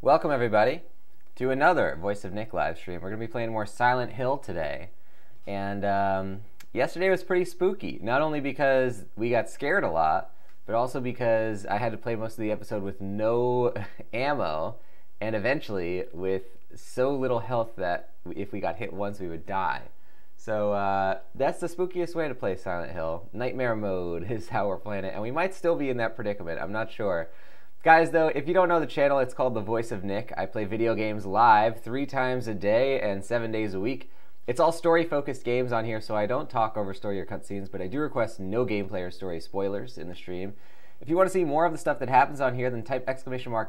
Welcome everybody to another Voice of Nick live stream. We're going to be playing more Silent Hill today. And yesterday was pretty spooky, not only because we got scared a lot, but also because I had to play most of the episode with no ammo, and eventually with so little health that if we got hit once we would die. So that's the spookiest way to play Silent Hill. Nightmare mode is how we're playing it, and we might still be in that predicament, I'm not sure. Guys, though, if you don't know the channel, it's called The Voice of Nick. I play video games live 3 times a day and 7 days a week. It's all story-focused games on here, so I don't talk over story or cutscenes, but I do request no gameplay or story spoilers in the stream. If you want to see more of the stuff that happens on here, then type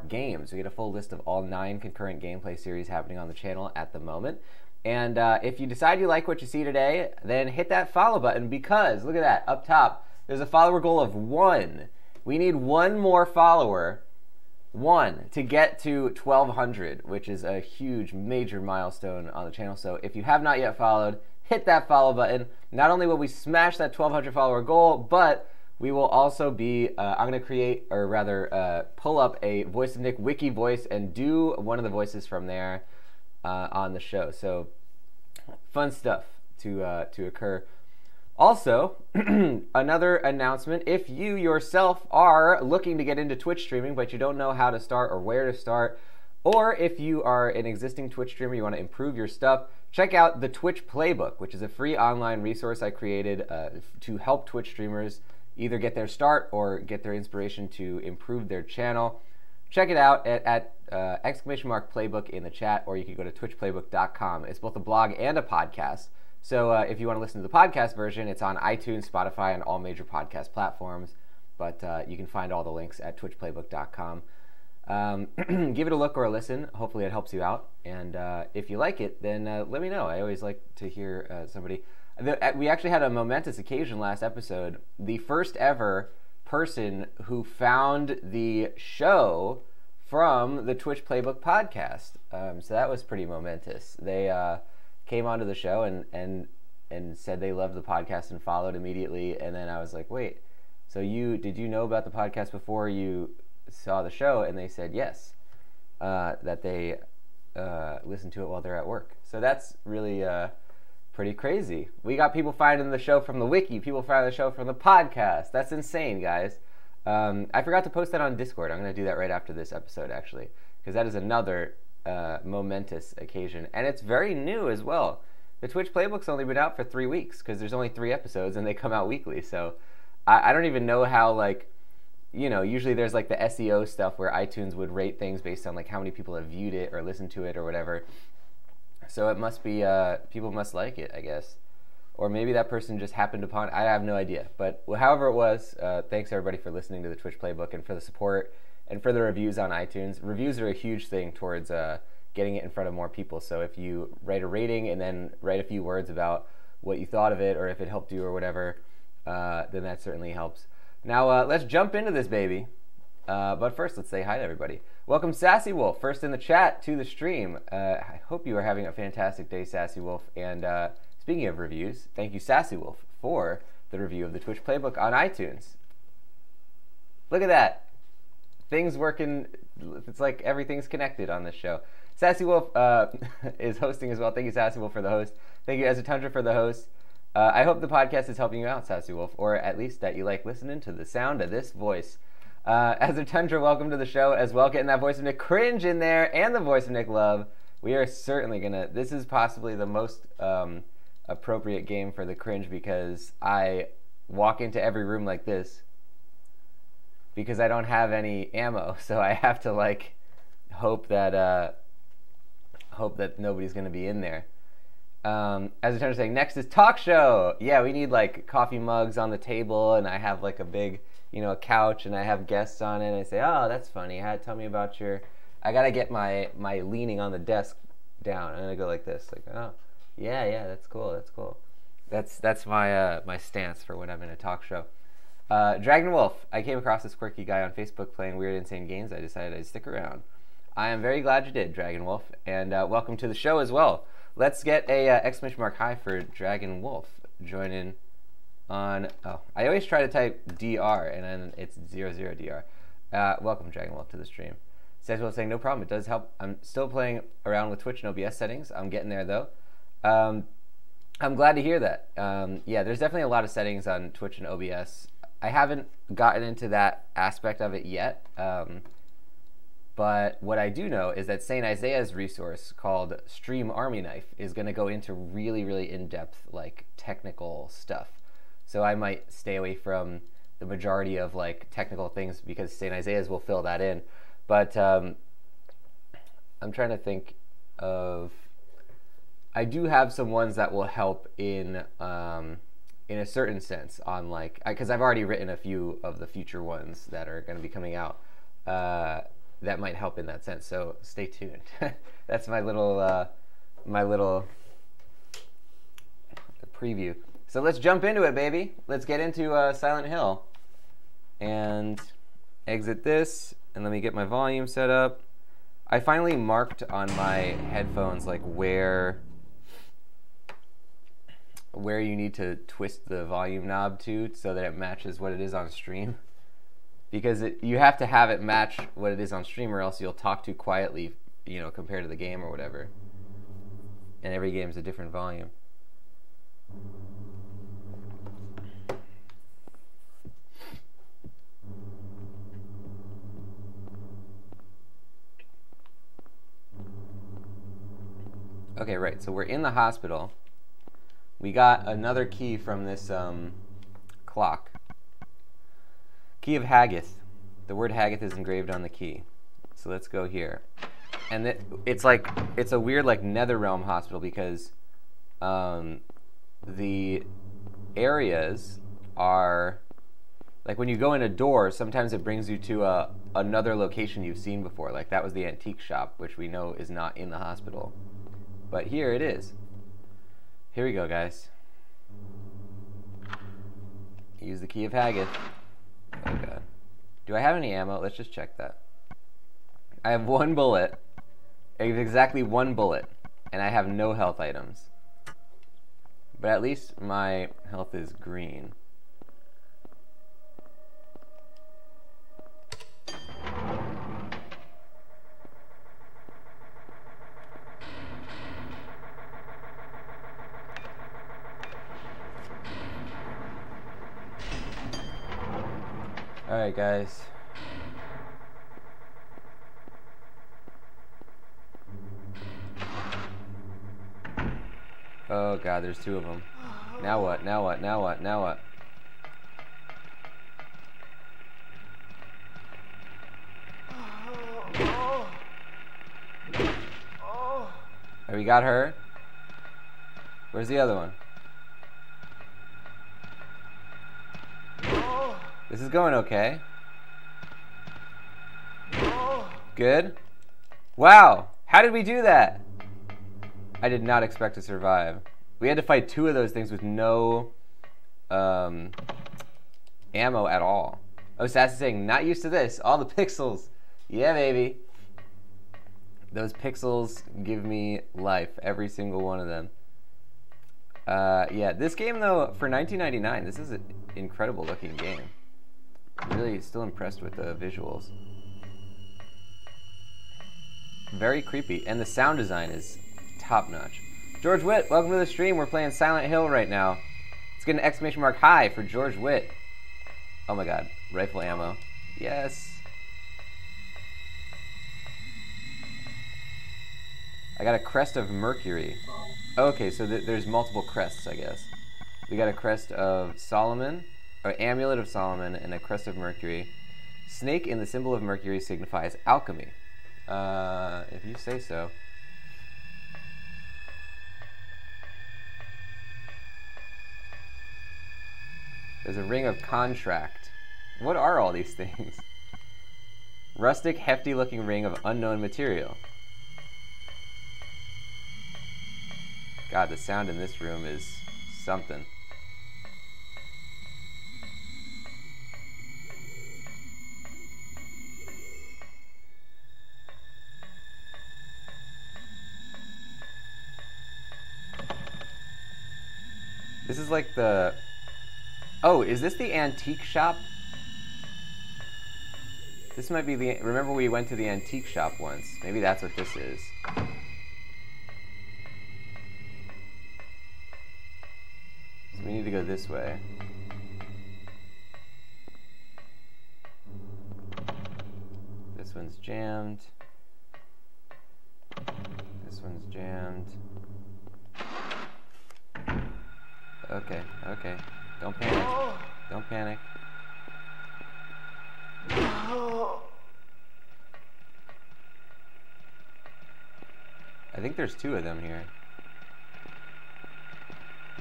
!games. We get a full list of all 9 concurrent gameplay series happening on the channel at the moment. And if you decide you like what you see today, then hit that follow button because, look at that, up top, there's a follower goal of 1. We need 1 more follower, 1, to get to 1,200, which is a huge, major milestone on the channel. So if you have not yet followed, hit that follow button. Not only will we smash that 1,200 follower goal, but we will also be, I'm going to create, or rather pull up a Voice of Nick wiki voice and do one of the voices from there on the show. So fun stuff to occur. Also, another announcement, if you yourself are looking to get into Twitch streaming but you don't know how to start or where to start, or if you are an existing Twitch streamer, you want to improve your stuff, check out the Twitch Playbook, which is a free online resource I created to help Twitch streamers either get their start or get their inspiration to improve their channel. Check it out at !playbook in the chat, or you can go to twitchplaybook.com. It's both a blog and a podcast. So if you want to listen to the podcast version, it's on iTunes, Spotify, and all major podcast platforms. But you can find all the links at twitchplaybook.com. Give it a look or a listen. Hopefully it helps you out. And if you like it, then let me know. I always like to hear somebody. We actually had a momentous occasion last episode. The first ever person who found the show from the Twitch Playbook podcast. So that was pretty momentous. They came onto the show and said they loved the podcast and followed immediately. And then I was like, wait, so did you know about the podcast before you saw the show? And they said yes, that they listen to it while they're at work. So that's really pretty crazy. We got people finding the show from the wiki, people finding the show from the podcast. That's insane, guys. I forgot to post that on Discord. I'm going to do that right after this episode, actually, because that is another momentous occasion. And it's very new as well. The Twitch Playbook's only been out for 3 weeks because there's only 3 episodes and they come out weekly. So I don't even know how, like, you know, usually there's like the SEO stuff where iTunes would rate things based on like how many people have viewed it or listened to it or whatever. So it must be, people must like it, I guess. Or maybe that person just happened upon it. I have no idea. But however it was, thanks everybody for listening to the Twitch Playbook and for the support and for the reviews on iTunes. Reviews are a huge thing towards getting it in front of more people. So if you write a rating and then write a few words about what you thought of it or if it helped you or whatever, then that certainly helps. Now let's jump into this baby. But first, let's say hi to everybody. Welcome, Sassy Wolf, first in the chat to the stream. I hope you are having a fantastic day, Sassy Wolf. And speaking of reviews, thank you, Sassy Wolf, for the review of the Twitch Playbook on iTunes. Look at that. Things working. It's like everything's connected on this show. Sassy Wolf is hosting as well. Thank you, Sassy Wolf, for the host. Thank you, Ezra for the host. I hope the podcast is helping you out, Sassy Wolf, or at least that you like listening to the sound of this voice. Ezra, welcome to the show as well. Getting that Voice of Nick cringe in there and the Voice of Nick love. We are certainly gonna. This is possibly the most appropriate game for the cringe because I walk into every room like this because I don't have any ammo, so I have to like hope that nobody's gonna be in there. As a saying, next is talk show. Yeah, we need like coffee mugs on the table, and I have like a big, a couch, and I have guests on it. And I say, oh, that's funny. Tell me about your. I gotta get my leaning on the desk down. I'm gonna go like this, like, oh, yeah, that's cool. That's my stance for when I'm in a talk show. Dragon Wolf. I came across this quirky guy on Facebook playing weird, insane games. I decided I'd stick around. I am very glad you did, Dragon Wolf, and welcome to the show as well. Let's get a !! High for Dragon Wolf. Join in on, I always try to type DR and then it's 00DR. Welcome, Dragon Wolf, to the stream. Sexual saying, no problem, it does help. I'm still playing around with Twitch and OBS settings. I'm getting there, though. I'm glad to hear that. Yeah, there's definitely a lot of settings on Twitch and OBS. I haven't gotten into that aspect of it yet. But what I do know is that St. Isaiah's resource called Stream Army Knife is going to go into really, really in-depth, like, technical stuff. So I might stay away from the majority of, like, technical things because St. Isaiah's will fill that in. But I'm trying to think of... I do have some ones that will help in a certain sense on, like... Because I've already written a few of the future ones that are going to be coming out. That might help in that sense, so stay tuned. That's my little preview. So let's jump into it, baby. Let's get into Silent Hill. And exit this, and let me get my volume set up. I finally marked on my headphones like where you need to twist the volume knob to so that it matches what it is on stream. Because you have to have it match what it is on stream, or else you'll talk too quietly, you know, compared to the game or whatever. And every game's a different volume. Okay, right, so we're in the hospital. We got another key from this clock. Key of Haggith. The word Haggith is engraved on the key. So let's go here. And it's a weird like Netherrealm hospital because the areas are like when you go in a door, sometimes it brings you to another location you've seen before. Like that was the antique shop, which we know is not in the hospital. But here it is. Here we go, guys. Use the key of Haggith. Oh god. Do I have any ammo? Let's just check that. I have one bullet. I have exactly one bullet. And I have no health items. But at least my health is green. Alright, guys. Oh god, there's two of them. Now what? Now what? Now what? Now what? Have we got her? Where's the other one? This is going okay. Good. Wow! How did we do that? I did not expect to survive. We had to fight two of those things with no ammo at all. Oh, Sassy saying, not used to this. All the pixels. Yeah, baby. Those pixels give me life. Every single one of them. Yeah, this game, though, for 1999, this is an incredible looking game. I'm really still impressed with the visuals. Very creepy. And the sound design is top-notch. George Witt, welcome to the stream. We're playing Silent Hill right now. Let's get an exclamation mark high for George Witt. Oh my god. Rifle ammo. Yes. I got a crest of Mercury. Okay, so there's multiple crests, I guess. We got a crest of Solomon, or Amulet of Solomon, and a crest of Mercury. Snake in the symbol of Mercury signifies alchemy. If you say so. There's a ring of contract. What are all these things? Rustic, hefty-looking ring of unknown material. God, the sound in this room is something. This is like the... Oh, is this the antique shop? This might be the... Remember we went to the antique shop once. Maybe that's what this is. So we need to go this way. This one's jammed. This one's jammed. Okay, okay. Don't panic. Don't panic. I think there's two of them here.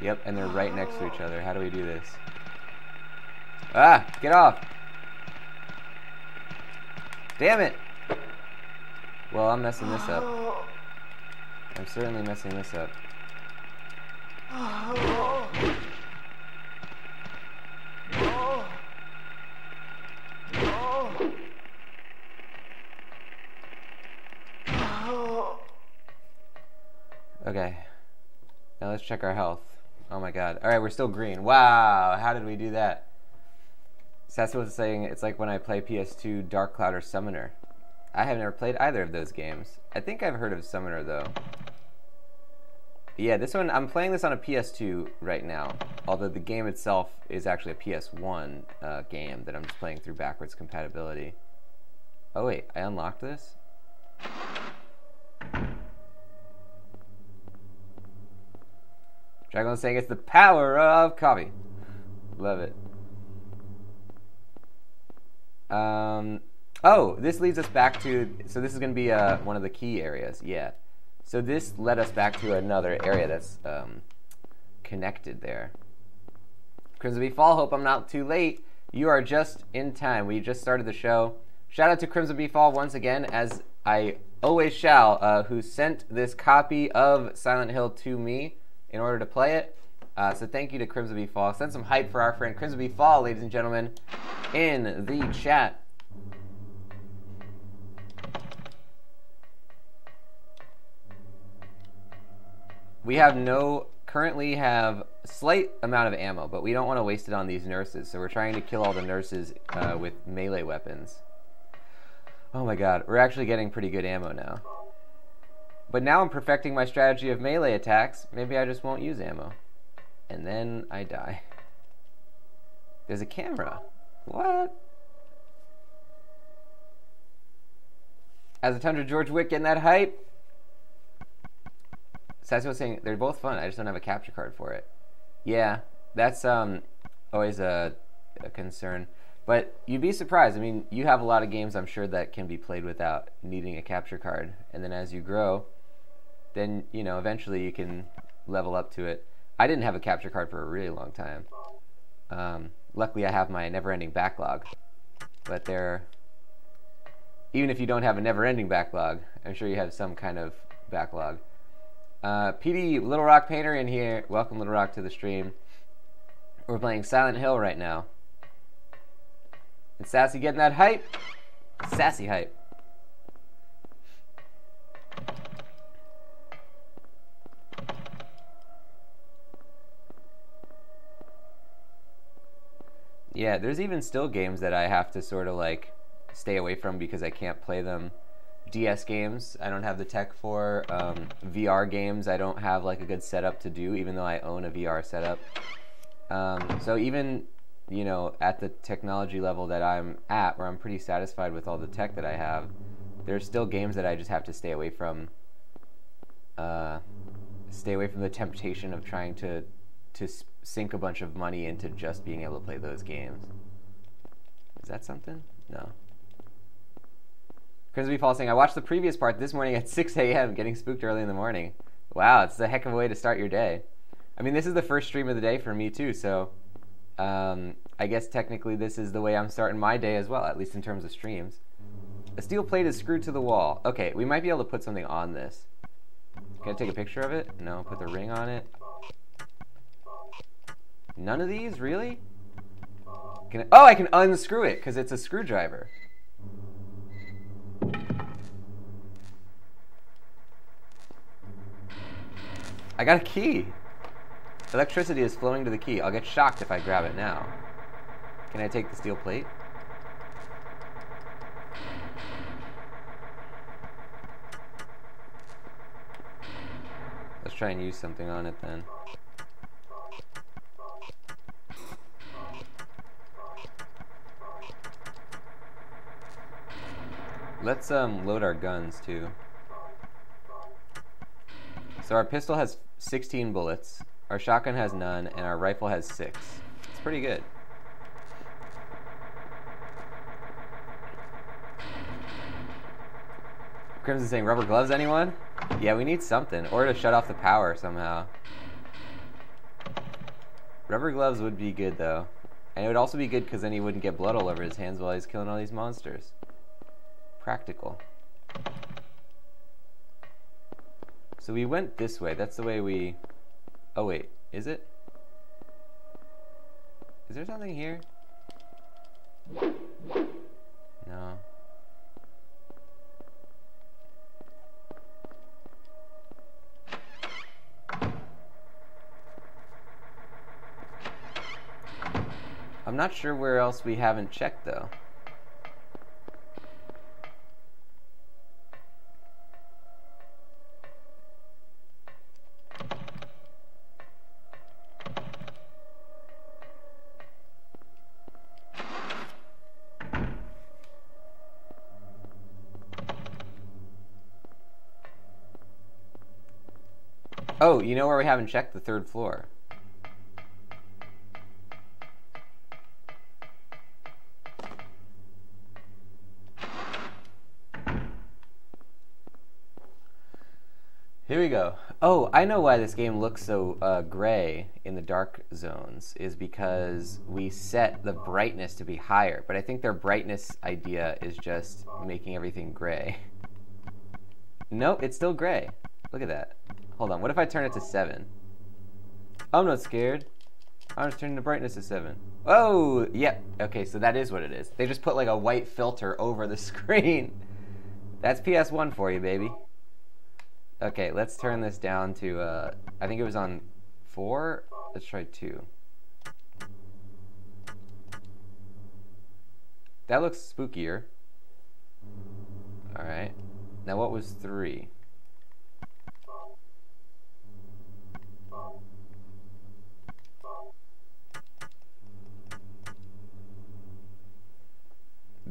Yep, and they're right next to each other. How do we do this? Ah! Get off! Damn it! Well, I'm messing this up. I'm certainly messing this up. Okay. Now let's check our health. Oh my god. Alright, we're still green. Wow, how did we do that? Sassy was saying it's like when I play PS2 Dark Cloud or Summoner. I have never played either of those games. I think I've heard of Summoner though. Yeah, this one, I'm playing this on a PS2 right now. Although the game itself is actually a PS1 game that I'm just playing through backwards compatibility. Oh wait, I unlocked this? Dragon's saying it's the power of coffee. Love it. Oh, this leads us back to, so this is going to be one of the key areas, yeah. So this led us back to another area that's connected there. Crimson Bee Fall, hope I'm not too late. You are just in time. We just started the show. Shout out to Crimson Bee Fall once again, as I always shall, who sent this copy of Silent Hill to me in order to play it. So thank you to Crimson Bee Fall. Send some hype for our friend Crimson Bee Fall, ladies and gentlemen, in the chat. We have currently have a slight amount of ammo, but we don't want to waste it on these nurses, so we're trying to kill all the nurses with melee weapons. Oh my god, we're actually getting pretty good ammo now. But now I'm perfecting my strategy of melee attacks. Maybe I just won't use ammo. And then I die. There's a camera. What? As a Tundra George Wick getting that hype. Sassy was saying they're both fun. I just don't have a capture card for it. Yeah, that's always a concern. But you'd be surprised. I mean, you have a lot of games, I'm sure, that can be played without needing a capture card. And then as you grow, then, you know, eventually you can level up to it. I didn't have a capture card for a really long time. Luckily, I have my never-ending backlog. But even if you don't have a never-ending backlog, I'm sure you have some kind of backlog. PD Little Rock Painter in here. Welcome, Little Rock, to the stream. We're playing Silent Hill right now. And Sassy getting that hype? Sassy hype. Yeah, there's even still games that I have to sort of like stay away from because I can't play them. DS games, I don't have the tech for. VR games, I don't have like a good setup to do, even though I own a VR setup. So even, you know, at the technology level that I'm at, where I'm pretty satisfied with all the tech that I have, there's still games that I just have to stay away from. Stay away from the temptation of trying to sink a bunch of money into just being able to play those games. Is that something? No. Crimson Bee Fall saying, I watched the previous part this morning at 6 a.m. getting spooked early in the morning. Wow, it's a heck of a way to start your day. I mean, this is the first stream of the day for me too, so I guess technically this is the way I'm starting my day as well, at least in terms of streams. A steel plate is screwed to the wall. Okay, we might be able to put something on this. Can I take a picture of it? No, put the ring on it. None of these, really? Oh, I can unscrew it because it's a screwdriver. I got a key. Electricity is flowing to the key. I'll get shocked if I grab it now. Can I take the steel plate? try and use something on it then. Let's load our guns too. So our pistol has 16 bullets, our shotgun has none, and our rifle has 6. It's pretty good. Crimson saying, rubber gloves, anyone? Yeah, we need something, or to shut off the power somehow. Rubber gloves would be good though. And it would also be good because then he wouldn't get blood all over his hands while he's killing all these monsters. Practical. So we went this way. That's the way we... Oh wait, is it? Is there something here? No. I'm not sure where else we haven't checked though. Oh, you know where we haven't checked? The 3rd floor. Here we go. Oh, I know why this game looks so gray in the dark zones, is because we set the brightness to be higher, but I think their brightness idea is just making everything gray. Nope, it's still gray. Look at that. Hold on, what if I turn it to 7? I'm not scared. I'm just turning the brightness to 7. Oh, yep. Okay, so that is what it is. They just put like a white filter over the screen. That's PS1 for you, baby. Okay, let's turn this down to, I think it was on 4. Let's try 2. That looks spookier. All right. Now what was 3?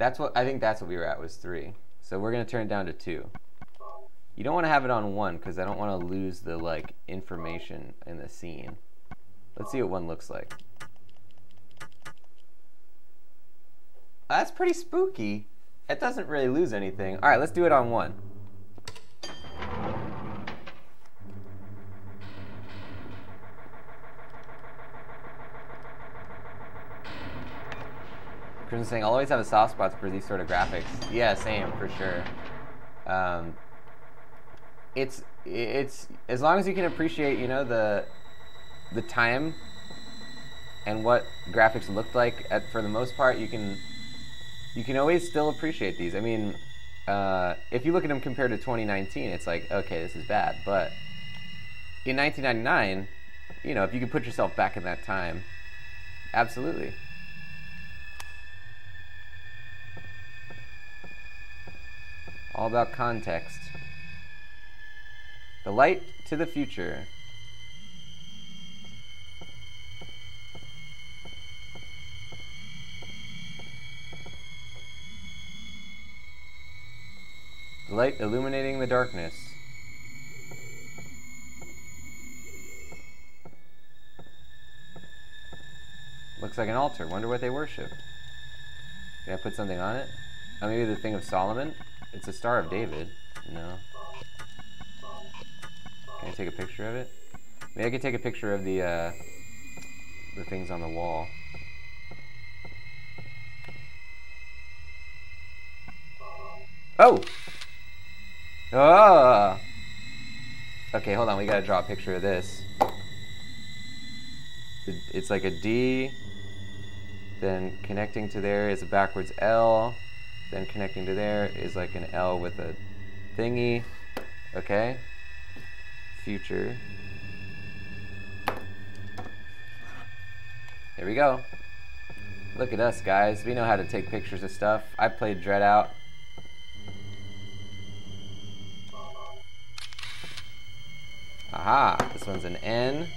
I think that's what we were at, was 3. So we're gonna turn it down to 2. You don't want to have it on 1 because I don't want to lose the like information in the scene. Let's see what 1 looks like. That's pretty spooky. It doesn't really lose anything. All right, let's do it on 1. Crimson saying, I'll always have a soft spot for these sort of graphics. Yeah, same, for sure. It's as long as you can appreciate, you know, the time and what graphics looked like for the most part, you can always still appreciate these. I mean, if you look at them compared to 2019, it's like, okay, this is bad. But in 1999, you know, if you could put yourself back in that time, absolutely. All about context. The light to the future. The light illuminating the darkness. Looks like an altar. Wonder what they worship. Can I put something on it? Oh, maybe the thing of Solomon? It's a Star of David. No. Can I take a picture of it? Maybe I could take a picture of the things on the wall. Oh! Ah! Okay, hold on. We gotta draw a picture of this. It's like a D. Then connecting to there is a backwards L. Then connecting to there is like an L with a thingy. Okay. Future. Here we go. Look at us, guys. We know how to take pictures of stuff. I played Dread Out. Aha, this one's an N.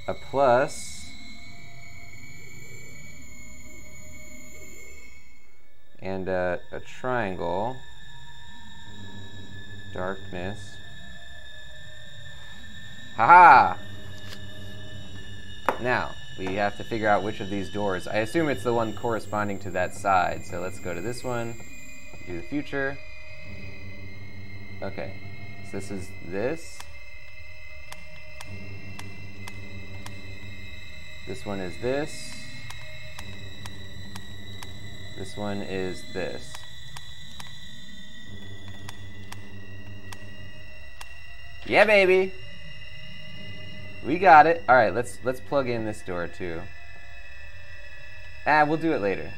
A plus. And a triangle. Darkness. Haha! Now, we have to figure out which of these doors. I assume it's the one corresponding to that side. So let's go to this one. Do the future. Okay. So this is this. This one is this. This one is this. Yeah, baby! We got it. All right, let's plug in this door too. We'll do it later.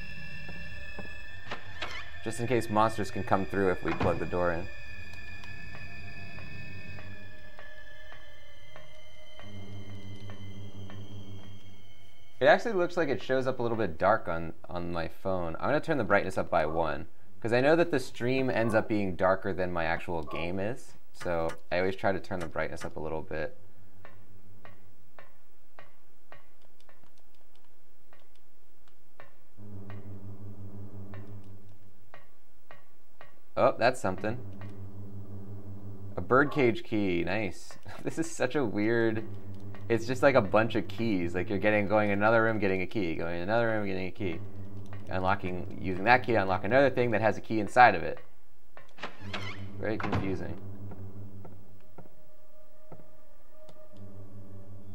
Just in case monsters can come through if we plug the door in. It actually looks like it shows up a little bit dark on my phone. I'm gonna turn the brightness up by 1, because I know that the stream ends up being darker than my actual game is. So I always try to turn the brightness up a little bit. Oh, that's something. A birdcage key, nice. This is such a weird, it's just like a bunch of keys. Like you're going in another room, getting a key, going in another room, getting a key. Unlocking, using that key, unlock another thing that has a key inside of it. Very confusing.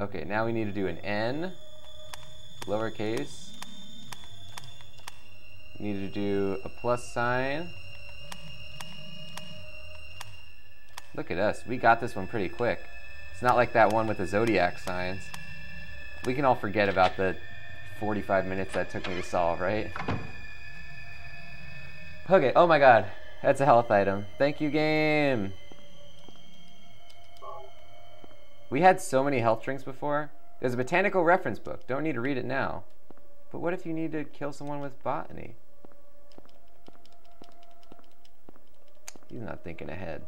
Okay, now we need to do an N, lowercase. We need to do a plus sign. Look at us, we got this one pretty quick. It's not like that one with the zodiac signs. We can all forget about the 45 minutes that took me to solve, right? Okay, oh my god, that's a health item. Thank you, game. We had so many health drinks before. There's a botanical reference book, don't need to read it now. But what if you need to kill someone with botany? He's not thinking ahead.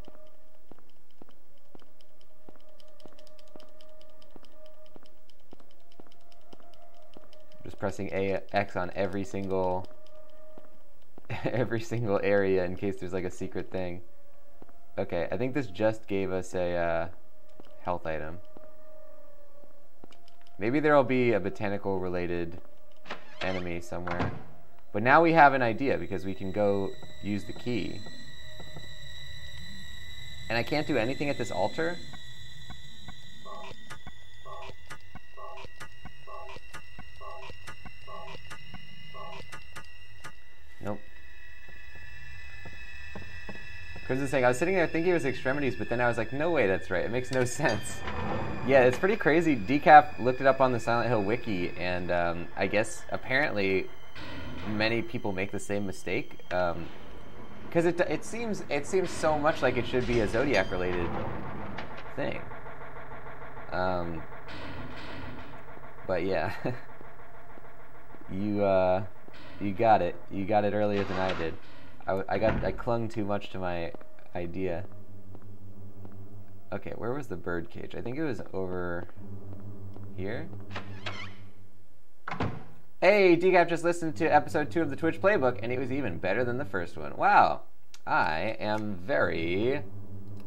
Just pressing X on every single area in case there's like a secret thing. Okay, I think this just gave us a health item. Maybe there'll be a botanical related enemy somewhere. But now we have an idea because we can go use the key. And I can't do anything at this altar? Nope. Chris is saying, I was sitting there thinking it was extremities, but then I was like, no way, that's right. It makes no sense. Yeah, it's pretty crazy. Decaf looked it up on the Silent Hill wiki, and I guess apparently many people make the same mistake. Because it seems so much like it should be a Zodiac related thing. But yeah, you got it. You got it earlier than I did. I clung too much to my idea. Okay, where was the bird cage? I think it was over here. Hey, Decaf just listened to episode 2 of the Twitch Playbook, and it was even better than the first one. Wow, I am very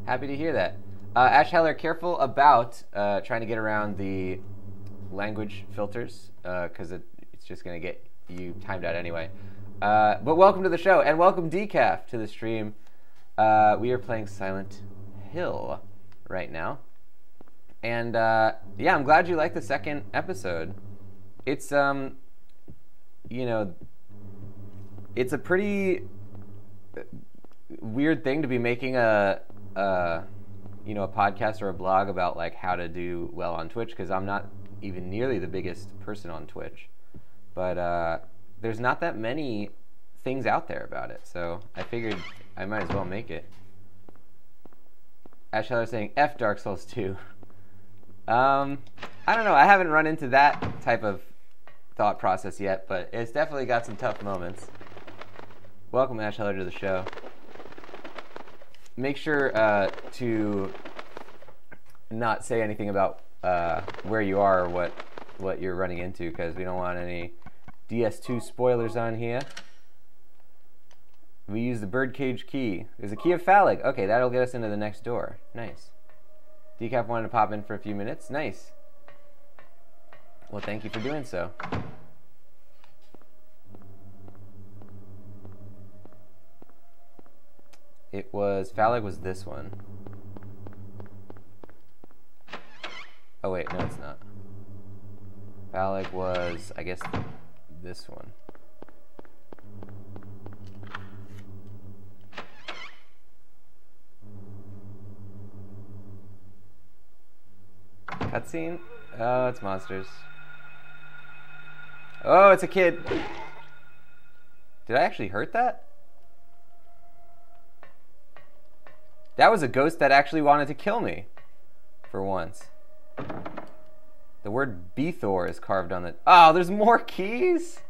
happy to hear that. Ash Heller, careful about trying to get around the language filters, because it's just going to get you timed out anyway. But welcome to the show, and welcome Decaf to the stream. We are playing Silent Hill right now. And yeah, I'm glad you liked the second episode. It's, you know, it's a pretty weird thing to be making a you know, a podcast or a blog about like how to do well on Twitch, because I'm not even nearly the biggest person on Twitch. But there's not that many things out there about it, so I figured I might as well make it. Ash Heller saying F Dark Souls 2. I don't know, I haven't run into that type of thought process yet, but it's definitely got some tough moments. Welcome, Ash Heller, to the show. make sure to not say anything about where you are or what you're running into, because we don't want any DS2 spoilers on here. We use the birdcage key. There's a key of phallic. Okay, that'll get us into the next door. Nice. Decaf wanted to pop in for a few minutes. Nice. Well, thank you for doing so. It was, phallic was this one. Oh wait, no it's not. Phallic was, I guess, this one. Cutscene? Oh, it's monsters. Oh, it's a kid. Did I actually hurt that? That was a ghost that actually wanted to kill me. For once. The word Bethor is carved on the... Oh, there's more keys?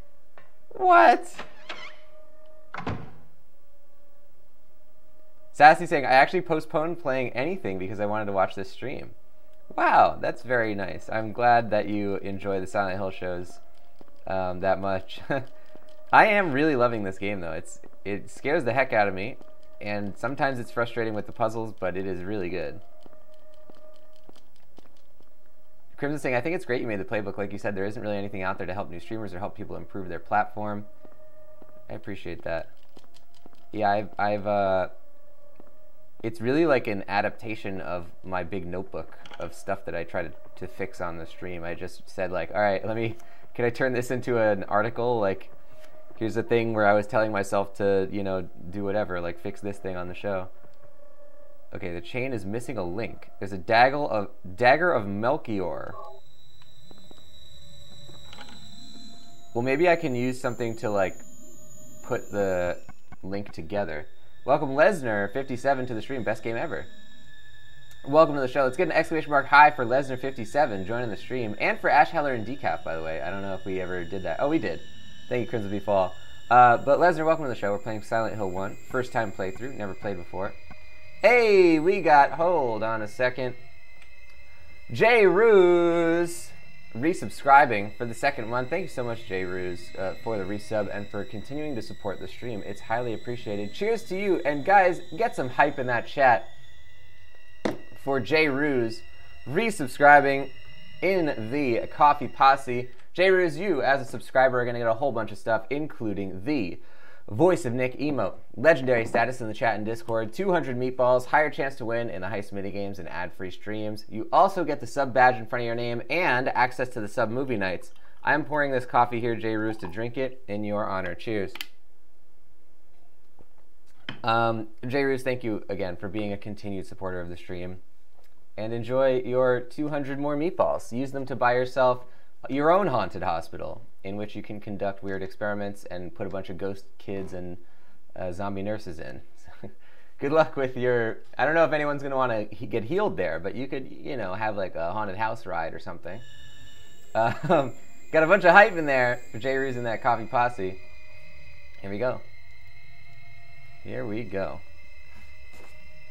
What? Sassy saying, I actually postponed playing anything because I wanted to watch this stream. Wow, that's very nice. I'm glad that you enjoy the Silent Hill shows that much. I am really loving this game, though. It scares the heck out of me, and sometimes it's frustrating with the puzzles, but it is really good. Crimson saying, I think it's great you made the playbook. Like you said, there isn't really anything out there to help new streamers or help people improve their platform. I appreciate that. Yeah, it's really like an adaptation of my big notebook of stuff that I try to fix on the stream. I just said like, all right, can I turn this into an article? Like, here's a thing where I was telling myself to, you know, do whatever, like fix this thing on the show. Okay, the chain is missing a link. There's a dagger of Melchior. Well, maybe I can use something to like put the link together. Welcome Lesnar57 to the stream. Best game ever. Welcome to the show. Let's get an exclamation mark high for Lesnar57 joining the stream, and for Ash Heller and Decaf, by the way. I don't know if we ever did that. Oh, we did. Thank you, Crimson Fall. But Lesnar, welcome to the show. We're playing Silent Hill 1. First time playthrough. Never played before. Hey, we got, hold on a second, J Ruse resubscribing for the second month. Thank you so much, J Ruse, for the resub and for continuing to support the stream. It's highly appreciated. Cheers to you, and guys, get some hype in that chat for J Ruse resubscribing in the Coffee Posse. J Ruse, you as a subscriber are going to get a whole bunch of stuff, including the Voice of Nick emote, legendary status in the chat and Discord, 200 meatballs, higher chance to win in the heist minigames and ad-free streams. You also get the sub badge in front of your name and access to the sub movie nights. I'm pouring this coffee here, J Ruse, to drink it in your honor. Cheers. J Ruse, thank you again for being a continued supporter of the stream. And enjoy your 200 more meatballs. Use them to buy yourself your own haunted hospital, in which you can conduct weird experiments and put a bunch of ghost kids and zombie nurses in. Good luck with your... I don't know if anyone's going to want to get healed there, but you could, you know, have like a haunted house ride or something. Got a bunch of hype in there for J Ruse and that Coffee Posse. Here we go. Here we go.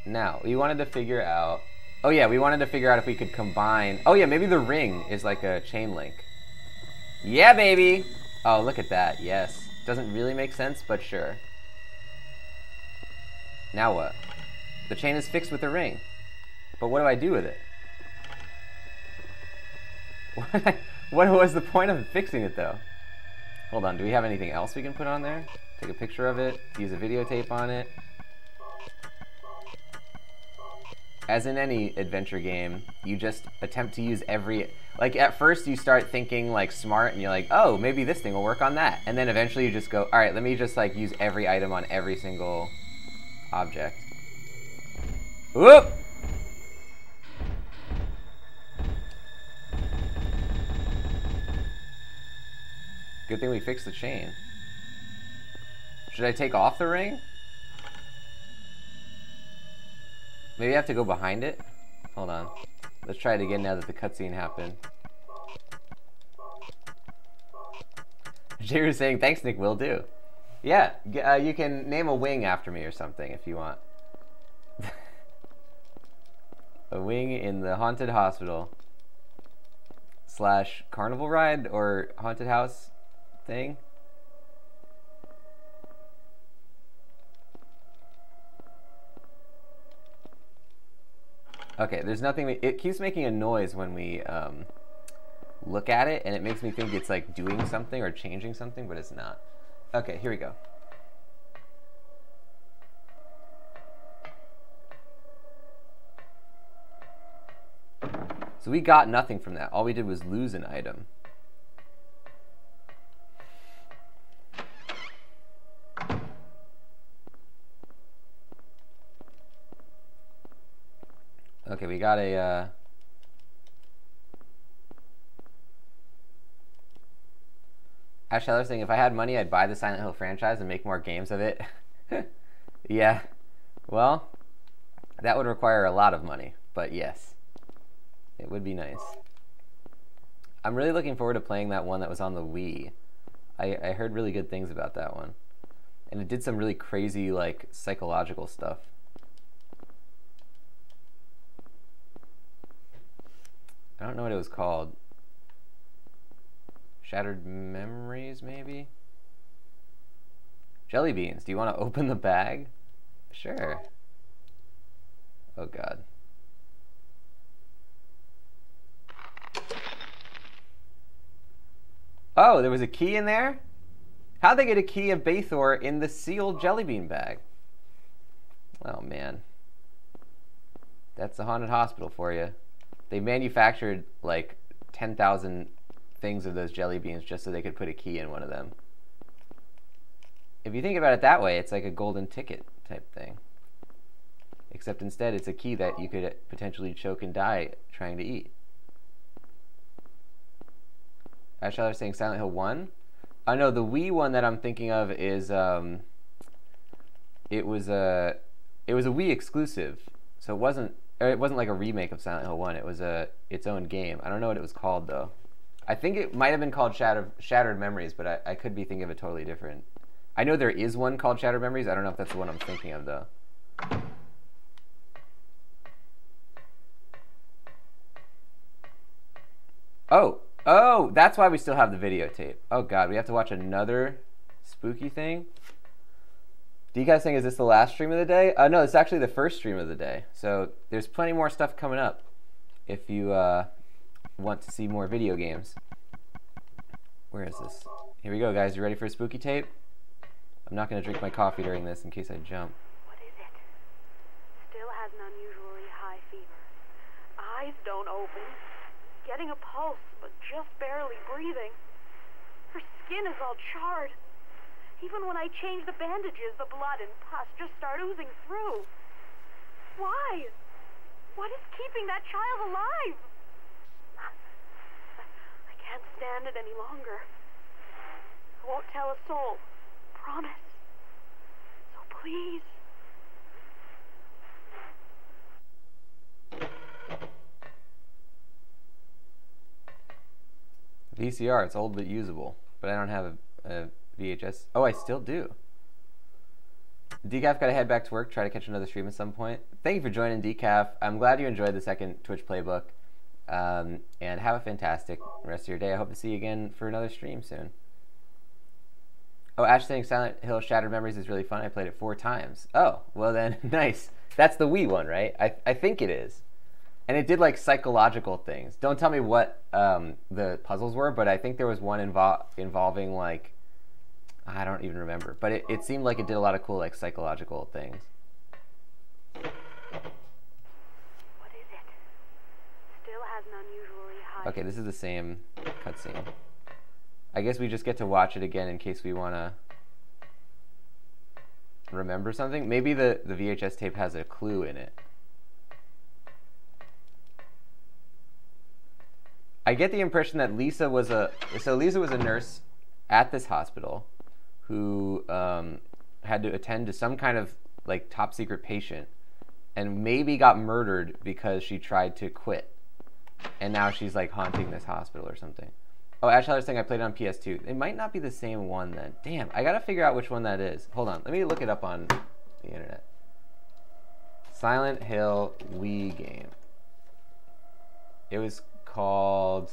Now, we wanted to figure out... Oh yeah, we wanted to figure out if we could combine... Oh yeah, maybe the ring is like a chain link. Yeah, baby! Oh, look at that. Yes. Doesn't really make sense, but sure. Now what? The chain is fixed with the ring. But what do I do with it? What was the point of fixing it, though? Hold on, do we have anything else we can put on there? Take a picture of it, use a videotape on it. As in any adventure game, you just attempt to use every... Like, at first you start thinking, like, smart, and you're like, oh, maybe this thing will work on that. And then eventually you just go, all right, let me just, like, use every item on every single object. Whoop! Good thing we fixed the chain. Should I take off the ring? Maybe I have to go behind it? Hold on. Let's try it again now that the cutscene happened. Jiru's saying, thanks, Nick, will do. Yeah, you can name a wing after me or something if you want. A wing in the haunted hospital / carnival ride or haunted house thing. Okay, there's nothing. It keeps making a noise when we look at it, and it makes me think it's like doing something or changing something, but it's not. Okay, here we go. So we got nothing from that. All we did was lose an item. Okay, we got a Actually, I was thinking if I had money, I'd buy the Silent Hill franchise and make more games of it. Yeah. Well, that would require a lot of money, but yes. It would be nice. I'm really looking forward to playing that one that was on the Wii. I heard really good things about that one. And it did some really crazy, like, psychological stuff. I don't know what it was called. Shattered Memories, maybe? Jelly beans. Do you want to open the bag? Sure. Oh, God. Oh, there was a key in there? How'd they get a key of Bathor in the sealed jelly bean bag? Oh, man. That's the haunted hospital for you. They manufactured, like, 10,000 things of those jelly beans just so they could put a key in one of them. If you think about it that way, it's like a golden ticket type thing. Except instead, it's a key that you could potentially choke and die trying to eat. Actually, I was saying Silent Hill 1. I know the Wii one that I'm thinking of is it was a Wii exclusive, so it wasn't like a remake of Silent Hill 1. It was its own game. I don't know what it was called though. I think it might have been called Shattered Memories, but I could be thinking of it totally different. I know there is one called Shattered Memories. I don't know if that's the one I'm thinking of though. Oh, that's why we still have the videotape. Oh God, we have to watch another spooky thing. Do you guys think, is this the last stream of the day? No, it's actually the first stream of the day. So there's plenty more stuff coming up if you want to see more video games. Where is this? Here we go, guys. You ready for a spooky tape? I'm not going to drink my coffee during this in case I jump. What is it? Still has an unusually high fever. Eyes don't open. Getting a pulse, but just barely breathing. Her skin is all charred. Even when I change the bandages, the blood and pus just start oozing through. Why? What is keeping that child alive? I can't stand it any longer. I won't tell a soul. Promise. So please. VCR, it's old but usable. But I don't have a VHS. Oh, I still do. Decaf got to head back to work, try to catch another stream at some point. Thank you for joining, Decaf. I'm glad you enjoyed the second Twitch playbook. And have a fantastic rest of your day. I hope to see you again for another stream soon. Oh, Ash saying Silent Hill Shattered Memories is really fun. I played it 4 times. Oh, well then, nice. That's the Wii one, right? I think it is. And it did like psychological things. Don't tell me what the puzzles were, but I think there was one involving like, I don't even remember. But it seemed like it did a lot of cool like psychological things. What is it? Still has an unusually high... Okay, this is the same cutscene. I guess we just get to watch it again in case we want to remember something. Maybe the VHS tape has a clue in it. I get the impression that Lisa was a nurse at this hospital who had to attend to some kind of like top secret patient and maybe got murdered because she tried to quit. And now she's like haunting this hospital or something. Oh, actually, I was saying I played it on PS2. It might not be the same one then. Damn, I gotta figure out which one that is. Hold on, let me look it up on the internet. Silent Hill Wii game. It was called...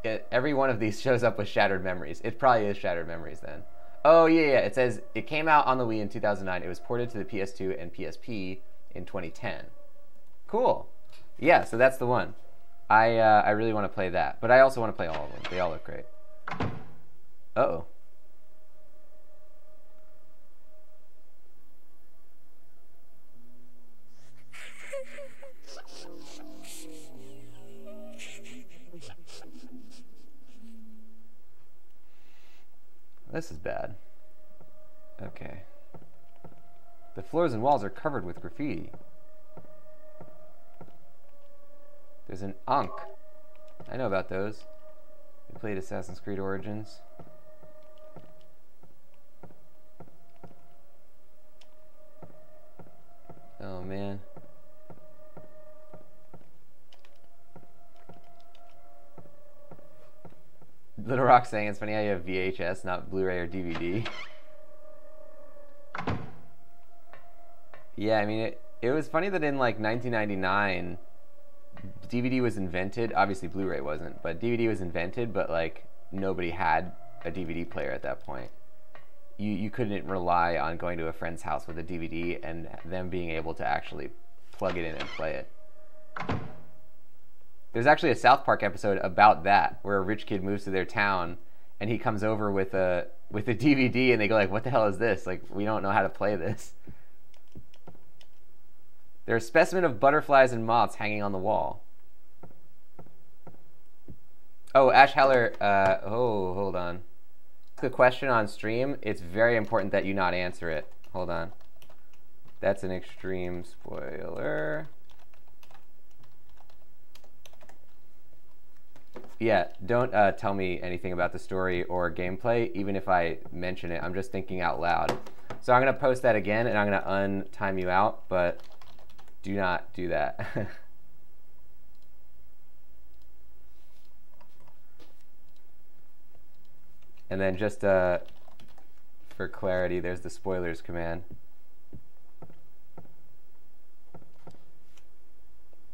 every one of these shows up with Shattered Memories. It probably is Shattered Memories then. Oh, yeah. It says it came out on the Wii in 2009. It was ported to the PS2 and PSP in 2010. Cool. Yeah, so that's the one. I really want to play that. But I also want to play all of them. They all look great. Uh-oh. This is bad. Okay. The floors and walls are covered with graffiti. There's an Ankh. I know about those. We played Assassin's Creed Origins. Oh man. Little Rock saying it's funny how you have VHS, not Blu-ray or DVD. Yeah, I mean, it was funny that in like 1999, DVD was invented. Obviously, Blu-ray wasn't, but DVD was invented, but like nobody had a DVD player at that point. You couldn't rely on going to a friend's house with a DVD and them being able to actually plug it in and play it. There's actually a South Park episode about that, where a rich kid moves to their town, and he comes over with a DVD, and they go like, "What the hell is this? Like, we don't know how to play this." There are a specimen of butterflies and moths hanging on the wall. Oh, Ash Heller. Oh, hold on. Ask a question on stream. It's very important that you not answer it. Hold on. That's an extreme spoiler. Yeah, don't tell me anything about the story or gameplay, even if I mention it. I'm just thinking out loud. So I'm going to post that again, and I'm going to untime you out, but do not do that. And then just for clarity, there's the spoilers command.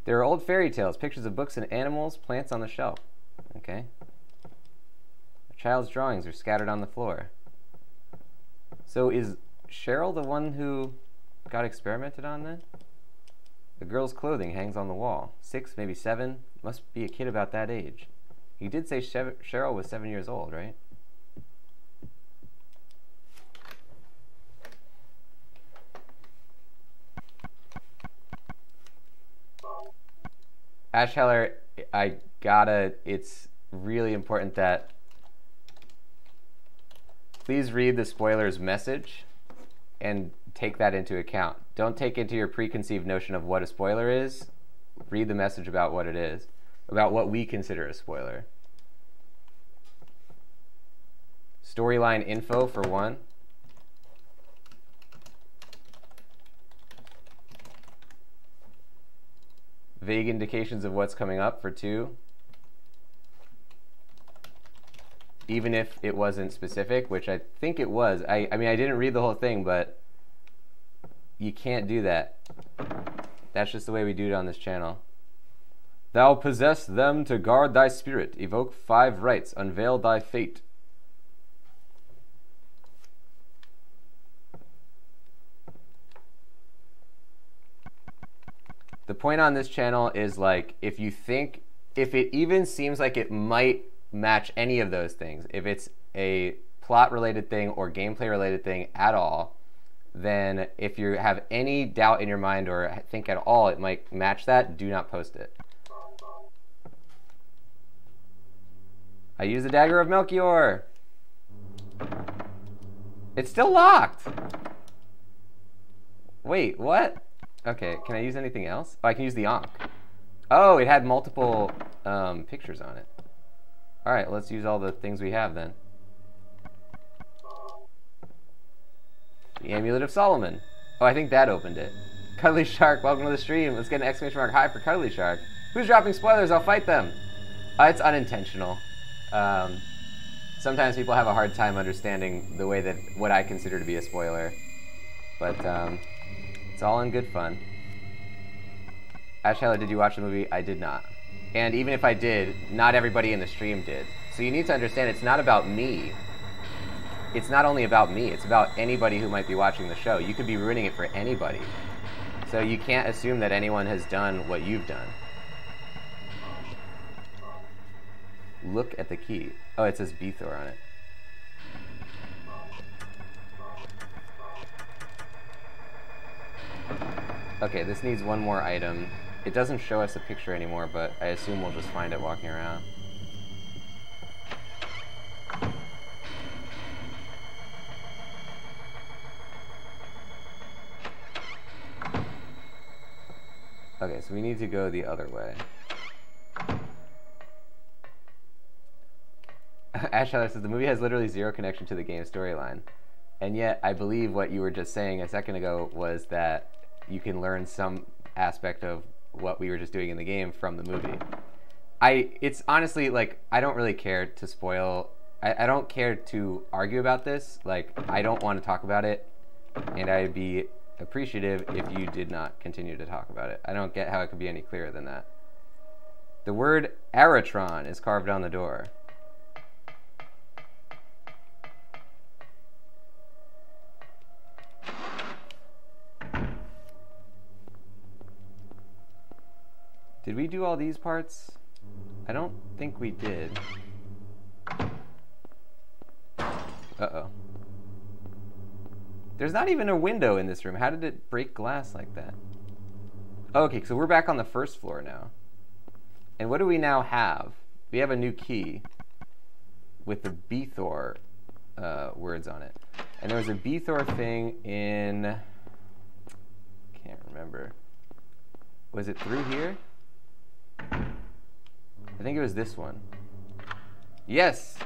There are old fairy tales, pictures of books and animals, plants on the shelf. Okay. A child's drawings are scattered on the floor. So is Cheryl the one who got experimented on then? The girl's clothing hangs on the wall. 6, maybe 7. Must be a kid about that age. You did say Cheryl was 7 years old, right? Ash Heller, it's really important that please read the spoiler's message and take that into account. Don't take into your preconceived notion of what a spoiler is. Read the message about what it is, about what we consider a spoiler. Storyline info for 1. Vague indications of what's coming up for 2. Even if it wasn't specific, which I think it was. I mean, I didn't read the whole thing, but you can't do that. That's just the way we do it on this channel. Thou possess them to guard thy spirit. Evoke 5 rites. Unveil thy fate. The point on this channel is like, if it even seems like it might match any of those things, if it's a plot related thing or gameplay related thing at all, then if you have any doubt in your mind or think at all it might match that, do not post it. I use the dagger of Melchior. It's still locked. Wait, what? Okay, can I use anything else? Oh, I can use the Ankh. Oh, it had multiple pictures on it. All right, let's use all the things we have then. The Amulet of Solomon. Oh, I think that opened it. Cuddly Shark, welcome to the stream. Let's get an exclamation mark high for Cuddly Shark. Who's dropping spoilers? I'll fight them. It's unintentional. Sometimes people have a hard time understanding the way that what I consider to be a spoiler. But it's all in good fun. Ashella, did you watch the movie? I did not. And even if I did, not everybody in the stream did. So you need to understand it's not about me. It's not only about me, it's about anybody who might be watching the show. You could be ruining it for anybody. So you can't assume that anyone has done what you've done. Look at the key. Oh, it says Bethor on it. Okay, this needs one more item. It doesn't show us a picture anymore, but I assume we'll just find it walking around. Okay, so we need to go the other way. Ashler says, the movie has literally zero connection to the game storyline. And yet, I believe what you were just saying a second ago was that you can learn some aspect of what we were just doing in the game from the movie. It's honestly, like, I don't really care to spoil. I don't care to argue about this. Like, I don't want to talk about it. And I'd be appreciative if you did not continue to talk about it. I don't get how it could be any clearer than that. The word Aratron is carved on the door. Did we do all these parts? I don't think we did. Uh-oh. There's not even a window in this room. How did it break glass like that? Oh, okay, so we're back on the first floor now. And what do we now have? We have a new key with the Bethor words on it. And there was a Bethor thing in... can't remember. Was it through here? I think it was this one. Yes!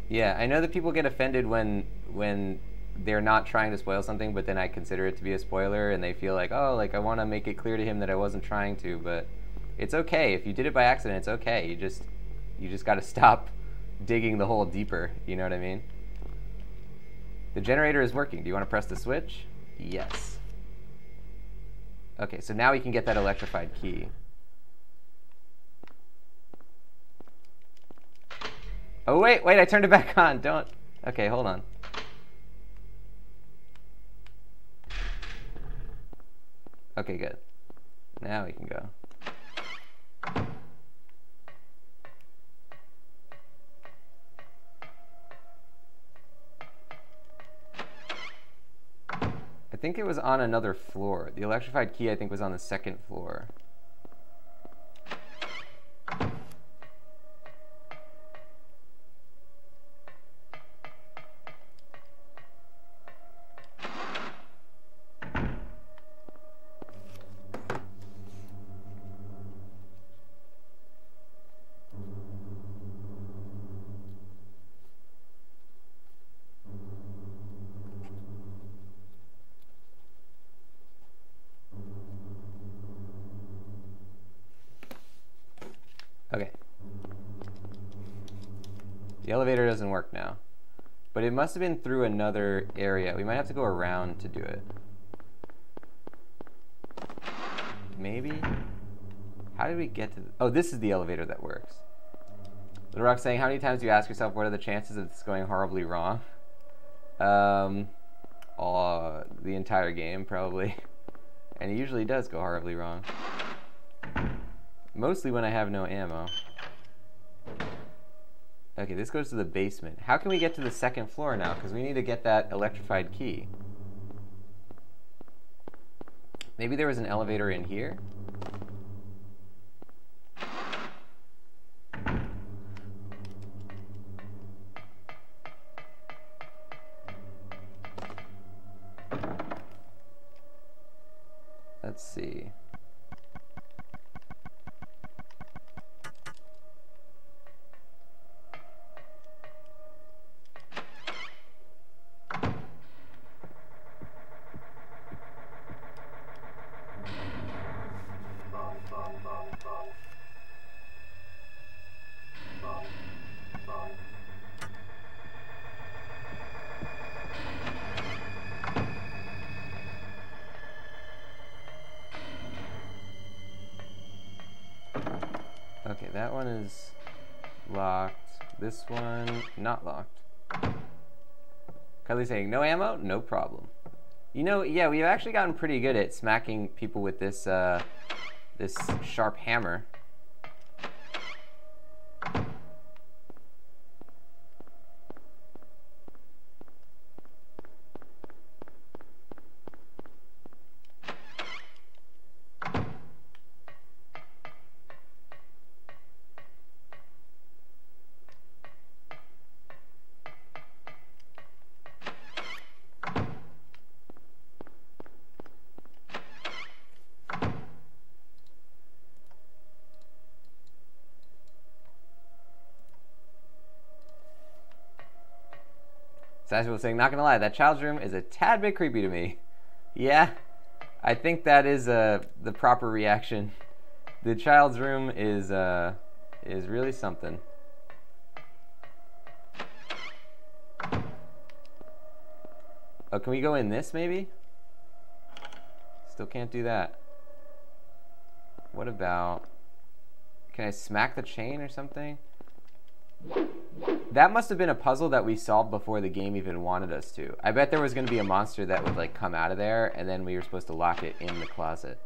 Yeah, I know that people get offended when they're not trying to spoil something, but then I consider it to be a spoiler, and they feel like, oh, like I want to make it clear to him that I wasn't trying to, but it's okay. If you did it by accident, it's okay. You just got to stop digging the hole deeper, you know what I mean? The generator is working. Do you want to press the switch? Yes. Okay, so now we can get that electrified key. Oh, wait, I turned it back on. Don't. Okay, hold on. Okay, good. Now we can go. I think it was on another floor. The electrified key, I think, was on the second floor. Okay. The elevator doesn't work now. But it must have been through another area. We might have to go around to do it. Maybe? How did we get to... Oh, this is the elevator that works. Little Rock saying, how many times do you ask yourself, what are the chances of this going horribly wrong? The entire game, probably. And it usually does go horribly wrong. Mostly when I have no ammo. Okay, this goes to the basement. How can we get to the second floor now? Because we need to get that electrified key. Maybe there was an elevator in here? Let's see. Okay, that one is locked. This one, not locked. Cuddly's saying, no ammo? No problem. You know, yeah, we've actually gotten pretty good at smacking people with this, this sharp hammer. Sasha was saying, not gonna lie, that child's room is a tad bit creepy to me. Yeah, I think that is the proper reaction. The child's room is really something. Oh, can we go in this maybe? Still can't do that. What about, can I smack the chain or something? That must have been a puzzle that we solved before the game even wanted us to. I bet there was going to be a monster that would like come out of there, and then we were supposed to lock it in the closet.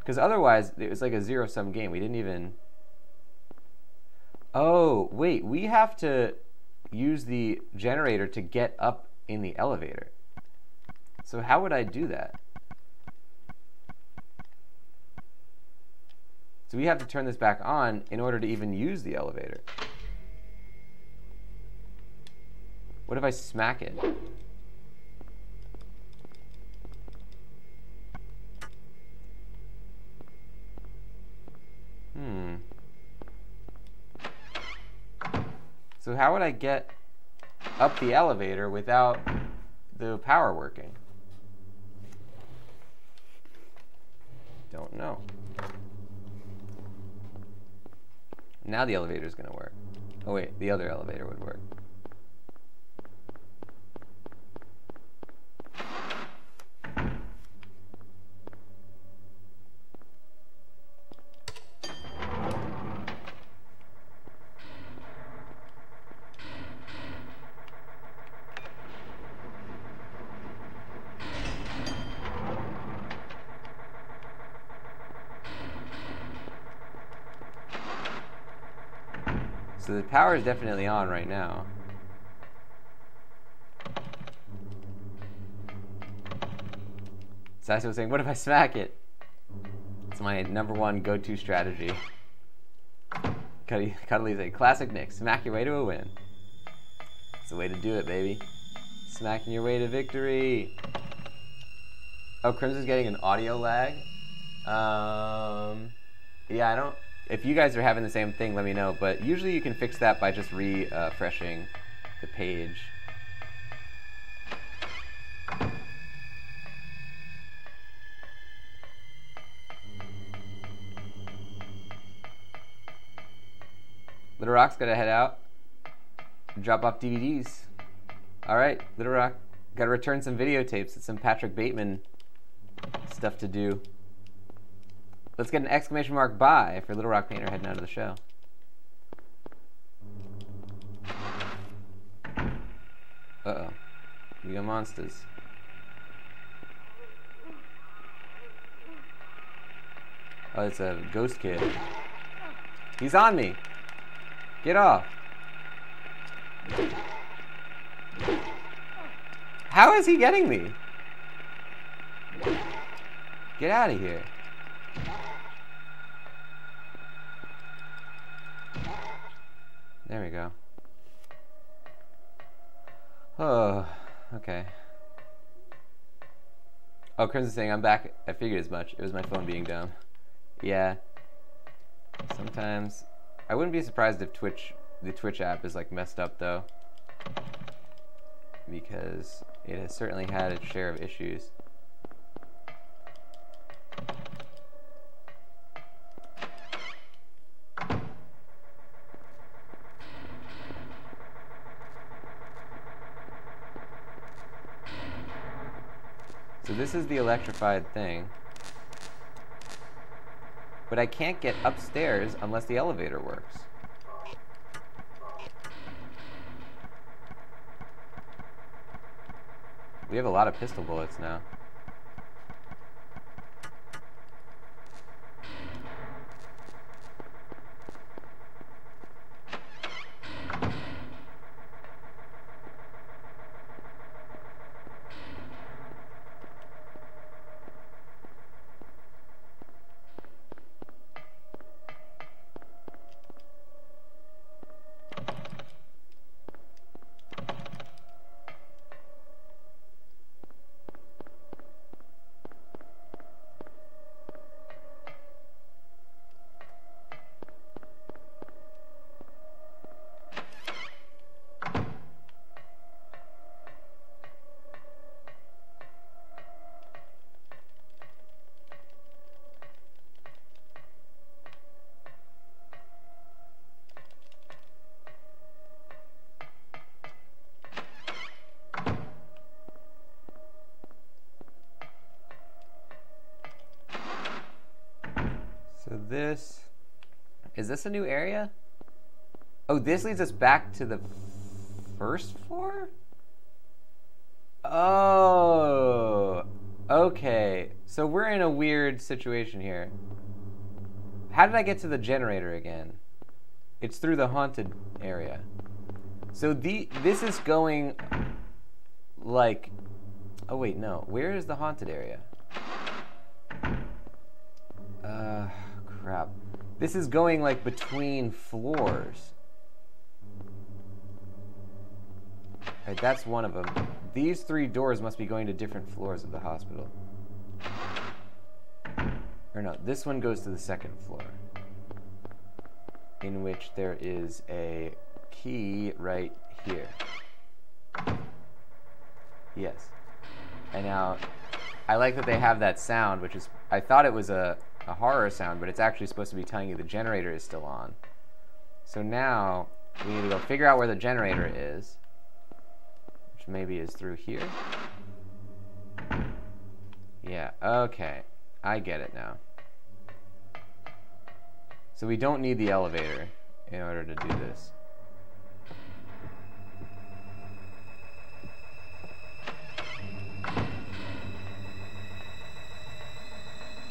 Because otherwise, it was like a zero-sum game. We didn't even... Oh, wait, we have to use the generator to get up in the elevator. So how would I do that? So we have to turn this back on in order to even use the elevator. What if I smack it? So how would I get up the elevator without the power working? Don't know. Now the elevator is going to work. Oh wait, the other elevator would work. So the power is definitely on right now. Sassy was saying, what if I smack it? It's my #1 go-to strategy. Cuddly's a classic Nick. Smack your way to a win. It's the way to do it, baby. Smacking your way to victory. Oh, Crimson's getting an audio lag. Yeah, I don't... If you guys are having the same thing, let me know. But usually you can fix that by just refreshing the page. Little Rock's gotta head out. Drop off DVDs. Alright, Little Rock. Gotta return some videotapes. It's some Patrick Bateman stuff to do. Let's get an exclamation mark bye for Little Rock Painter heading out of the show. Uh-oh. We got monsters. Oh, it's a ghost kid. He's on me! Get off! How is he getting me? Get out of here. There we go. Oh, okay. Oh, Crimson's saying, I'm back. I figured as much. It was my phone being dumb. Yeah. Sometimes. I wouldn't be surprised if the Twitch app is like messed up though. Because it has certainly had its share of issues. So this is the electrified thing. But I can't get upstairs unless the elevator works. We have a lot of pistol bullets now. So this, is this a new area? Oh, this leads us back to the first floor? Oh, okay. So we're in a weird situation here. How did I get to the generator again? It's through the haunted area. So this is going like, oh wait, no. Where is the haunted area? Crap. This is going like between floors. Right, that's one of them. These 3 doors must be going to different floors of the hospital. Or no, this one goes to the 2nd floor, in which there is a key right here. Yes. And now, I like that they have that sound, which is, I thought it was a horror sound, but it's actually supposed to be telling you the generator is still on. So now, we need to go figure out where the generator is, which maybe is through here. Yeah, okay. I get it now. So we don't need the elevator in order to do this.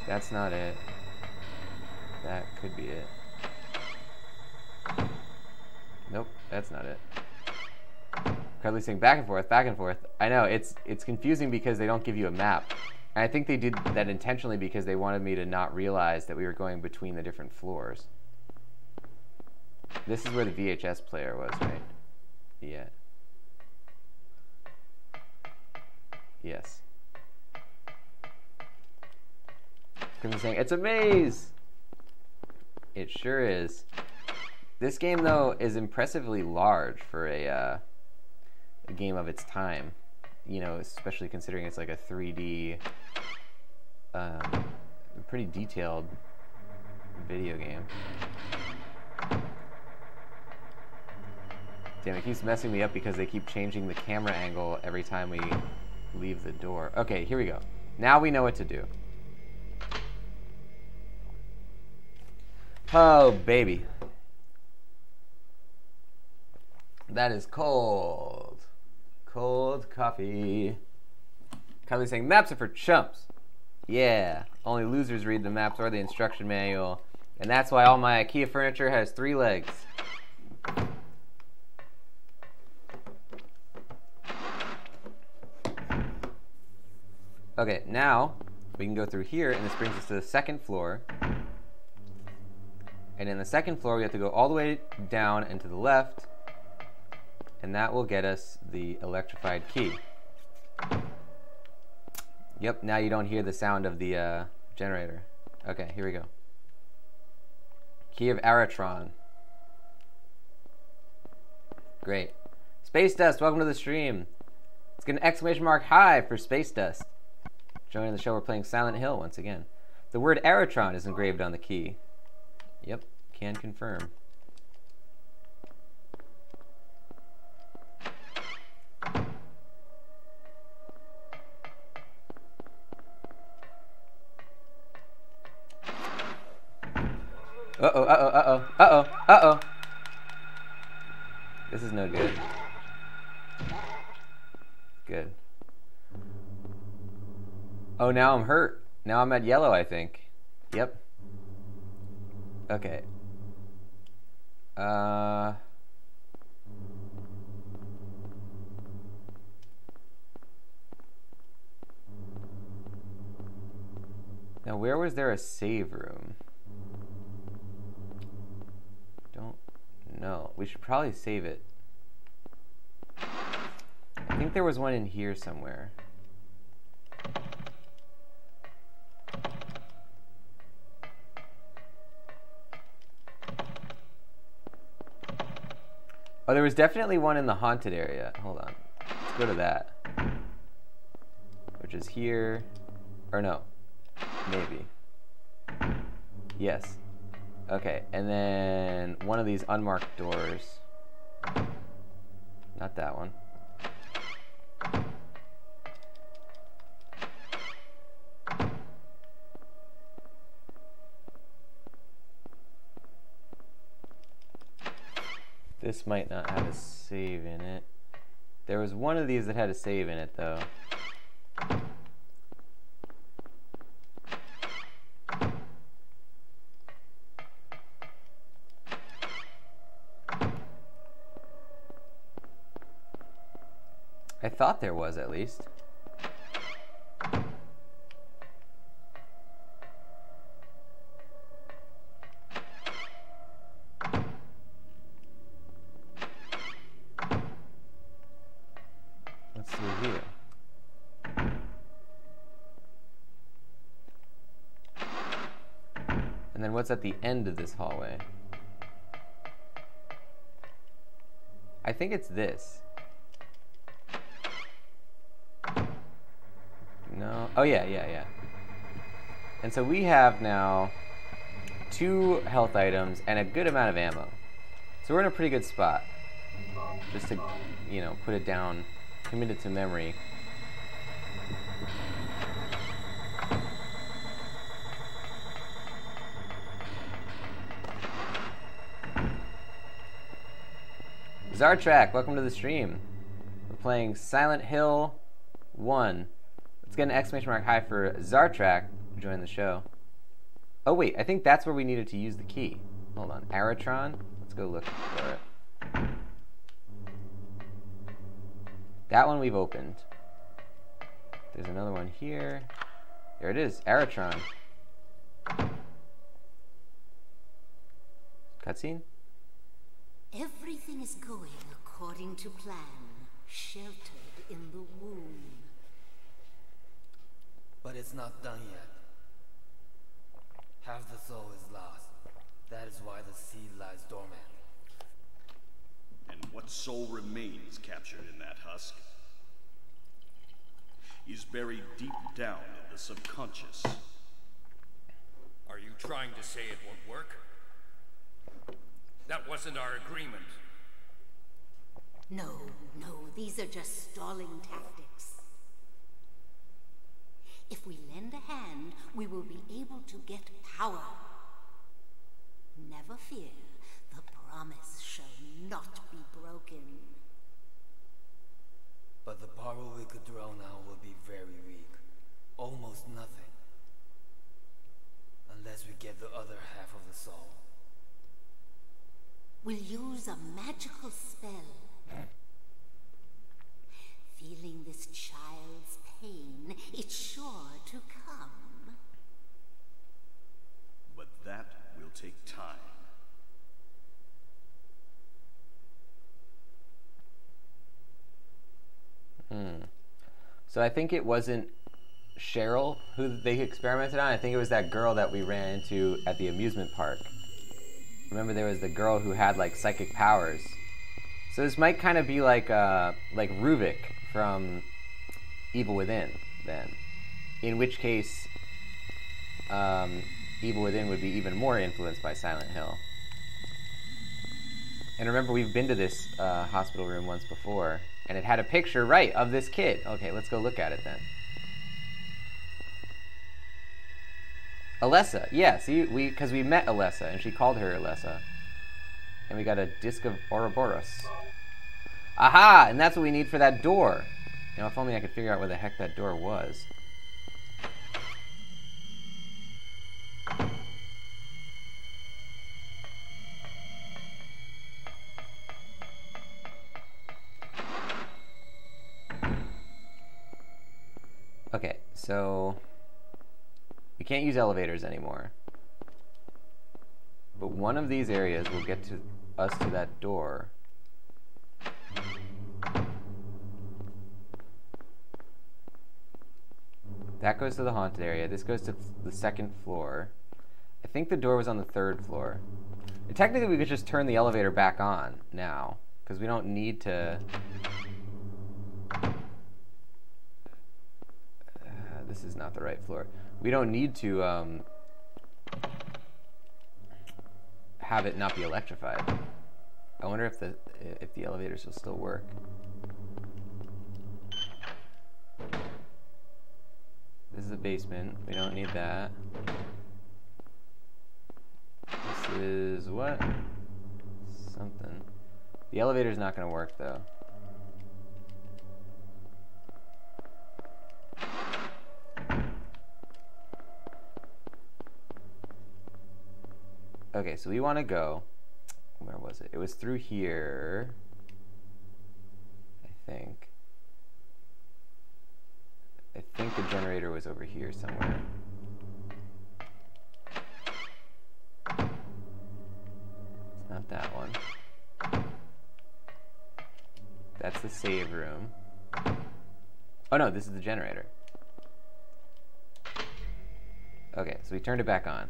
That's not it. That could be it. Nope, that's not it. Currently saying back and forth, back and forth. I know, it's confusing because they don't give you a map. And I think they did that intentionally because they wanted me to not realize that we were going between the different floors. This is where the VHS player was, right? Yeah. Yes. Because I'm saying, it's a maze! It sure is. This game, though, is impressively large for a game of its time. You know, especially considering it's like a 3D, pretty detailed video game. Damn, it keeps messing me up because they keep changing the camera angle every time we leave the door. Okay, here we go. Now we know what to do. Oh, baby. That is cold. Cold coffee. Kylie's saying, maps are for chumps. Yeah, only losers read the maps or the instruction manual. And that's why all my IKEA furniture has 3 legs. Okay, now we can go through here, and this brings us to the 2nd floor. And in the 2nd floor, we have to go all the way down and to the left, and that will get us the electrified key. Yep, now you don't hear the sound of the generator. Okay, here we go. Key of Aratron. Great. Space Dust, welcome to the stream. Let's get an exclamation mark high for Space Dust. Joining the show, we're playing Silent Hill once again. The word Aratron is engraved on the key. Yep, can confirm. Uh-oh, uh-oh, uh-oh, uh-oh, uh-oh. This is no good. Good. Oh, now I'm hurt. Now I'm at yellow, I think. Yep. Okay. Now, where was there a save room? Don't know. We should probably save it. I think there was one in here somewhere. Oh, there was definitely one in the haunted area. Hold on. Let's go to that. Which is here. Or no. Maybe. Yes. Okay, and then one of these unmarked doors. Not that one. This might not have a save in it. There was one of these that had a save in it, though. I thought there was, at least. Let's see here. And then what's at the end of this hallway? I think it's this. No. Oh, yeah. And so we have now 2 health items and a good amount of ammo. So we're in a pretty good spot. Just to, you know, put it down, commit it to memory. Zartrak, welcome to the stream. We're playing Silent Hill 1. Let's get an exclamation mark high for Zartrak to join the show. Oh wait, I think that's where we needed to use the key. Hold on, Aratron? Let's go look for it. That one we've opened. There's another one here. There it is, Aratron. Cutscene? Everything is going according to plan, sheltered in the womb. But it's not done yet. Half the soul is lost. That is why the seed lies dormant. And what soul remains captured in that husk is buried deep down in the subconscious. Are you trying to say it won't work? That wasn't our agreement. No, these are just stalling tactics. If we lend a hand, we will be able to get power. Never fear, the promise shall not be broken. But the power we could draw now will be very weak. Almost nothing. Unless we get the other half of the soul. We'll use a magical spell. Feeling this child's pain, it's sure to come. But that will take time. So I think it wasn't Cheryl who they experimented on. I think it was that girl that we ran into at the amusement park. Remember, there was the girl who had like psychic powers. So this might kind of be like Ruvik from Evil Within, then. In which case, Evil Within would be even more influenced by Silent Hill. And remember, we've been to this hospital room once before, and it had a picture, right, of this kid. Okay, let's go look at it then. Alessa, yeah, see, because we met Alessa, and she called her Alessa. And we got a Disc of Ouroboros. Aha! And that's what we need for that door. You know, if only I could figure out where the heck that door was. Okay, so we can't use elevators anymore. But one of these areas will get to us to that door. That goes to the haunted area. This goes to the second floor. I think the door was on the third floor. And technically, we could just turn the elevator back on now, because we don't need to... this is not the right floor. We don't need to have it not be electrified. I wonder if the elevators will still work. This is the basement. We don't need that. This is what? Something. The elevator's not going to work though. Okay, so we want to go. Where was it? It was through here, I think. I think the generator was over here somewhere. It's not that one. That's the save room. Oh no, this is the generator. Okay, so we turned it back on.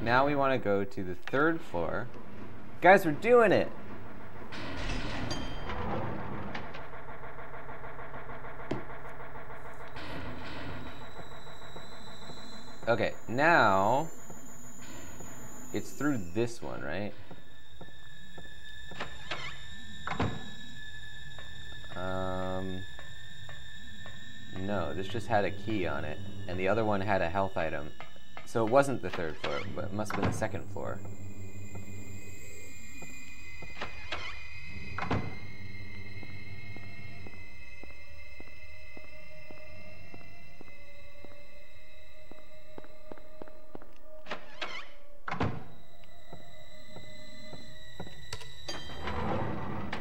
Now we want to go to the third floor. Guys, we're doing it! Okay, now it's through this one, right? No, this just had a key on it, and the other one had a health item. So it wasn't the third floor, but it must have been the second floor.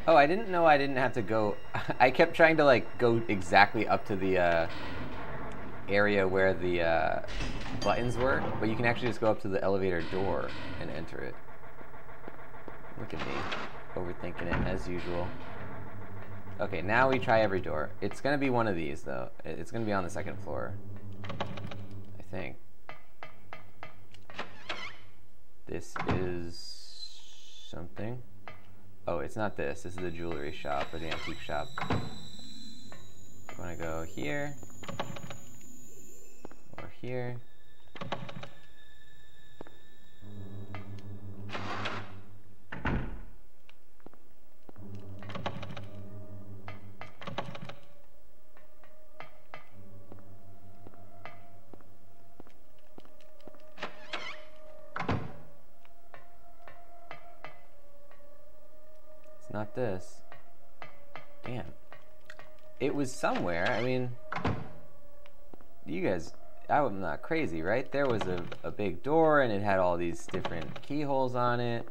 Oh, I didn't know I didn't have to go... I kept trying to, like, go exactly up to the area where the buttons were, but you can actually just go up to the elevator door and enter it. Look at me, overthinking it as usual. Okay, now we try every door. It's going to be one of these, though. It's going to be on the second floor, I think. This is something. Oh, it's not this. This is the jewelry shop or the antique shop. I want to go here or here. Not this. Damn. It was somewhere. I mean, you guys, I'm not crazy, right? There was a big door and it had all these different keyholes on it.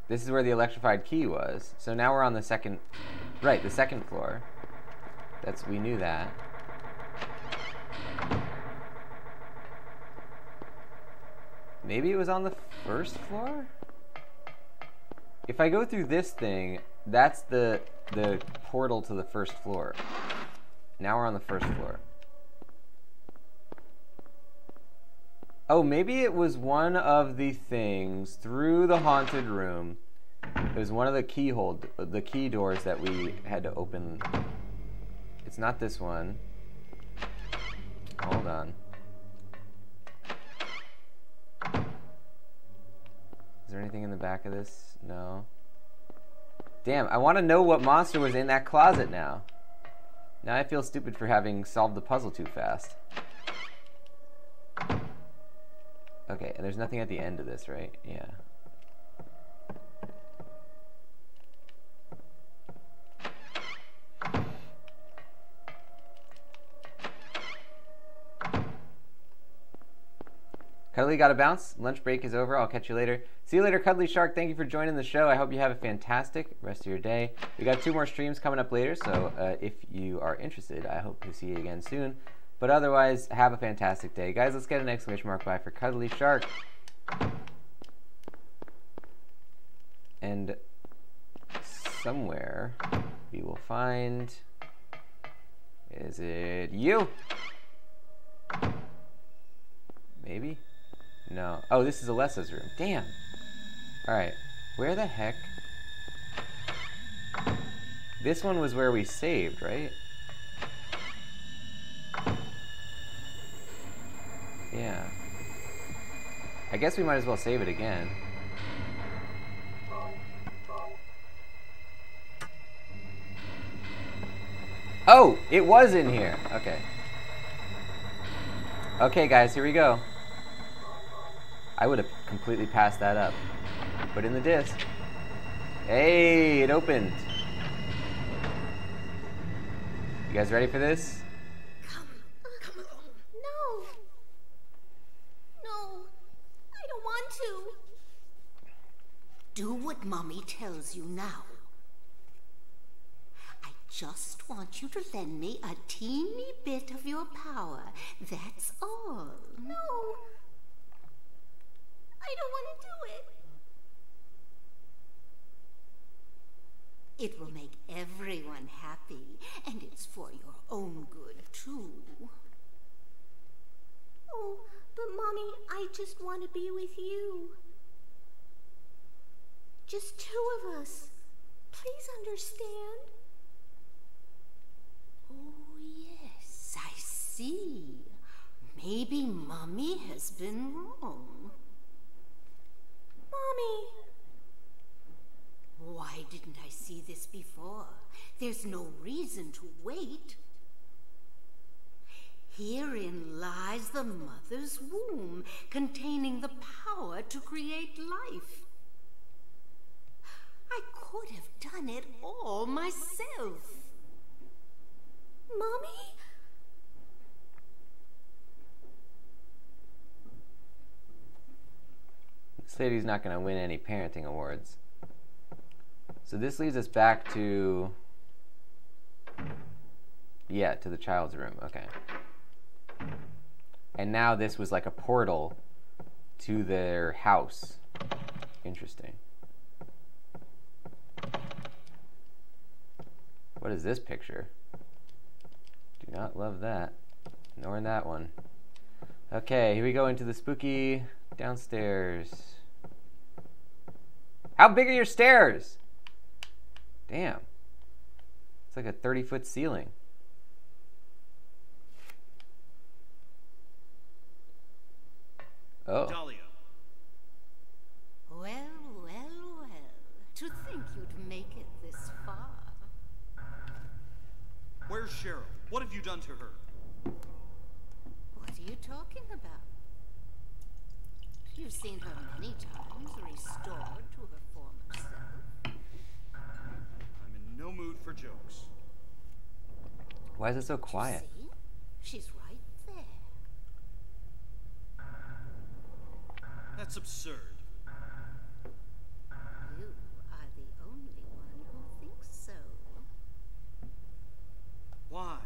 This is where the electrified key was. So now we're on the second, right, the second floor. We knew that. Maybe it was on the first floor? If I go through this thing, that's the the portal to the first floor. Now we're on the first floor. Oh, maybe it was one of the things through the haunted room. It was one of the key doors that we had to open. It's not this one. Hold on. Is there anything in the back of this? No. Damn, I want to know what monster was in that closet now. Now I feel stupid for having solved the puzzle too fast. Okay, and there's nothing at the end of this, right? Yeah. Cuddly, gotta bounce. Lunch break is over. I'll catch you later. See you later, Cuddly Shark. Thank you for joining the show. I hope you have a fantastic rest of your day. We got 2 more streams coming up later, so if you are interested, I hope to see you again soon. But otherwise, have a fantastic day. Guys, let's get an exclamation mark by for Cuddly Shark. And somewhere we will find... Is it you? Maybe? No. Oh, this is Alessa's room. Damn. Alright. Where the heck? This one was where we saved, right? Yeah. I guess we might as well save it again. Oh! It was in here! Okay. Okay, guys, here we go. I would have completely passed that up. Put in the disc. Hey, it opened. You guys ready for this? Come along. No. No. I don't want to. Do what Mommy tells you now. I just want you to lend me a teeny bit of your power. That's all. No. I don't want to do it. It will make everyone happy, and it's for your own good, too. Oh, but Mommy, I just want to be with you. Just 2 of us. Please understand. Oh, yes, I see. Maybe Mommy has been wrong. Mommy! Why didn't I see this before? There's no reason to wait. Herein lies the mother's womb, containing the power to create life. I could have done it all myself. Mommy? This lady's not going to win any parenting awards. So this leads us back to... Yeah, to the child's room. Okay. And now this was like a portal to their house. Interesting. What is this picture? Do not love that. Nor in that one. Okay, here we go into the spooky downstairs. How big are your stairs? Damn. It's like a 30-foot ceiling. Oh. Dahlia. Well, well, well. To think you'd make it this far. Where's Cheryl? What have you done to her? What are you talking about? You've seen her many times, restored to her former self. I'm in no mood for jokes. Why is it so quiet? See? She's right there. That's absurd. You are the only one who thinks so. Why?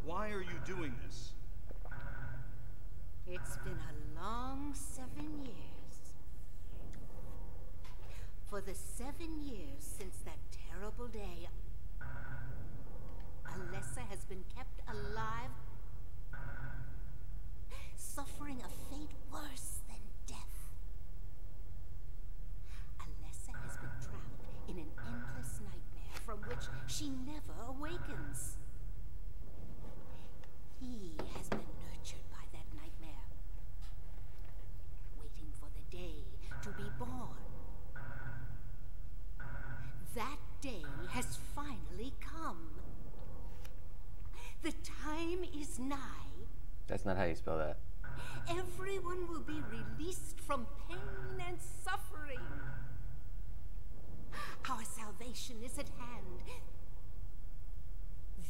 Why are you doing this? It's been a long 7 years. For the 7 years since that terrible day, Alessa has been kept alive, suffering a fate worse than death. Alessa has been trapped in an endless nightmare from which she never awakens. He has been nurtured by that nightmare, waiting for the day to be born. That day has finally come. The time is nigh. That's not how you spell that. Everyone will be released from pain and suffering. Our salvation is at hand.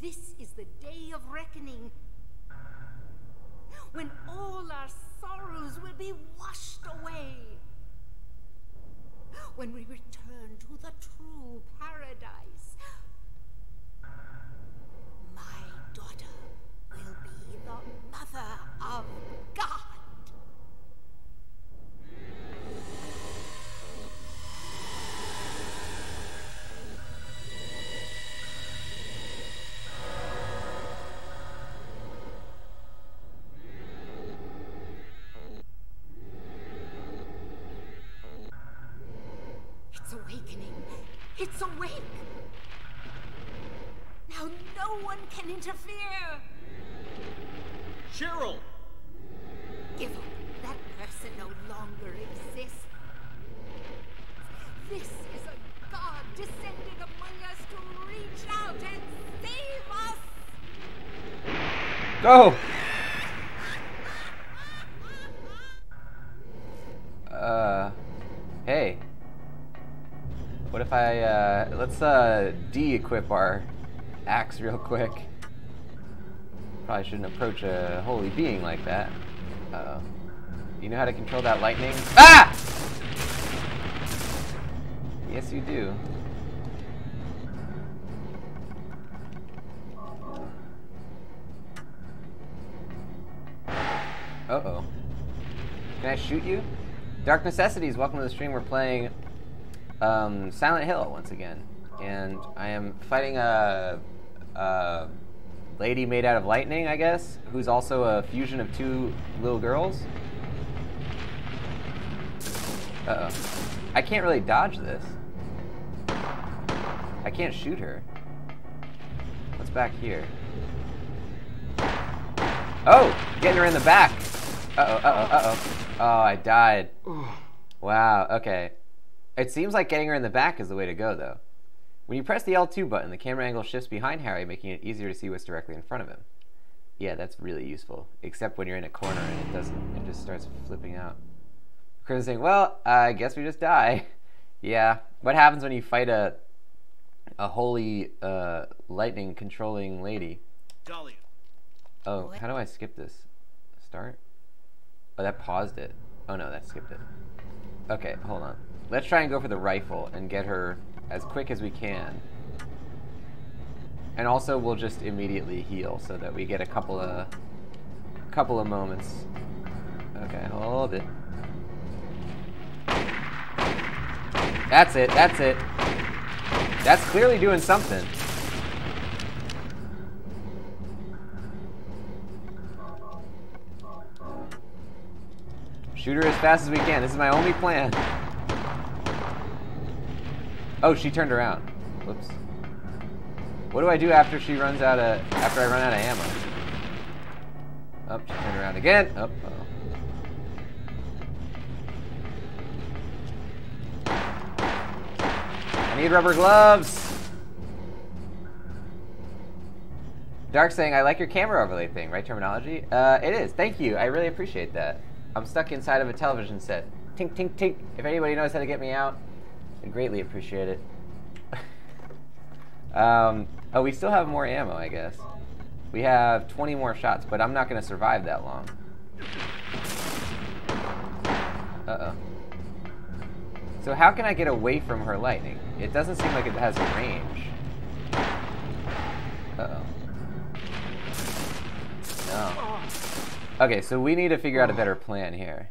This is the day of reckoning, when all our sorrows will be washed away. When we return to the true paradise, my daughter will be the mother of God. It's awakening. It's awake. Now no one can interfere. Cheryl! Give up. That person no longer exists. This is a god descended among us to reach out and save us. Go! Hey. What if I, let's, de-equip our axe real quick. Probably shouldn't approach a holy being like that. Uh-oh. You know how to control that lightning? Ah! Yes, you do. Uh-oh. Can I shoot you? Dark Necessities, welcome to the stream. We're playing Silent Hill once again. And I am fighting a lady made out of lightning, I guess, who's also a fusion of two little girls. Uh-oh. I can't really dodge this. I can't shoot her. What's back here? Oh! Getting her in the back! Uh-oh, uh-oh, uh-oh. Oh, I died. Wow, okay. It seems like getting her in the back is the way to go, though. When you press the L2 button, the camera angle shifts behind Harry, making it easier to see what's directly in front of him. Yeah, that's really useful. Except when you're in a corner and it doesn't, it just starts flipping out. Chris saying, well, I guess we just die. Yeah, what happens when you fight a holy, lightning-controlling lady? Dahlia. Oh, how do I skip this? Start? Oh, that paused it. Oh no, that skipped it. Okay, hold on. Let's try and go for the rifle and get her as quick as we can. And also, we'll just immediately heal so that we get a couple of moments. Okay, hold it. That's it, that's it. That's clearly doing something. Shoot her as fast as we can. This is my only plan. Oh, she turned around. Whoops. What do I do after she runs out of, after I run out of ammo? Oh, she turned around again. Oh, I need rubber gloves. Dark saying, I like your camera overlay thing, right terminology? It is, thank you, I really appreciate that. I'm stuck inside of a television set. Tink, tink, tink. If anybody knows how to get me out, I'd greatly appreciate it. Oh, we still have more ammo, I guess. We have 20 more shots, but I'm not going to survive that long. Uh-oh. So how can I get away from her lightning? It doesn't seem like it has a range. Uh-oh. No. Okay, so we need to figure out a better plan here.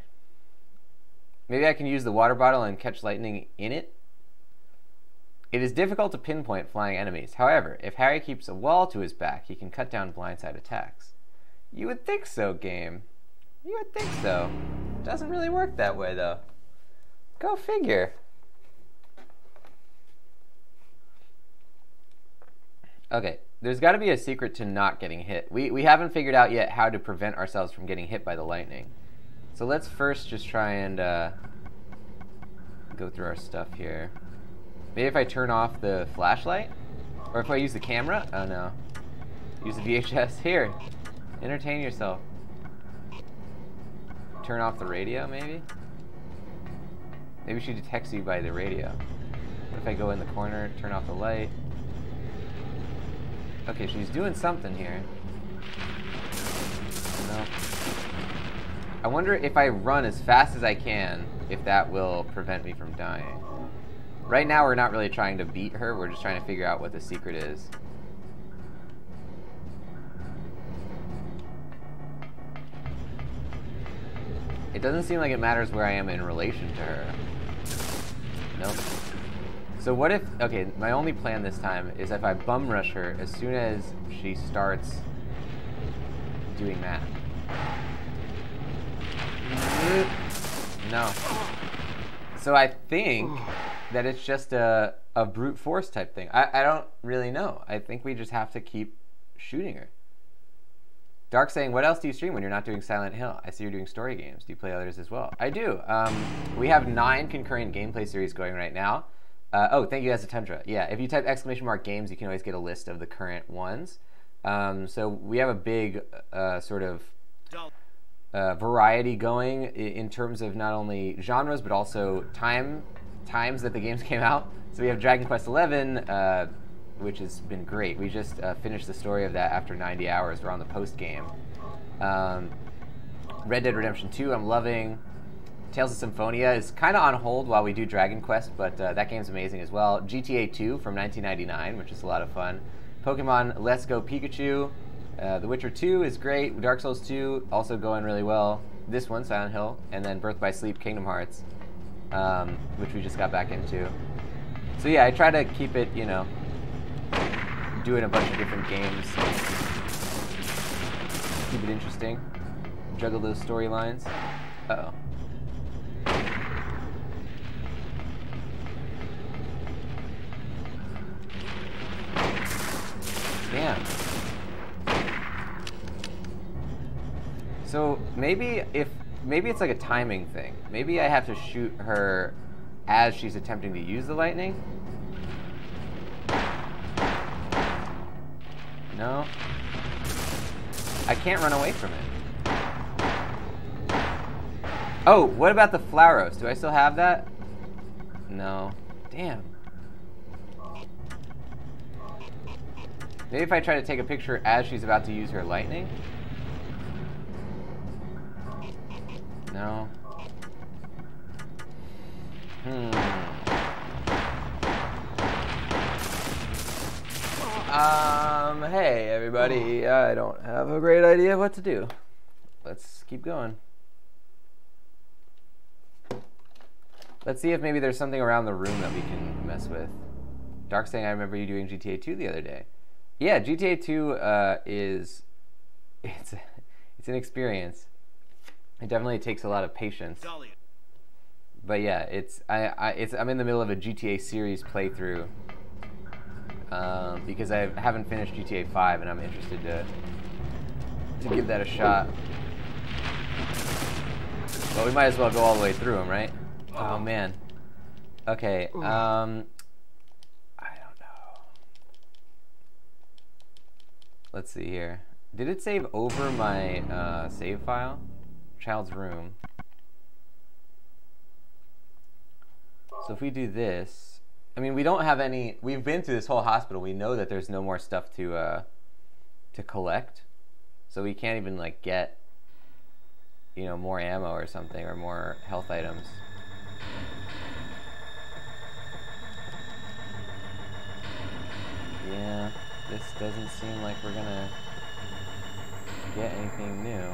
Maybe I can use the water bottle and catch lightning in it? It is difficult to pinpoint flying enemies. However, if Harry keeps a wall to his back, he can cut down blindside attacks. You would think so, game. You would think so. Doesn't really work that way, though. Go figure. Okay, there's got to be a secret to not getting hit. We haven't figured out yet how to prevent ourselves from getting hit by the lightning. So let's first just try and go through our stuff here. Maybe if I turn off the flashlight? Or if I use the camera? Oh no. Use the VHS. Here. Entertain yourself. Turn off the radio, maybe? Maybe she detects you by the radio. What if I go in the corner, turn off the light? Okay, she's doing something here. No. I wonder if I run as fast as I can, if that will prevent me from dying. Right now, we're not really trying to beat her. We're just trying to figure out what the secret is. It doesn't seem like it matters where I am in relation to her. Nope. So what if... Okay, my only plan this time is if I bum rush her as soon as she starts doing that. No. So I think that it's just a brute force type thing. I don't really know. I think we just have to keep shooting her. Dark saying, what else do you stream when you're not doing Silent Hill? I see you're doing story games. Do you play others as well? I do. We have 9 concurrent gameplay series going right now. Oh, thank you, Tundra. Yeah, if you type !games, you can always get a list of the current ones. So we have a big sort of variety going in terms of not only genres, but also times that the games came out. So we have Dragon Quest XI, which has been great. We just finished the story of that after 90 hours. We're on the post-game. Red Dead Redemption 2, I'm loving. Tales of Symphonia is kind of on hold while we do Dragon Quest, but that game's amazing as well. GTA 2 from 1999, which is a lot of fun. Pokemon Let's Go Pikachu. The Witcher 2 is great. Dark Souls 2 also going really well. This one, Silent Hill, and then Birth by Sleep, Kingdom Hearts, which we just got back into. So yeah, I try to keep it, you know, doing a bunch of different games. Keep it interesting. Juggle those storylines. Uh-oh. Damn. So maybe it's like a timing thing. Maybe I have to shoot her as she's attempting to use the lightning. No. I can't run away from it. Oh, what about the Flauros? Do I still have that? No. Damn. Maybe if I try to take a picture as she's about to use her lightning? No. Hey everybody, I don't have a great idea of what to do. Let's keep going. Let's see if maybe there's something around the room that we can mess with. Dark saying, I remember you doing GTA 2 the other day. Yeah, GTA 2 it's an experience. It definitely takes a lot of patience. But yeah, I'm in the middle of a GTA series playthrough because I haven't finished GTA 5 and I'm interested to give that a shot. Well, we might as well go all the way through them, right? Oh man. Okay. I don't know. Let's see here. Did it save over my save file? Child's room. So if we do this, I mean, we don't have any. We've been through this whole hospital. We know that there's no more stuff to collect, so we can't even like get, you know, more ammo or something or more health items. Yeah, this doesn't seem like we're gonna get anything new.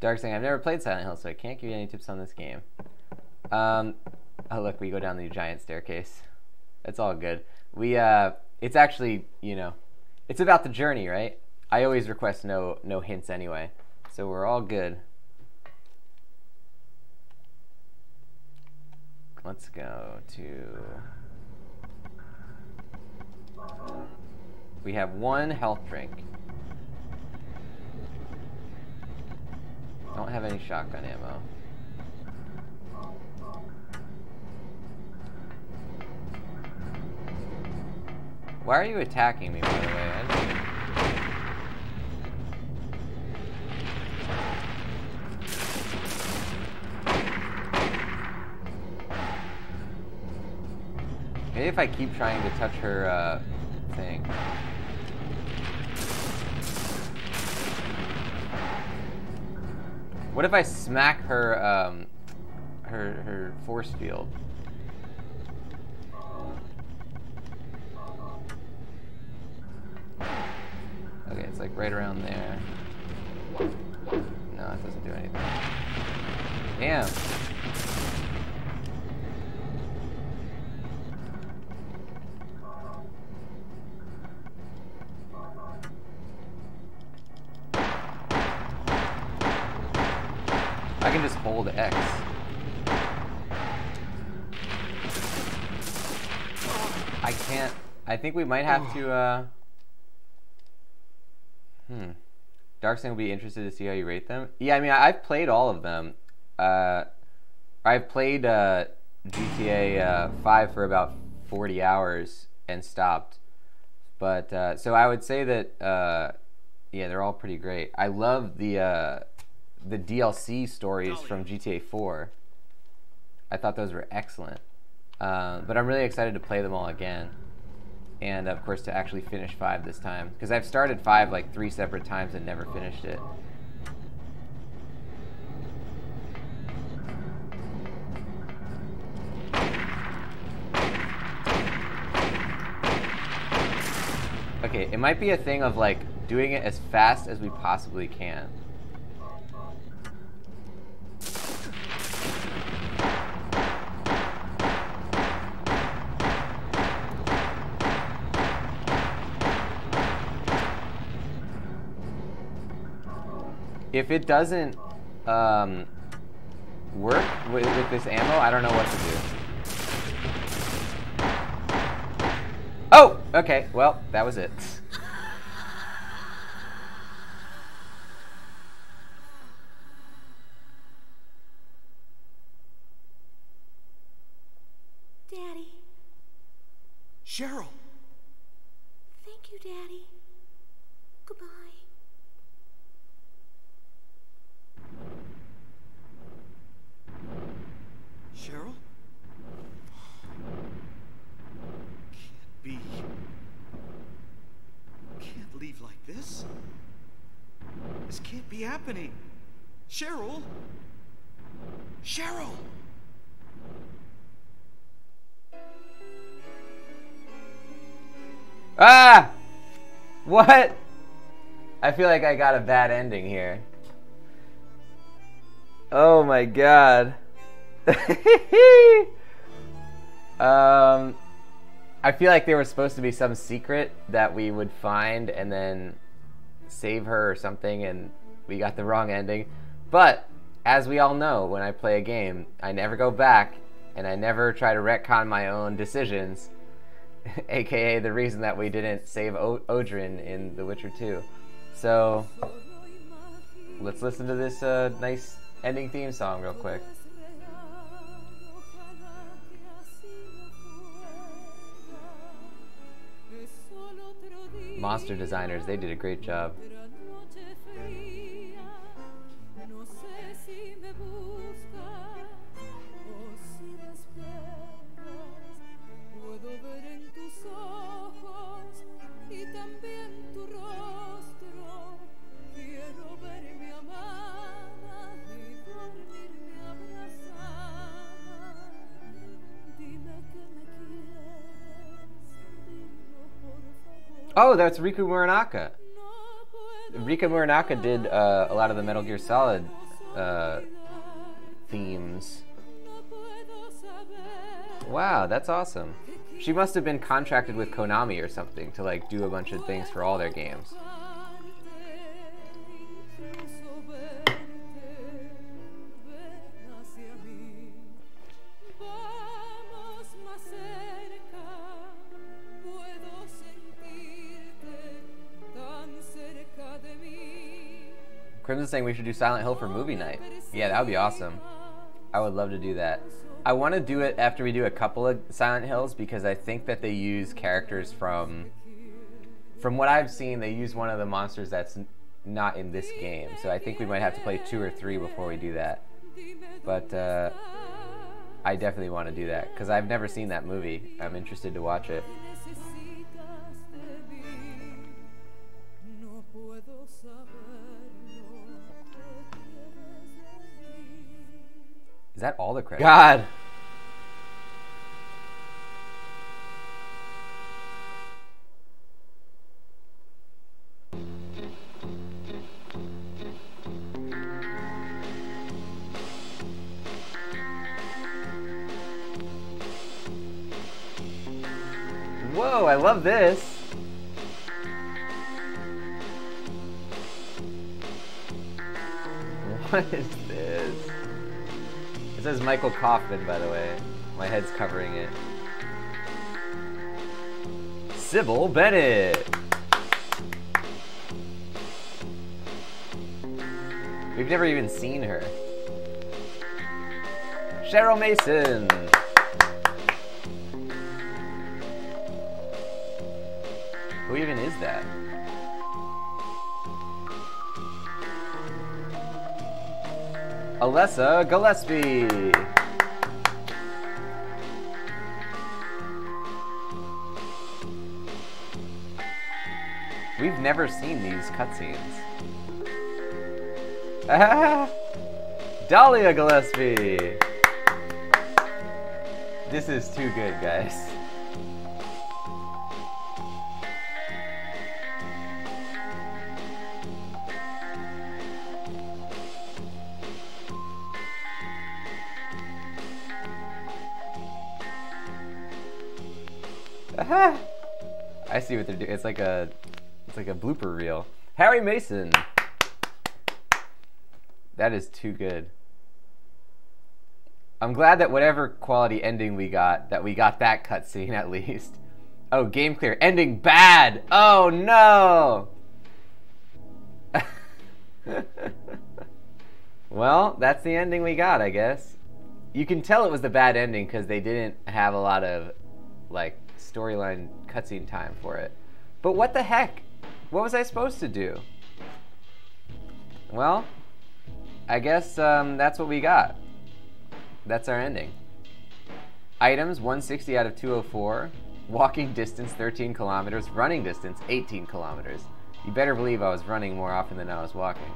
Dark saying, I've never played Silent Hill, so I can't give you any tips on this game. Oh look, we go down the giant staircase. It's all good. It's actually, you know, it's about the journey, right? I always request no hints anyway, so we're all good. Let's go to... We have 1 health drink. Don't have any shotgun ammo. Why are you attacking me, by the way? Maybe if I keep trying to touch her thing. What if I smack her her force field? Okay, it's like right around there. No, it doesn't do anything. Damn. I can just hold X. I can't. I think we might have to, Darksing will be interested to see how you rate them. Yeah, I mean, I've played all of them. I've played GTA 5 for about 40 hours and stopped. But, so I would say that, yeah, they're all pretty great. I love the DLC stories from GTA 4. I thought those were excellent. But I'm really excited to play them all again. And of course to actually finish 5 this time. Because I've started 5 like 3 separate times and never finished it. Okay, it might be a thing of like doing it as fast as we possibly can. If it doesn't work with this ammo, I don't know what to do. Oh! Okay, well, that was it. Daddy. Cheryl! Thank you, Daddy. Goodbye. Cheryl? Can't be. Can't leave like this. This can't be happening. Cheryl? Cheryl! Ah! What? I feel like I got a bad ending here. Oh my god. I feel like there was supposed to be some secret that we would find and then save her or something, and we got the wrong ending. But as we all know, when I play a game, I never go back and I never try to retcon my own decisions, aka the reason that we didn't save Odrin in The Witcher 2. So let's listen to this nice ending theme song real quick. Monster designers, they did a great job. Oh, that's Riku Muranaka. Riku Muranaka did a lot of the Metal Gear Solid themes. Wow, that's awesome. She must have been contracted with Konami or something to like do a bunch of things for all their games. Crimson's saying we should do Silent Hill for movie night. Yeah, that would be awesome. I would love to do that. I want to do it after we do a couple of Silent Hills because I think that they use characters from what I've seen, they use one of the monsters that's not in this game. So I think we might have to play 2 or 3 before we do that. But I definitely want to do that because I've never seen that movie. I'm interested to watch it. Is that all the credits? God! Whoa, I love this! What is this? It says Michael Kaufman, by the way. My head's covering it. Sybil Bennett! We've never even seen her. Cheryl Mason! Who even is that? Alessa Gillespie. We've never seen these cutscenes. Ah, Dahlia Gillespie. This is too good, guys. I see what they're doing. It's like a blooper reel. Harry Mason. That is too good. I'm glad that whatever quality ending we got, that cutscene at least. Oh, game clear. Ending bad. Oh no. Well, that's the ending we got, I guess. You can tell it was the bad ending because they didn't have a lot of like storyline cutscene time for it. But what the heck? What was I supposed to do? Well, I guess that's what we got. That's our ending. Items 160 out of 204. Walking distance 13 kilometers. Running distance 18 kilometers. You better believe I was running more often than I was walking.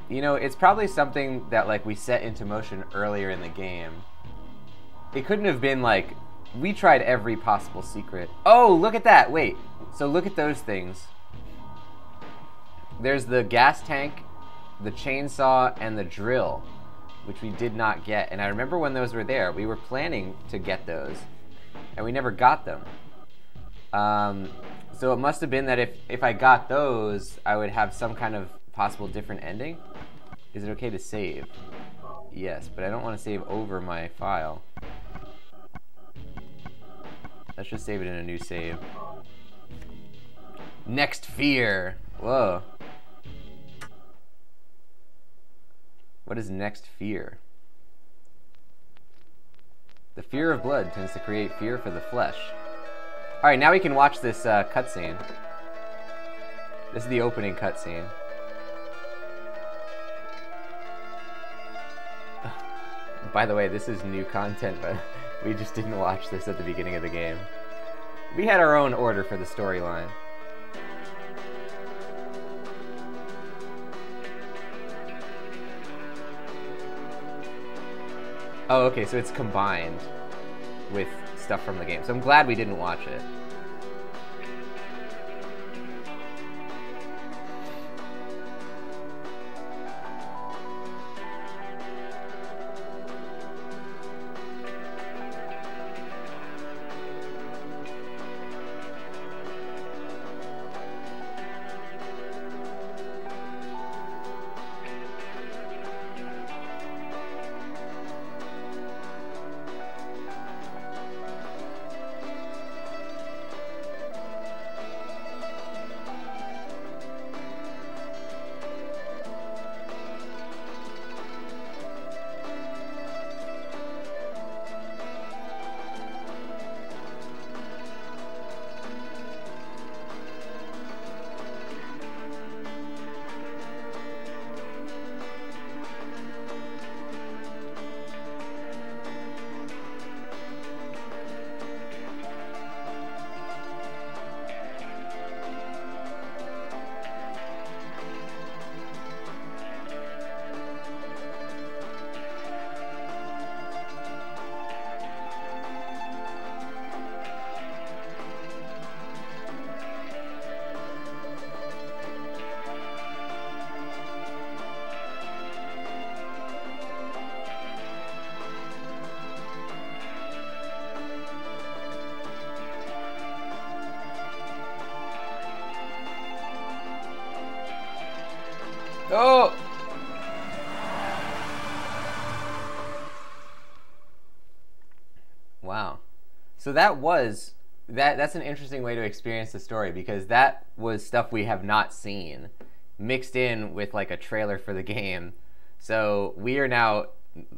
You know, it's probably something that like we set into motion earlier in the game. It couldn't have been like, we tried every possible secret. Oh, look at that. Wait. So look at those things. There's the gas tank, the chainsaw, and the drill, which we did not get. And I remember when those were there, we were planning to get those, and we never got them. So it must have been that if I got those, I would have some kind of possible different ending. Is it okay to save? Yes, but I don't want to save over my file. Let's just save it in a new save. Next fear. Whoa. What is next fear? The fear of blood tends to create fear for the flesh. Alright, now we can watch this cutscene. This is the opening cutscene. By the way, this is new content, but we just didn't watch this at the beginning of the game. We had our own order for the storyline. Oh, okay, so it's combined with stuff from the game. So I'm glad we didn't watch it. Oh! Wow. So that's an interesting way to experience the story, because that was stuff we have not seen mixed in with like a trailer for the game. So we are now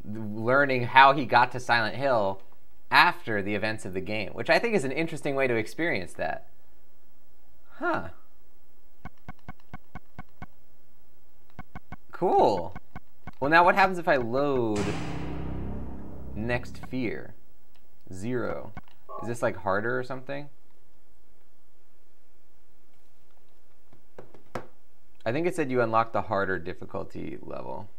learning how he got to Silent Hill after the events of the game, which I think is an interesting way to experience that. Huh. Cool. Well, now what happens if I load Next Fear? 0. Is this like harder or something? I think it said you unlock the harder difficulty level.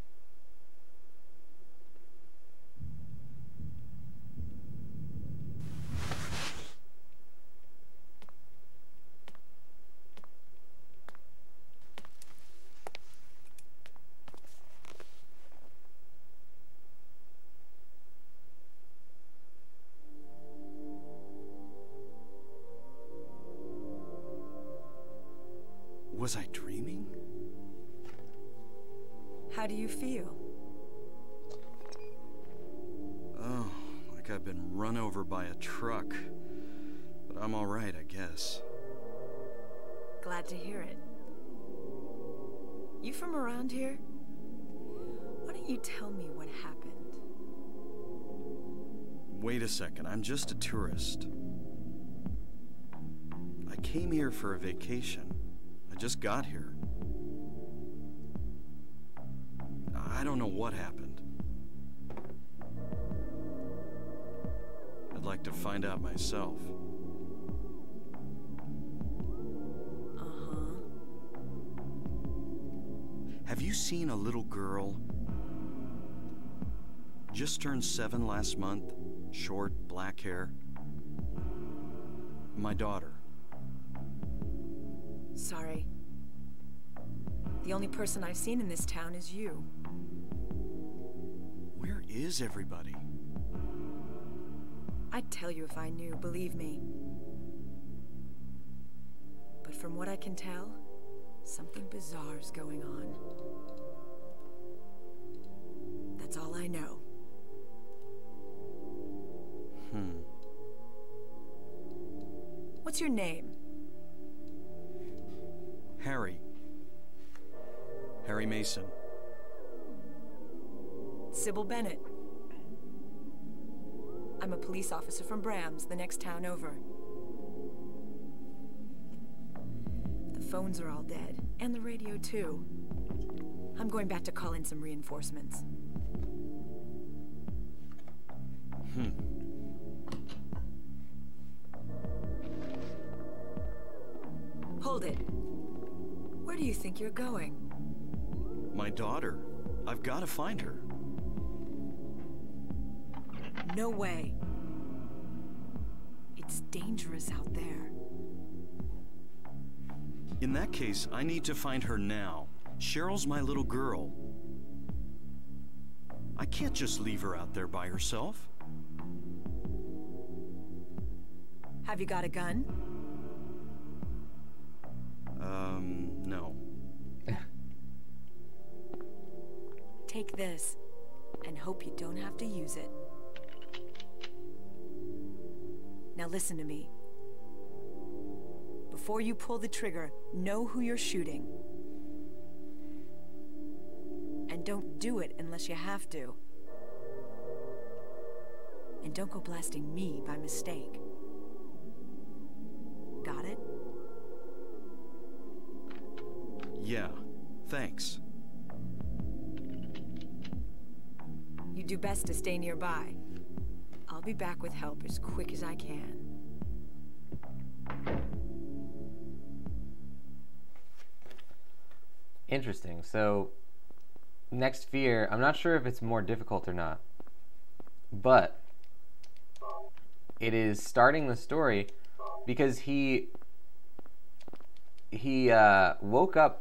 Was I dreaming? How do you feel? Oh, like I've been run over by a truck. But I'm all right, I guess. Glad to hear it. You from around here? Why don't you tell me what happened? Wait a second, I'm just a tourist. I came here for a vacation. I just got here. I don't know what happened. I'd like to find out myself. Uh-huh. Have you seen a little girl? Just turned 7 last month. Short, black hair. My daughter. Sorry. The only person I've seen in this town is you. Where is everybody? I'd tell you if I knew, believe me. But from what I can tell, something bizarre's going on. That's all I know. What's your name? Harry. Harry Mason. Sybil Bennett. I'm a police officer from Brams, the next town over. The phones are all dead, and the radio too. I'm going back to call in some reinforcements. Hold it. Where do you think you're going? My daughter. I've got to find her. No way. It's dangerous out there. In that case, I need to find her now. Cheryl's my little girl. I can't just leave her out there by herself. Have you got a gun? No. Take this, and hope you don't have to use it. Now listen to me. Before you pull the trigger, know who you're shooting. And don't do it unless you have to. And don't go blasting me by mistake. Got it? Yeah, thanks. You do best to stay nearby. I'll be back with help as quick as I can. Interesting. So, Next Fear, I'm not sure if it's more difficult or not, but it is starting the story because he woke up,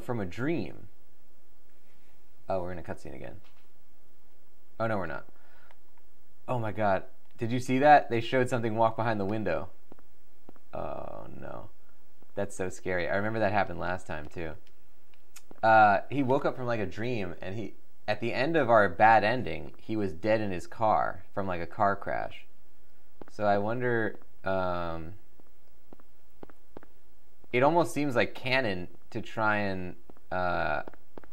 from a dream. Oh, we're in a cutscene again. Oh, no, we're not. Oh, my God. Did you see that? They showed something walk behind the window. Oh, no. That's so scary. I remember that happened last time, too. he woke up from like a dream, and he, at the end of our bad ending, he was dead in his car from like a car crash. So I wonder, it almost seems like canon to try and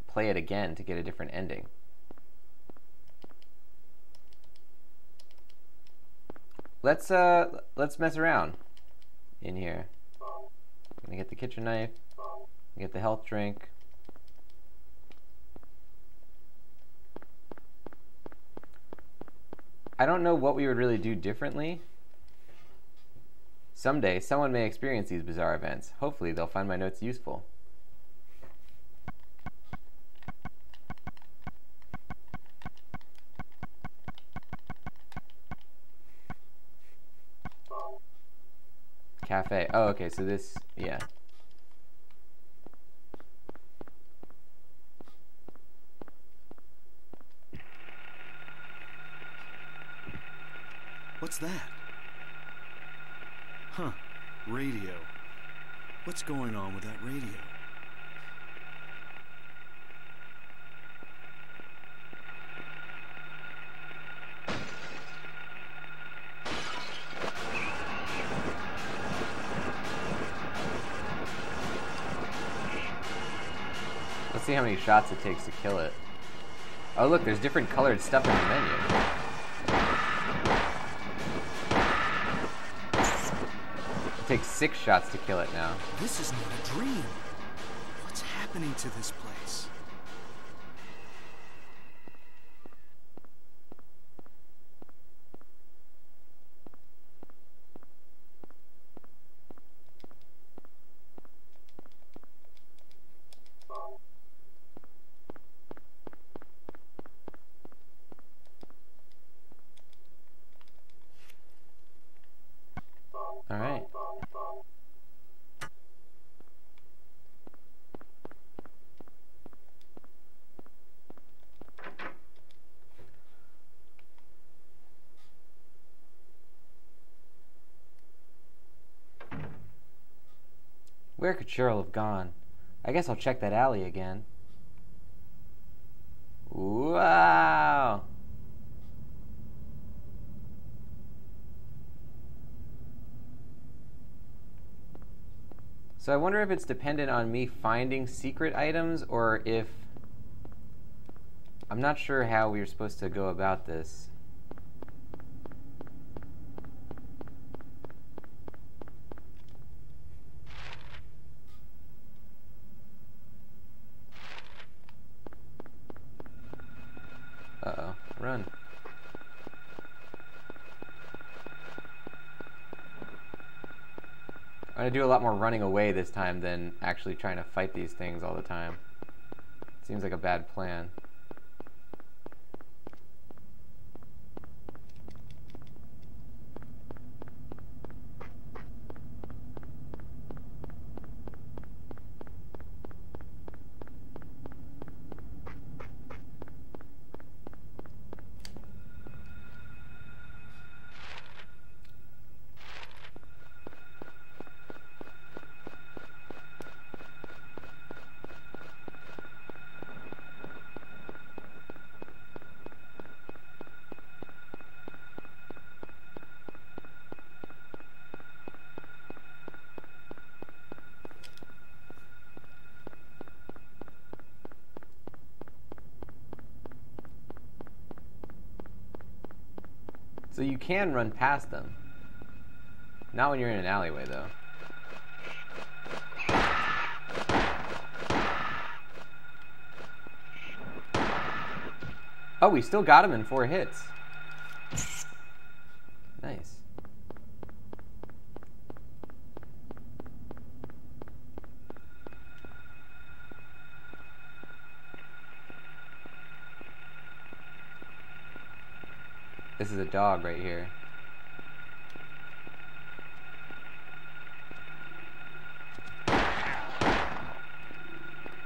play it again to get a different ending. Let's mess around in here. I'm gonna get the kitchen knife, get the health drink. I don't know what we would really do differently. Someday, someone may experience these bizarre events. Hopefully, they'll find my notes useful. Cafe. Oh, okay, so this, yeah. What's that? Huh. Radio. What's going on with that radio? Let's see how many shots it takes to kill it. Oh look, there's different colored stuff in the menu. It takes 6 shots to kill it now. This is not a dream. What's happening to this place? All right. Where could Cheryl have gone? I guess I'll check that alley again. Wow! So I wonder if it's dependent on me finding secret items, or if... I'm not sure how we're supposed to go about this. Uh-oh. Run. I'm gonna do a lot more running away this time than actually trying to fight these things all the time. Seems like a bad plan. So you can run past them. Not when you're in an alleyway, though. Oh, we still got him in 4 hits. Nice. This is a dog right here.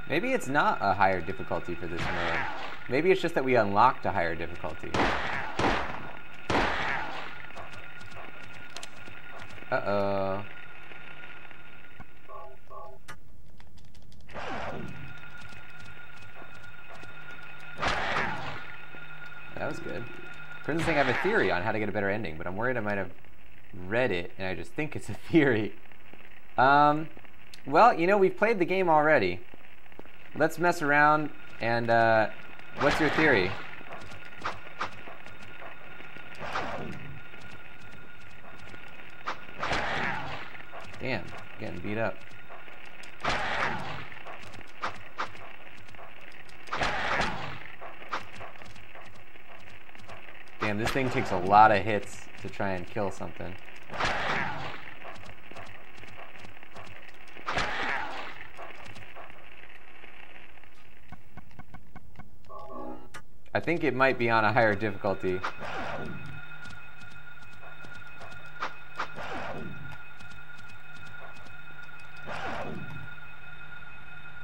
Maybe it's not a higher difficulty for this mode. Maybe it's just that we unlocked a higher difficulty. Uh-oh. That was good. Crimson's saying I have a theory on how to get a better ending, but I'm worried I might have read it and I just think it's a theory. Well, you know, we've played the game already. Let's mess around and, what's your theory? Damn, getting beat up. Damn, this thing takes a lot of hits to try and kill something. I think it might be on a higher difficulty.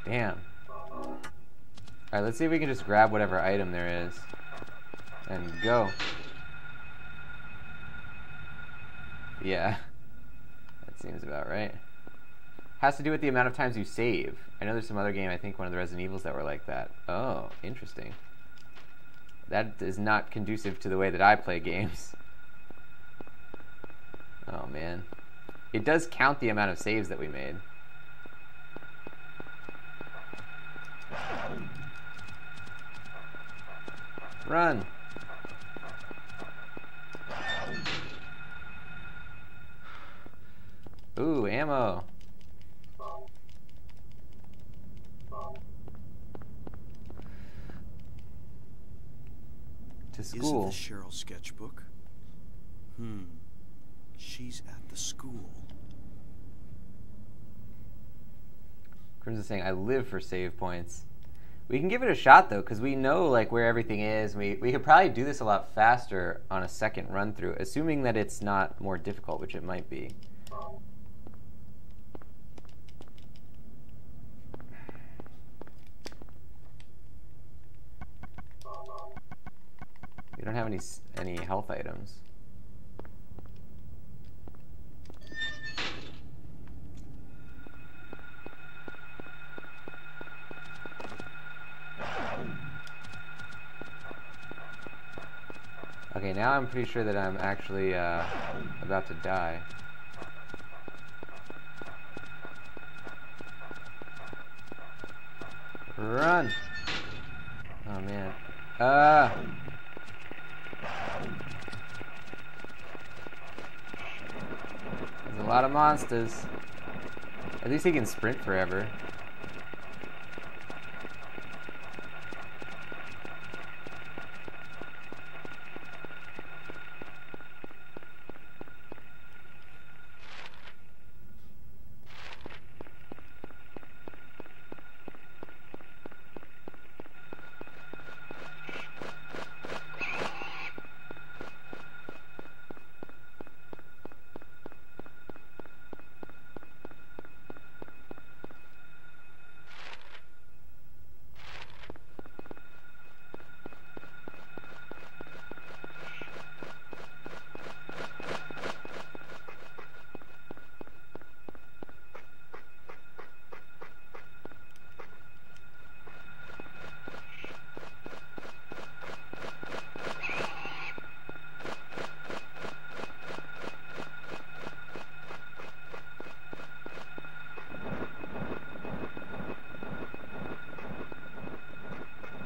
Damn. Alright, let's see if we can just grab whatever item there is. And go. Yeah. That seems about right. Has to do with the amount of times you save. I know there's some other game, I think one of the Resident Evils that were like that. Oh, interesting. That is not conducive to the way that I play games. Oh man. It does count the amount of saves that we made. Run! Ooh, ammo! To school. Isn't the Cheryl sketchbook? She's at the school. Crimson's saying, I live for save points. We can give it a shot, though, because we know like where everything is. We could probably do this a lot faster on a second run-through, assuming that it's not more difficult, which it might be. We don't have any health items. Okay, now I'm pretty sure that I'm actually about to die. Run! Oh man. There's a lot of monsters. At least he can sprint forever.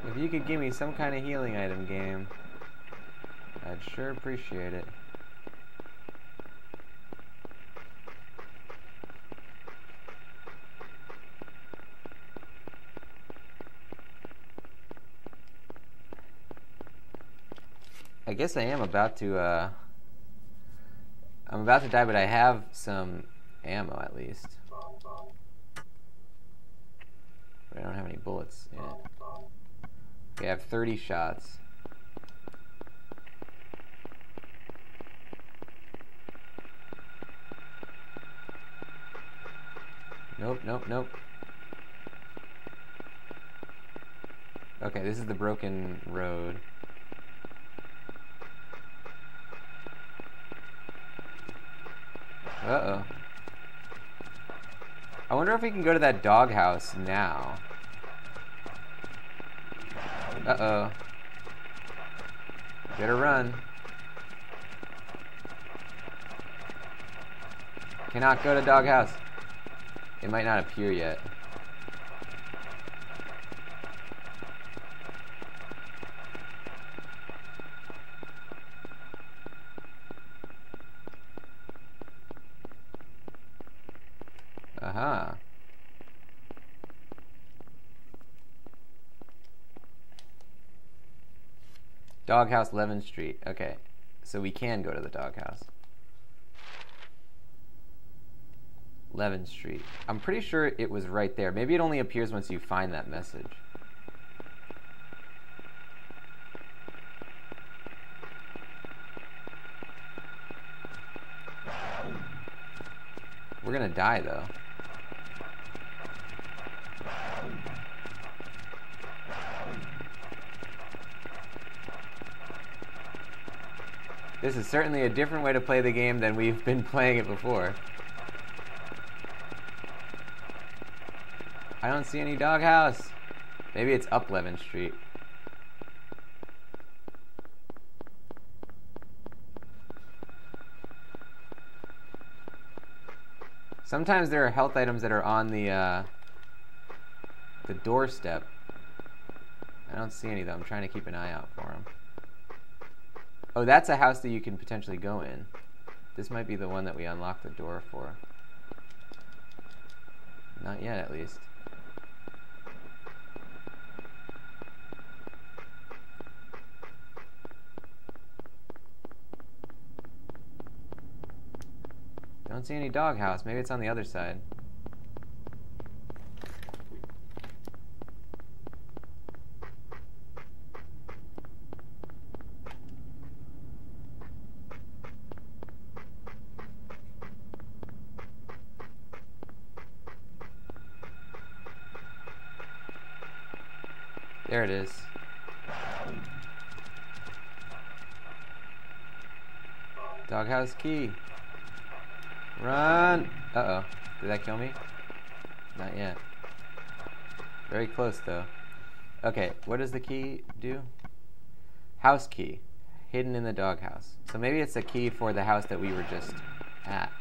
If you could give me some kind of healing item, game, I'd sure appreciate it. I guess I am about to, I'm about to die, but I have some ammo at least. But I don't have any bullets in it. Okay, I have 30 shots. Nope, nope, nope. Okay, this is the broken road. Uh-oh. I wonder if we can go to that doghouse now. Uh-oh. Better run. Cannot go to Doghouse. It might not appear yet. Aha. Doghouse, 11th Street. Okay, so we can go to the doghouse. 11th Street. I'm pretty sure it was right there. Maybe it only appears once you find that message. We're gonna die though. This is certainly a different way to play the game than we've been playing it before. I don't see any doghouse. Maybe it's up 11th Street. Sometimes there are health items that are on the doorstep. I don't see any though. I'm trying to keep an eye out for them. Oh, that's a house that you can potentially go in. This might be the one that we unlocked the door for. Not yet, at least. Don't see any doghouse. Maybe it's on the other side. There it is. Doghouse Key. Run! Uh-oh. Did that kill me? Not yet. Very close, though. Okay, what does the key do? House key. Hidden in the doghouse. So maybe it's a key for the house that we were just at.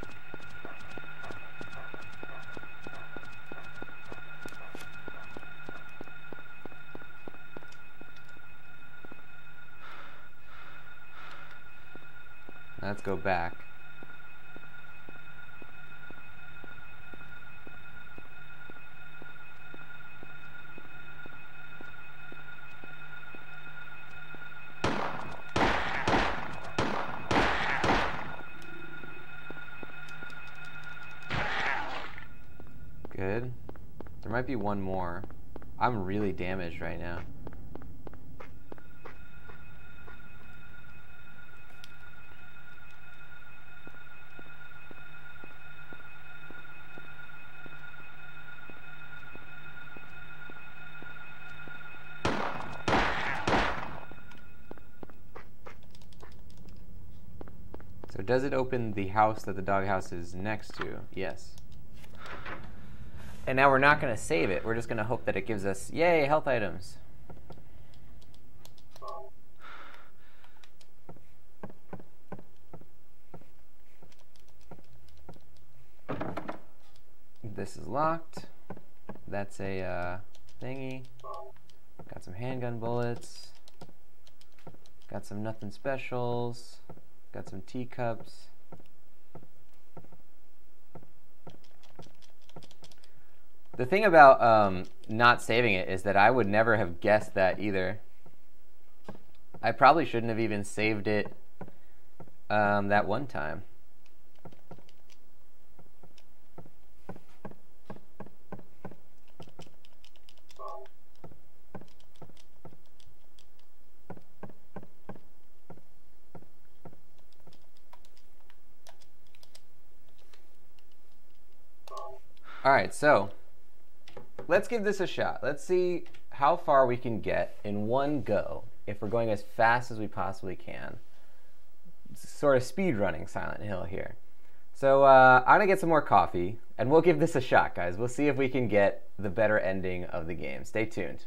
Let's go back. Good. There might be one more. I'm really damaged right now. So does it open the house that the doghouse is next to? Yes. And now we're not going to save it. We're just going to hope that it gives us, yay, health items. This is locked. That's a thingy. Got some handgun bullets. Got some nothing specials. Got some teacups. The thing about not saving it is that I would never have guessed that either. I probably shouldn't have even saved it that one time. Alright, so let's give this a shot. Let's see how far we can get in one go if we're going as fast as we possibly can. Sort of speed running Silent Hill here. So I'm gonna get some more coffee and we'll give this a shot, guys. We'll see if we can get the better ending of the game. Stay tuned.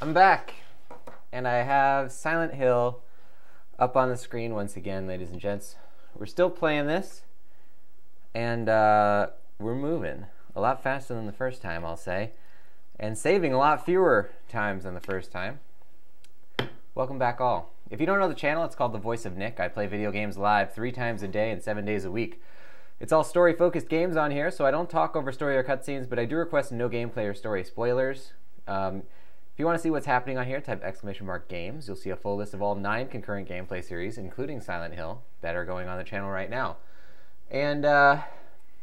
I'm back, and I have Silent Hill up on the screen once again, ladies and gents. We're still playing this, and we're moving a lot faster than the first time, I'll say, and saving a lot fewer times than the first time. Welcome back all. If you don't know the channel, it's called The Voice of Nick. I play video games live 3 times a day and 7 days a week. It's all story-focused games on here, so I don't talk over story or cutscenes, but I do request no gameplay or story spoilers. If you want to see what's happening on here, type !games. You'll see a full list of all 9 concurrent gameplay series, including Silent Hill, that are going on the channel right now. And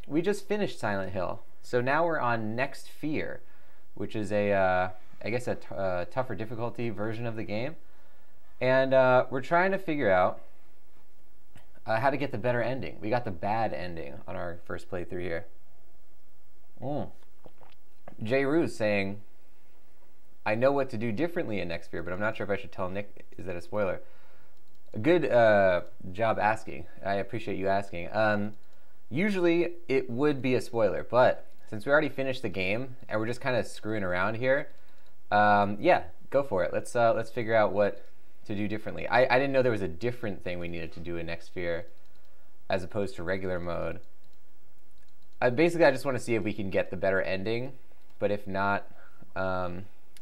we just finished Silent Hill, so now we're on Next Fear, which is I guess a tougher difficulty version of the game. And we're trying to figure out how to get the better ending. We got the bad ending on our first playthrough here. J. Ruse saying, I know what to do differently in Next Fear, but I'm not sure if I should tell Nick. Is that a spoiler? A good job asking. I appreciate you asking. Usually it would be a spoiler, but since we already finished the game and we're just kind of screwing around here, yeah, go for it. Let's figure out what to do differently. I didn't know there was a different thing we needed to do in Next Fear as opposed to regular mode. Basically, I just want to see if we can get the better ending, but if not,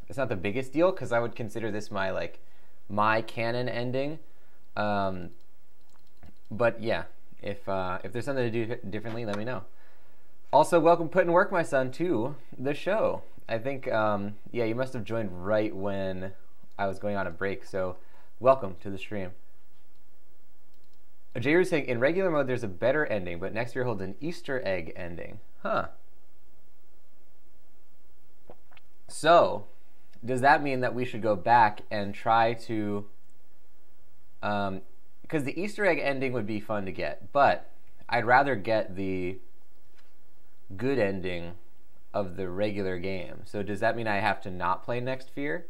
it's not the biggest deal because I would consider this my canon ending. But yeah, if there's something to do differently, let me know. Also, welcome Put in Work, my son, to the show. I think, yeah, you must have joined right when I was going on a break, so welcome to the stream. Jay was saying, in regular mode, there's a better ending, but Next Fear holds an Easter egg ending. Huh. So, does that mean that we should go back and try to... because the Easter egg ending would be fun to get, but I'd rather get the good ending of the regular game. So does that mean I have to not play Next Fear?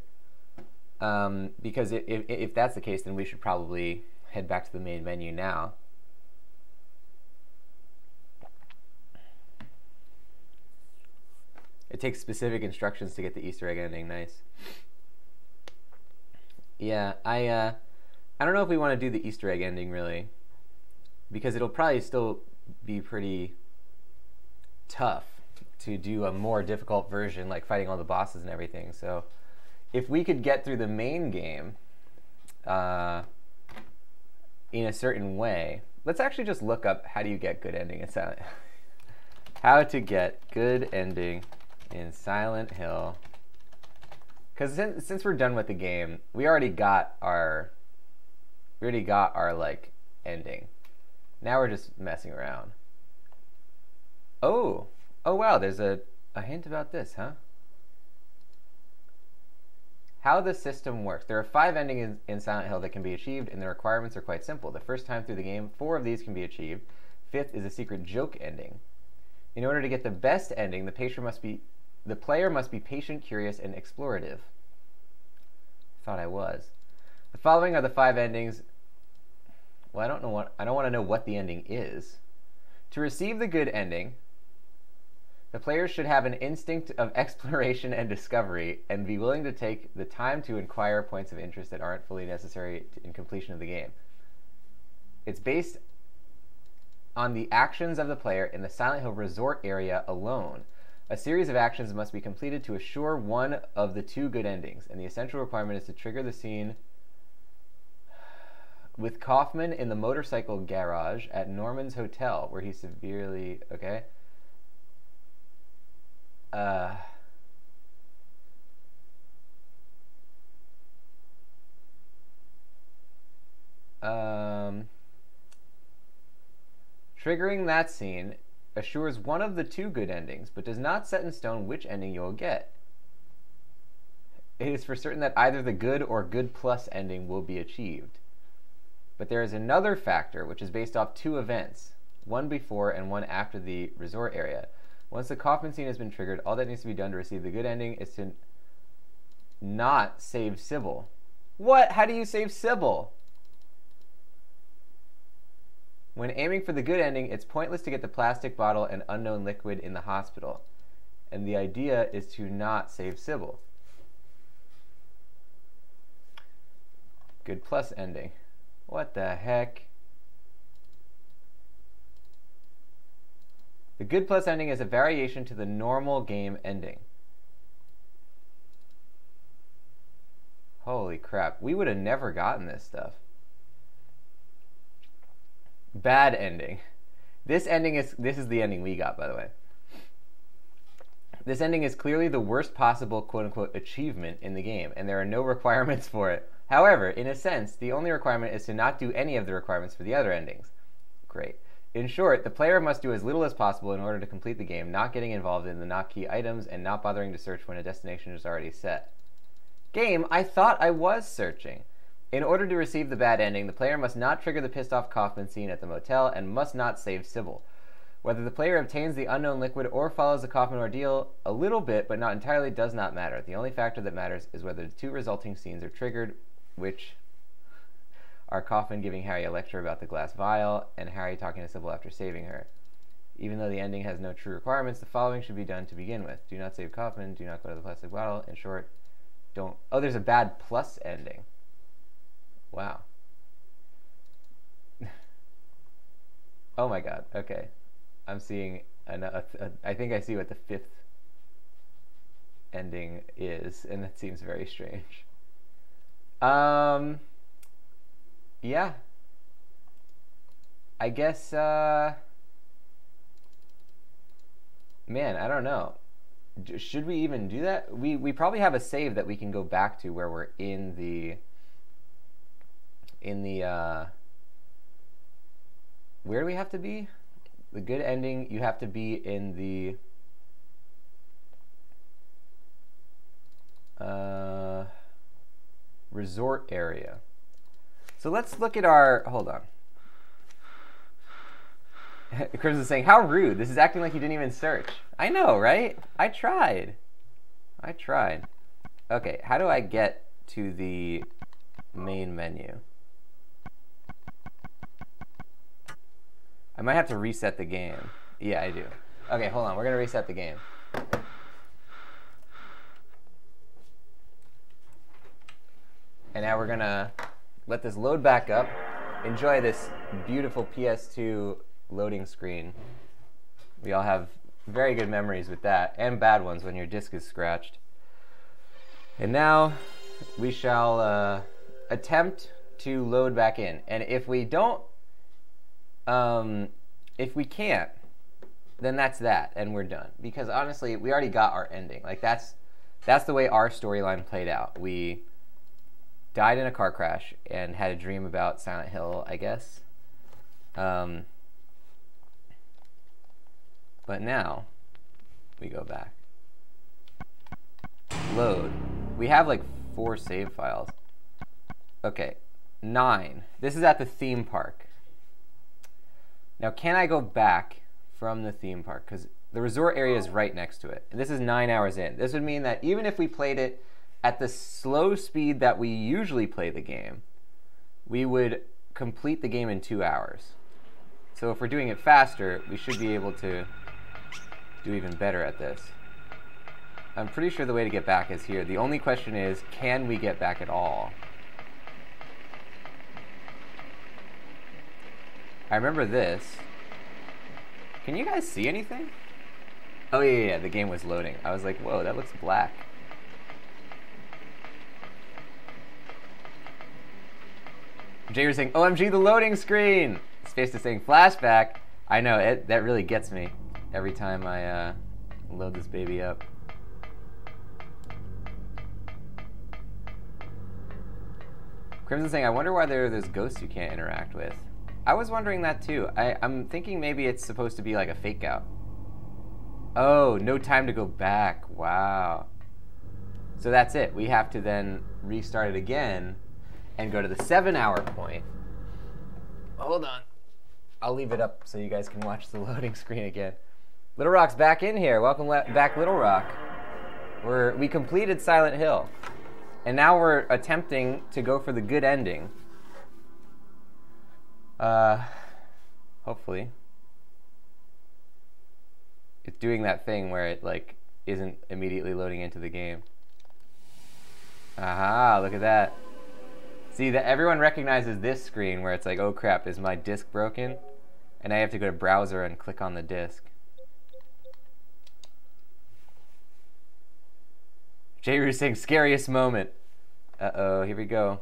Because if that's the case, then we should probably head back to the main menu now. It takes specific instructions to get the Easter egg ending. Nice. Yeah, I don't know if we want to do the Easter egg ending, really, because it'll probably still be pretty tough to do a more difficult version, like fighting all the bosses and everything. So if we could get through the main game in a certain way, let's actually just look up how do you get good ending in Silent Hill. How to get good ending in Silent Hill. Because since we're done with the game, we already got our like ending. Now we're just messing around. Oh wow, there's a hint about this, huh? How the system works. There are 5 endings in Silent Hill that can be achieved, and the requirements are quite simple. The first time through the game, 4 of these can be achieved. 5th is a secret joke ending. In order to get the best ending, the player must be patient, curious, and explorative. Thought I was. The following are the 5 endings. Well, I don't want to know what the ending is. To receive the good ending, the player should have an instinct of exploration and discovery and be willing to take the time to inquire points of interest that aren't fully necessary in completion of the game. It's based on the actions of the player in the Silent Hill resort area alone. A series of actions must be completed to assure one of the 2 good endings, and the essential requirement is to trigger the scene with Kaufman in the motorcycle garage at Norman's hotel, where he severely... Okay. Triggering that scene assures one of the 2 good endings, but does not set in stone which ending you'll get. It is for certain that either the good or good plus ending will be achieved. But there is another factor which is based off 2 events, one before and one after the resort area. Once the Kaufman scene has been triggered, all that needs to be done to receive the good ending is to not save Sybil. What? How do you save Sybil? When aiming for the good ending, it's pointless to get the plastic bottle and unknown liquid in the hospital. And the idea is to not save Sybil. Good plus ending. What the heck? The good plus ending is a variation to the normal game ending. Holy crap. We would have never gotten this stuff. Bad ending. This is the ending we got, by the way. This ending is clearly the worst possible quote-unquote achievement in the game, and there are no requirements for it. However, in a sense, the only requirement is to not do any of the requirements for the other endings. Great. In short, the player must do as little as possible in order to complete the game, not getting involved in the not key items and not bothering to search when a destination is already set. Game, I thought I was searching. In order to receive the bad ending, the player must not trigger the pissed off Kaufman scene at the motel and must not save Sybil. Whether the player obtains the unknown liquid or follows the Kaufman ordeal a little bit but not entirely does not matter. The only factor that matters is whether the two resulting scenes are triggered, which are Kaufman giving Harry a lecture about the glass vial and Harry talking to Sybil after saving her. Even though the ending has no true requirements, the following should be done to begin with. Do not save Kaufman, do not go to the plastic bottle. In short, don't... Oh, there's a bad plus ending. Wow. Oh my god, okay. I'm seeing... I think I see what the fifth ending is, and that seems very strange. Yeah. I guess, man, I don't know. Should we even do that? We probably have a save that we can go back to where we're in the where do we have to be? The good ending, you have to be in the resort area. So let's look at our, hold on. Crimson's saying, how rude. This is acting like you didn't even search. I know, right? I tried. Okay, how do I get to the main menu? I might have to reset the game. Yeah, I do. Okay, hold on. We're going to reset the game. And now we're going to let this load back up. Enjoy this beautiful PS2 loading screen. We all have very good memories with that, and bad ones when your disc is scratched. And now we shall attempt to load back in. And if we don't, if we can't, then that's that, and we're done. Because honestly, we already got our ending. Like that's the way our storyline played out. We died in a car crash and had a dream about Silent Hill, I guess. But now we go back. Load. We have like 4 save files. Okay, 9. This is at the theme park. Now, can I go back from the theme park? Because the resort area is right next to it. And this is 9 hours in. This would mean that even if we played it at the slow speed that we usually play the game, we would complete the game in 2 hours. So if we're doing it faster, we should be able to do even better at this. I'm pretty sure the way to get back is here. The only question is, can we get back at all? I remember this. Can you guys see anything? Oh yeah, the game was loading. I was like, whoa, that looks black. Jay was saying, OMG, the loading screen! Space is saying, flashback. I know, that really gets me every time I load this baby up. Crimson saying, I wonder why there are those ghosts you can't interact with. I was wondering that too. I'm thinking maybe it's supposed to be like a fake out. Oh, no time to go back. Wow. So that's it. We have to then restart it again and go to the 7-hour point. Hold on. I'll leave it up so you guys can watch the loading screen again. Little Rock's back in here. Welcome back, Little Rock. We completed Silent Hill. And now we're attempting to go for the good ending. Hopefully. It's doing that thing where it like isn't immediately loading into the game. Aha, look at that. See, that everyone recognizes this screen where it's like, oh crap, is my disk broken? And I have to go to browser and click on the disk. J. saying scariest moment. Uh-oh, here we go.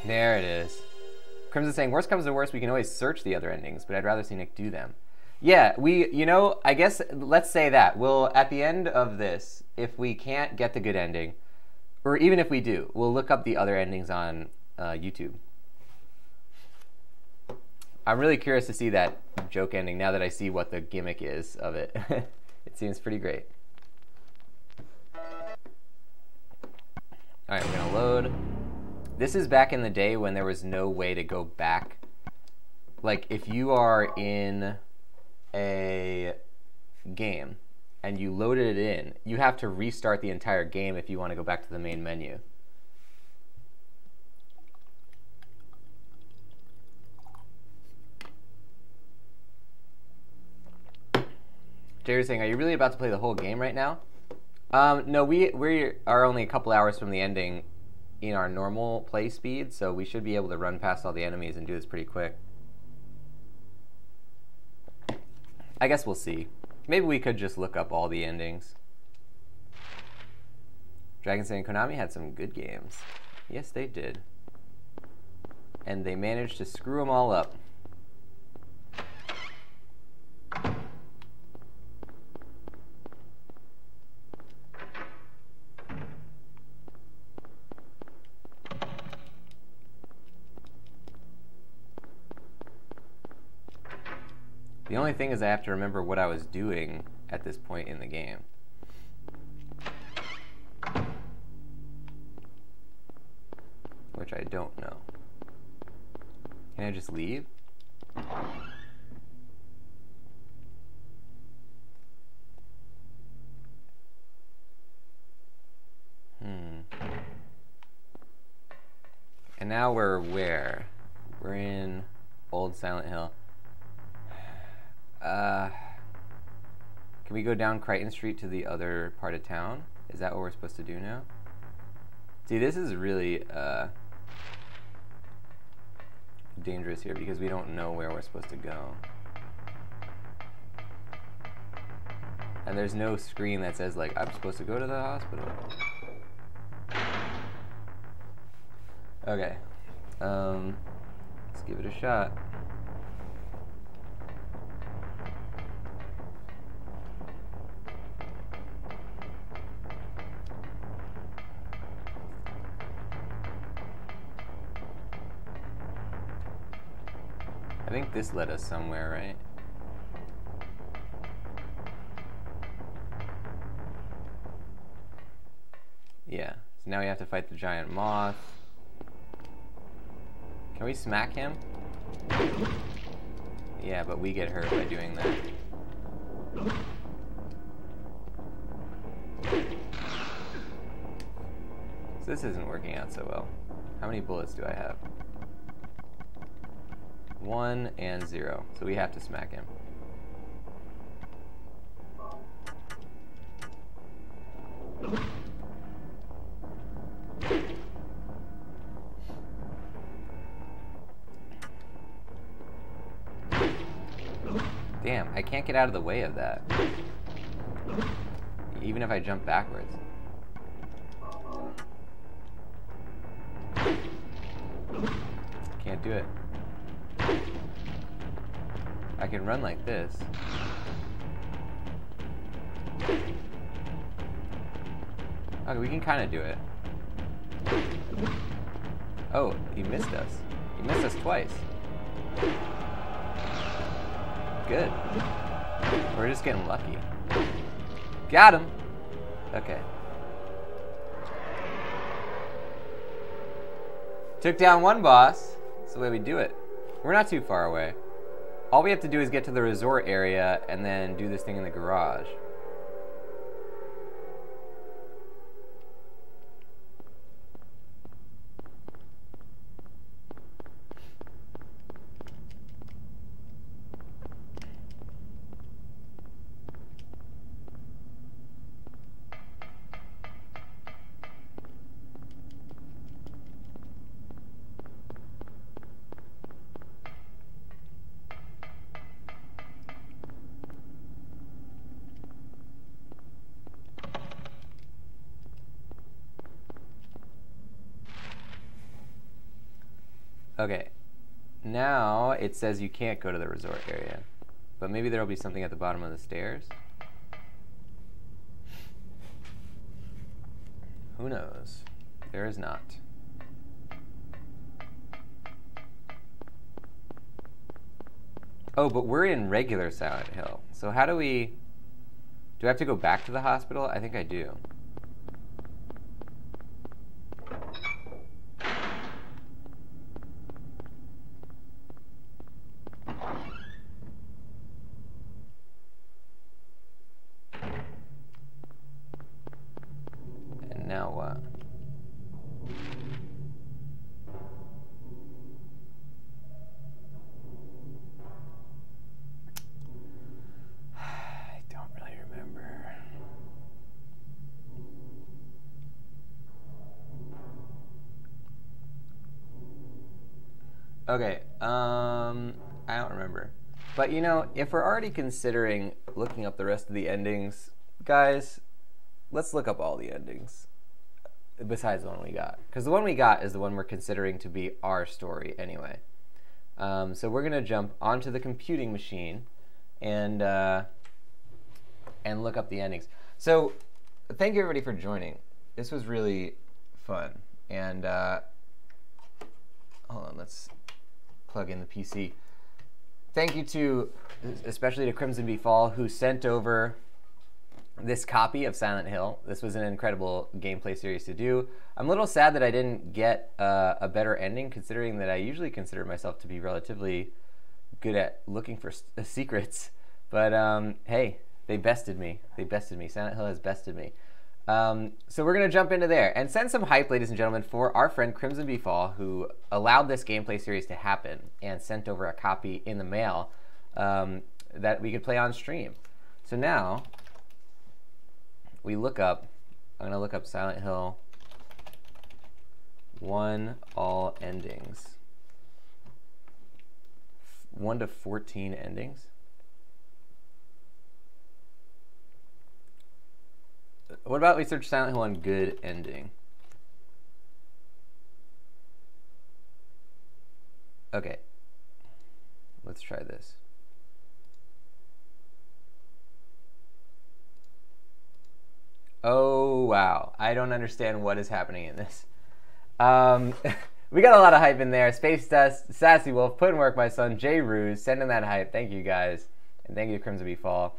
There it is. Crimson saying, worst comes to worst, we can always search the other endings, but I'd rather see Nick do them. Yeah, you know, I guess, let's say that. We'll, at the end of this, if we can't get the good ending, or even if we do, we'll look up the other endings on YouTube. I'm really curious to see that joke ending now that I see what the gimmick is of it. It seems pretty great. Alright, we're gonna load. This is back in the day when there was no way to go back. Like, if you are in a game and you loaded it in, you have to restart the entire game if you want to go back to the main menu. Jerry's saying, are you really about to play the whole game right now? No, we are only a couple hours from the ending in our normal play speed, so we should be able to run past all the enemies and do this pretty quick. I guess we'll see. Maybe we could just look up all the endings. Dragon saying, Konami had some good games. Yes, they did. And they managed to screw them all up. The only thing is I have to remember what I was doing at this point in the game. Which I don't know. Can I just leave? And now we're where? We're in Old Silent Hill. Can we go down Crichton Street to the other part of town? Is that what we're supposed to do now? See, this is really dangerous here because we don't know where we're supposed to go. And there's no screen that says, like, I'm supposed to go to the hospital. Okay. Let's give it a shot. I think this led us somewhere, right? Yeah. So now we have to fight the giant moth. Can we smack him? Yeah, but we get hurt by doing that. So this isn't working out so well. How many bullets do I have? 1 and 0. So we have to smack him. Damn, I can't get out of the way of that. Even if I jump backwards. Can't do it. I can run like this. Okay, we can kind of do it. Oh, he missed us. He missed us twice. Good. We're just getting lucky. Got him! Okay. Took down one boss. That's the way we do it. We're not too far away. All we have to do is get to the resort area and then do this thing in the garage. Okay. Now it says you can't go to the resort area. But maybe there'll be something at the bottom of the stairs. Who knows? There is not. Oh, but we're in regular Silent Hill. So how do we... Do I have to go back to the hospital? I think I do. And now what? I don't really remember. Okay, I don't remember. But you know, if we're already considering looking up the rest of the endings, guys, let's look up all the endings besides the one we got. Because the one we got is the one we're considering to be our story anyway. So we're going to jump onto the computing machine and look up the endings. So thank you everybody for joining. This was really fun. And hold on, let's plug in the PC. Thank you to, especially to Crimson Bee Fall, who sent over this copy of Silent Hill. This was an incredible gameplay series to do. I'm a little sad that I didn't get a better ending, considering that I usually consider myself to be relatively good at looking for secrets. But hey, they bested me. They bested me. Silent Hill has bested me. So we're going to jump into there and send some hype, ladies and gentlemen, for our friend Crimson Bee Fall, who allowed this gameplay series to happen and sent over a copy in the mail that we could play on stream. So now we look up, I'm going to look up Silent Hill 1 all endings. 1 to 14 endings. What about we search Silent Hill on good ending? Okay. Let's try this. Oh, wow. I don't understand what is happening in this. We got a lot of hype in there. Space Dust, Sassy Wolf, Put in Work, my son, Jay Ruse, sending that hype. Thank you, guys. And thank you to Crimson Bee Fall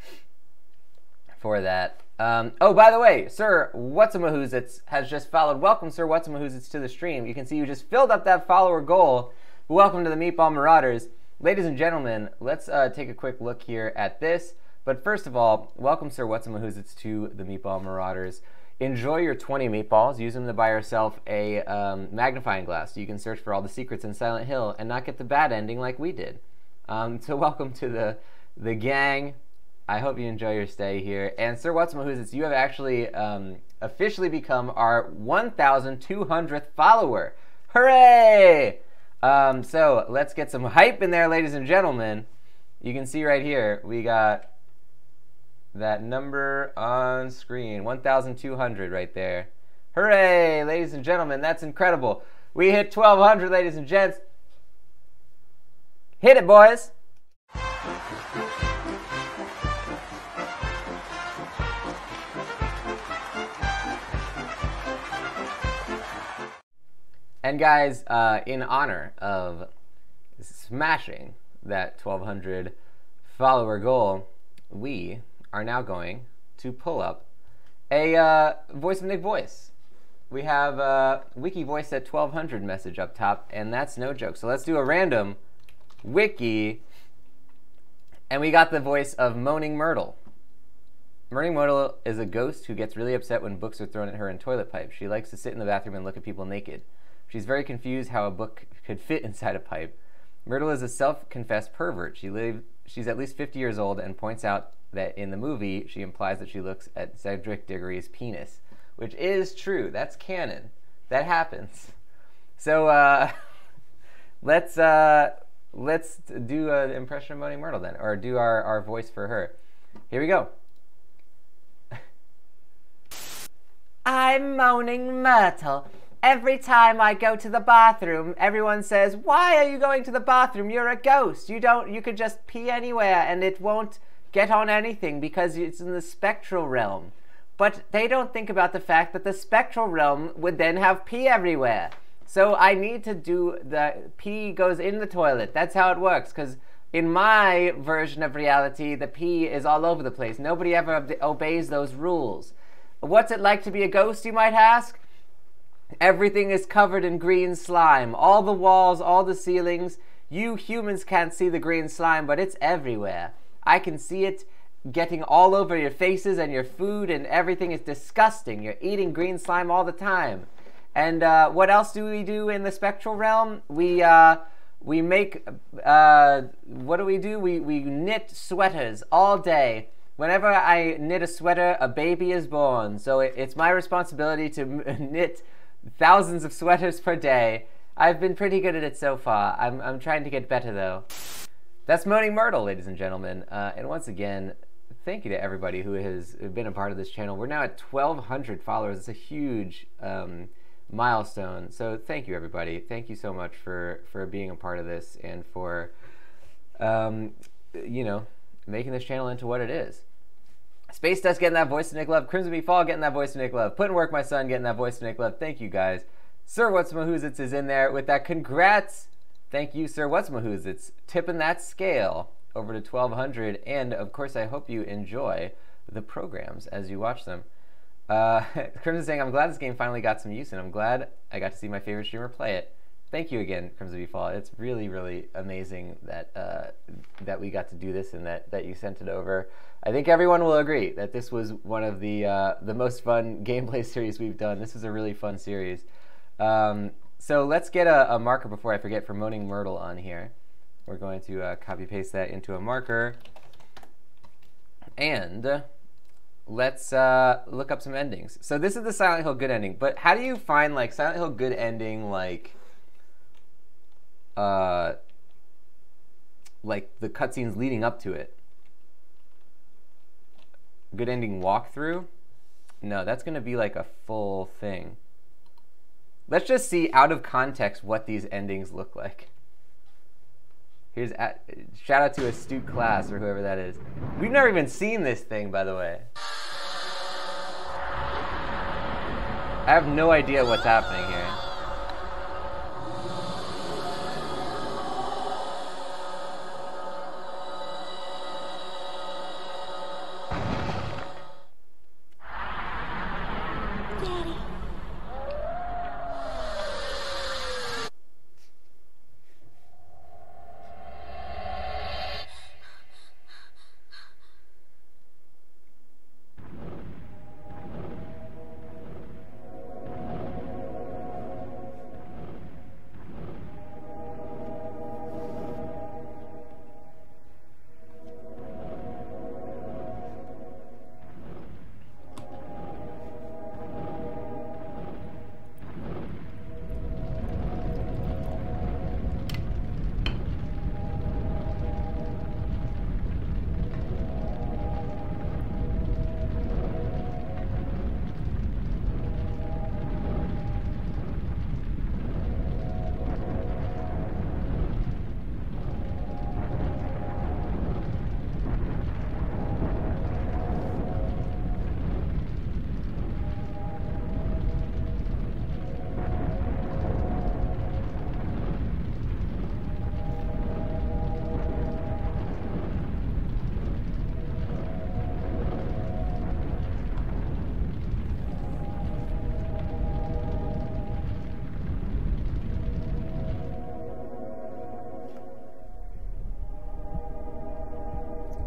for that. Oh, by the way, Sir What's-A-Mahoozits has just followed. Welcome, Sir What's-A-Mahoozits, to the stream. You can see you just filled up that follower goal. Welcome to the Meatball Marauders. Ladies and gentlemen, let's take a quick look here at this. But first of all, welcome, Sir What's-A-Mahoozits, to the Meatball Marauders. Enjoy your 20 meatballs. Use them to buy yourself a magnifying glass so you can search for all the secrets in Silent Hill and not get the bad ending like we did. So welcome to the gang. I hope you enjoy your stay here. And Sir What's-A-Mahoozits, you have actually officially become our 1,200th follower. Hooray! So let's get some hype in there, ladies and gentlemen. You can see right here, we got that number on screen, 1,200 right there. Hooray, ladies and gentlemen, that's incredible. We hit 1,200, ladies and gents. Hit it, boys. And guys, in honor of smashing that 1,200 follower goal, we are now going to pull up a Voice of Nick voice. We have Wiki Voice at 1,200 message up top, and that's no joke. So let's do a random Wiki, and we got the voice of Moaning Myrtle. Moaning Myrtle is a ghost who gets really upset when books are thrown at her in toilet pipes. She likes to sit in the bathroom and look at people naked. She's very confused how a book could fit inside a pipe. Myrtle is a self-confessed pervert. She's at least 50 years old and points out that in the movie, she implies that she looks at Cedric Diggory's penis, which is true. That's canon. That happens. So let's do an impression of Moaning Myrtle then, or do our voice for her. Here we go. I'm Moaning Myrtle. Every time I go to the bathroom, everyone says, "Why are you going to the bathroom? You're a ghost. You could just pee anywhere and it won't get on anything because it's in the spectral realm." But they don't think about the fact that the spectral realm would then have pee everywhere. So I need to do the pee goes in the toilet. That's how it works, because in my version of reality, the pee is all over the place. Nobody ever obeys those rules. What's it like to be a ghost, you might ask? Everything is covered in green slime. All the walls, all the ceilings. You humans can't see the green slime, but it's everywhere. I can see it getting all over your faces and your food, and everything is disgusting. You're eating green slime all the time. And what else do we do in the spectral realm? We make, what do? We knit sweaters all day. Whenever I knit a sweater, a baby is born. So it's my responsibility to knit thousands of sweaters per day. I've been pretty good at it so far. I'm trying to get better, though. That's Moaning Myrtle, ladies and gentlemen. And once again, thank you to everybody who has been a part of this channel. We're now at 1,200 followers. It's a huge milestone. So thank you, everybody. Thank you so much for being a part of this and for, you know, making this channel into what it is. Space Dust getting that voice to Nick Love. Crimson Bee Fall getting that voice to Nick Love. Put in Work My Son getting that voice to Nick Love. Thank you, guys. Sir What's Mahoozits is in there with that. Congrats. Thank you, Sir What's Mahoozits. Tipping that scale over to 1,200. And, of course, I hope you enjoy the programs as you watch them. Crimson saying, I'm glad this game finally got some use, and I'm glad I got to see my favorite streamer play it. Thank you again, Crimson Bee Fall. It's really, really amazing that that we got to do this and that you sent it over. I think everyone will agree that this was one of the most fun gameplay series we've done. This was a really fun series. So let's get a marker before I forget for Moaning Myrtle on here. We're going to copy-paste that into a marker. And let's look up some endings. So this is the Silent Hill good ending. But how do you find, like, Silent Hill good ending, like the cutscenes leading up to it? Good ending walkthrough? No, that's going to be like a full thing. Let's just see out of context what these endings look like. Here's shout out to Astute Class or whoever that is. We've never even seen this thing, by the way. I have no idea what's happening here.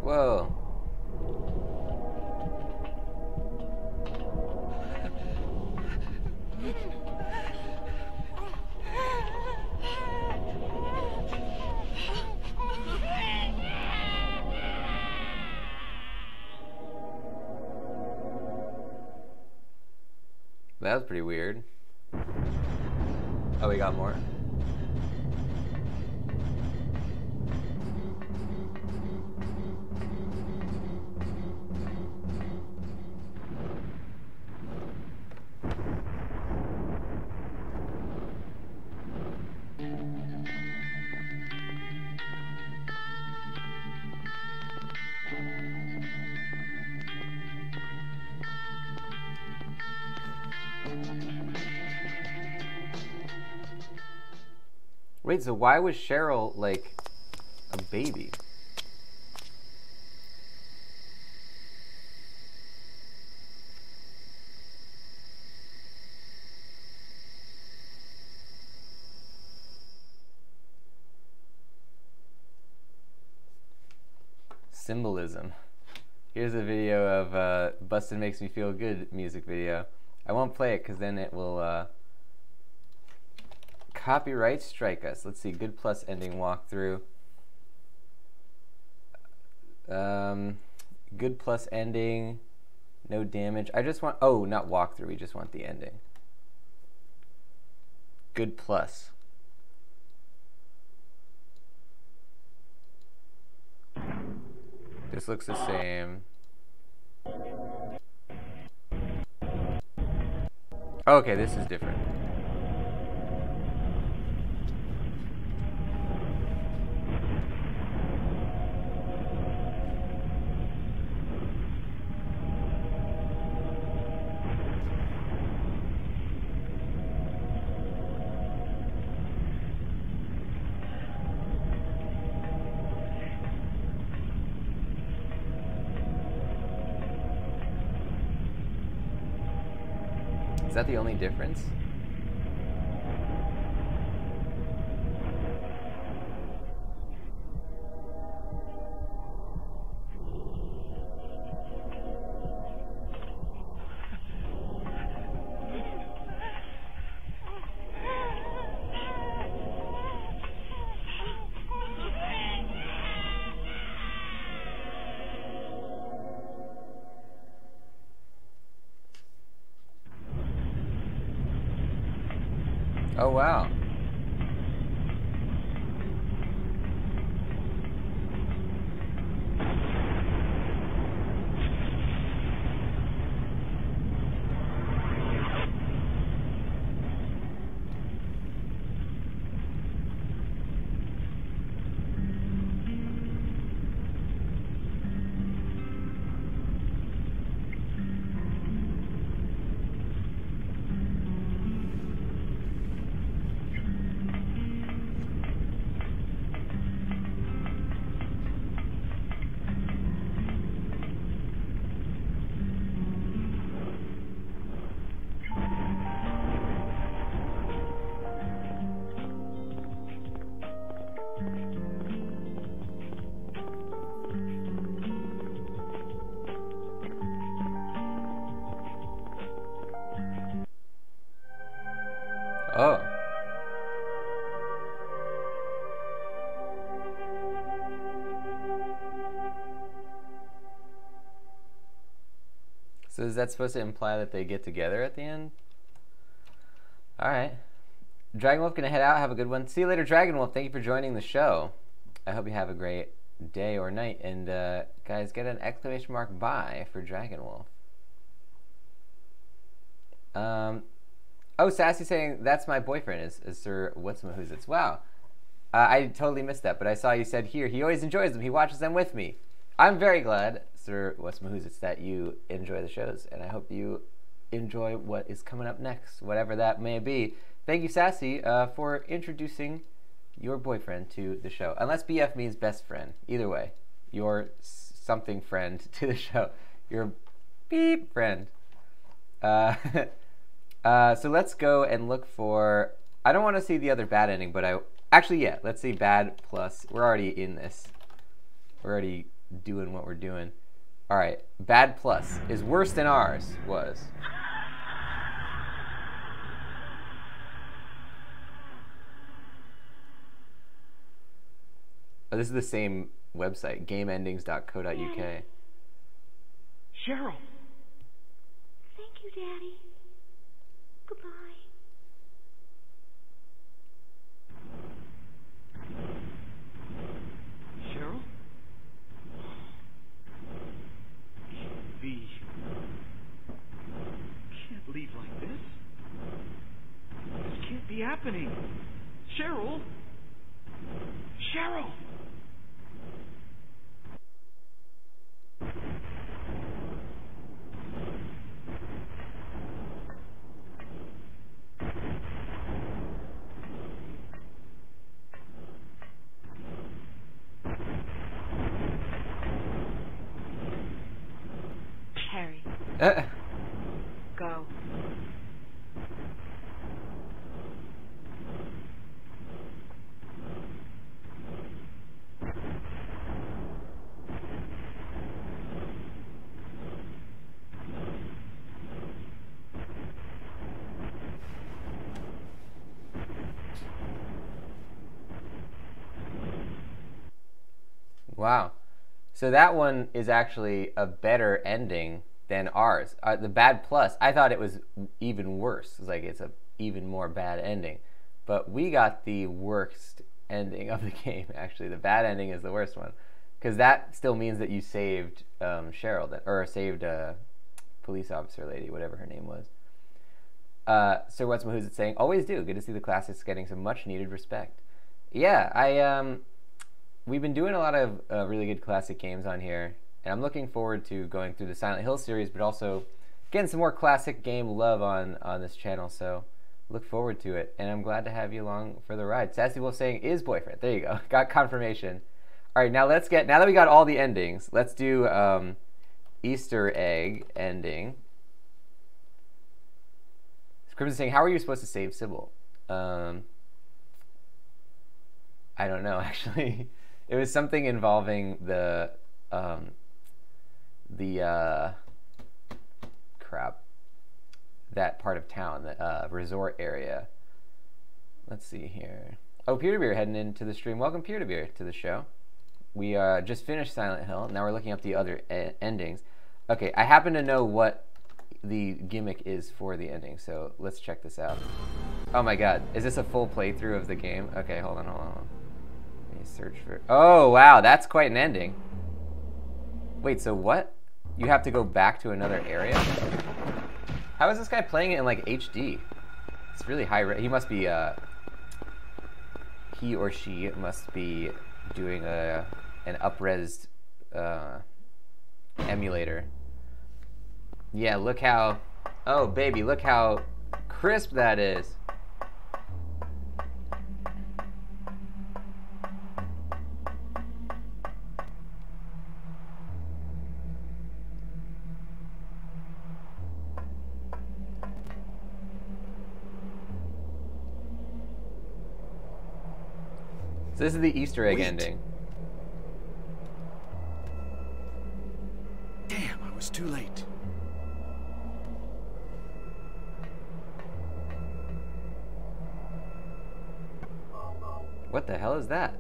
Whoa. That was pretty weird. Oh, we got more. Wait, so why was Cheryl, like, a baby? Symbolism. Here's a video of Bustin' Makes Me Feel Good music video. I won't play it because then it will copyright strike us. Let's see, good plus ending walkthrough. Good plus ending, no damage. I just want, oh, not walkthrough, we just want the ending. Good plus. This looks the same. Oh, okay, this is different. Is that the only difference? Oh, wow. Oh. So is that supposed to imply that they get together at the end? Alright. Dragon Wolf, gonna head out. Have a good one. See you later, Dragon Wolf. Thank you for joining the show. I hope you have a great day or night. And guys, get an exclamation mark bye for Dragon Wolf. Oh, Sassy saying that's my boyfriend is Sir What's-My-Who's-It's. Wow. I totally missed that, but I saw you said here, he always enjoys them. He watches them with me. I'm very glad, Sir What's-My-Who's-It's, that you enjoy the shows, and I hope you enjoy what is coming up next, whatever that may be. Thank you, Sassy, for introducing your boyfriend to the show. Unless BF means best friend. Either way, your something friend to the show. Your beep friend. So let's go and look for, I don't want to see the other bad ending, but actually, yeah, let's see bad plus. We're already in this. We're already doing what we're doing. All right, bad plus is worse than ours was. Oh, this is the same website, gameendings.co.uk. Cheryl. Thank you, Daddy. Goodbye. Cheryl? Can't be. Can't leave like this. This can't be happening. Cheryl? Cheryl! Go. Wow. So that one is actually a better ending than ours. The bad plus, I thought it was even worse. It's like it's a even more bad ending. But we got the worst ending of the game, actually. The bad ending is the worst one. Because that still means that you saved Cheryl, or saved police officer lady, whatever her name was. Sir What's Who's It saying? Always do. Good to see the classics getting some much needed respect. Yeah, we've been doing a lot of really good classic games on here, and I'm looking forward to going through the Silent Hill series, but also getting some more classic game love on this channel, so look forward to it, and I'm glad to have you along for the ride. Sassy Wolf saying is boyfriend. There you go. Got confirmation. All right, now now that we got all the endings, let's do Easter egg ending. Crimson saying, how are you supposed to save Sybil? I don't know, actually. It was something involving the that part of town, the resort area. Let's see here. Oh, Peer-to-Beer heading into the stream. Welcome, Peer-to-Beer, to the show. We just finished Silent Hill. Now we're looking up the other endings. Okay, I happen to know what the gimmick is for the ending, so let's check this out. Oh my god, is this a full playthrough of the game? Okay, hold on. Let me search for... Oh, wow, that's quite an ending. Wait, so what? You have to go back to another area? How is this guy playing it in, like, HD? It's really high... He must be, he or she must be doing an up-resed emulator. Yeah, look how... Oh, baby, look how crisp that is. So this is the Easter egg ending. Damn, I was too late. What the hell is that?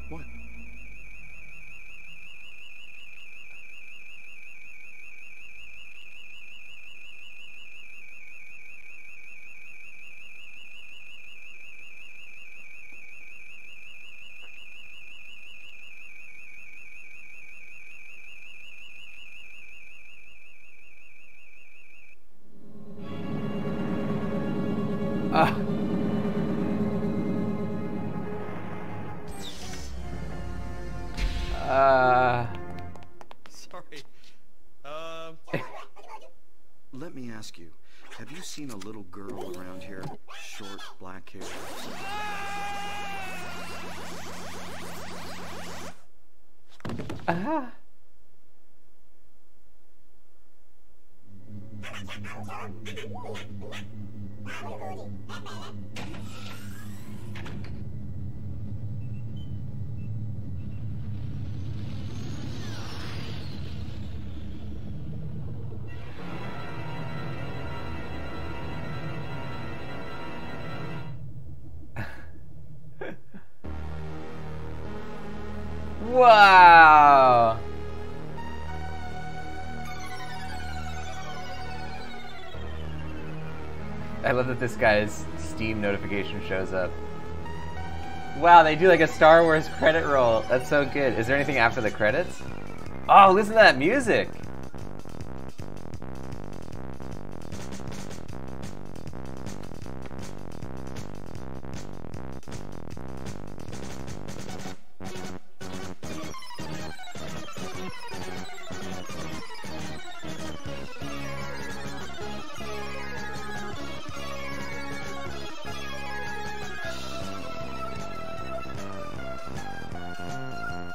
What? Sorry. Let me ask you, have you seen a little girl around here? Short, black hair. Wow! I love that this guy's Steam notification shows up. Wow, they do like a Star Wars credit roll. That's so good. Is there anything after the credits? Oh, listen to that music!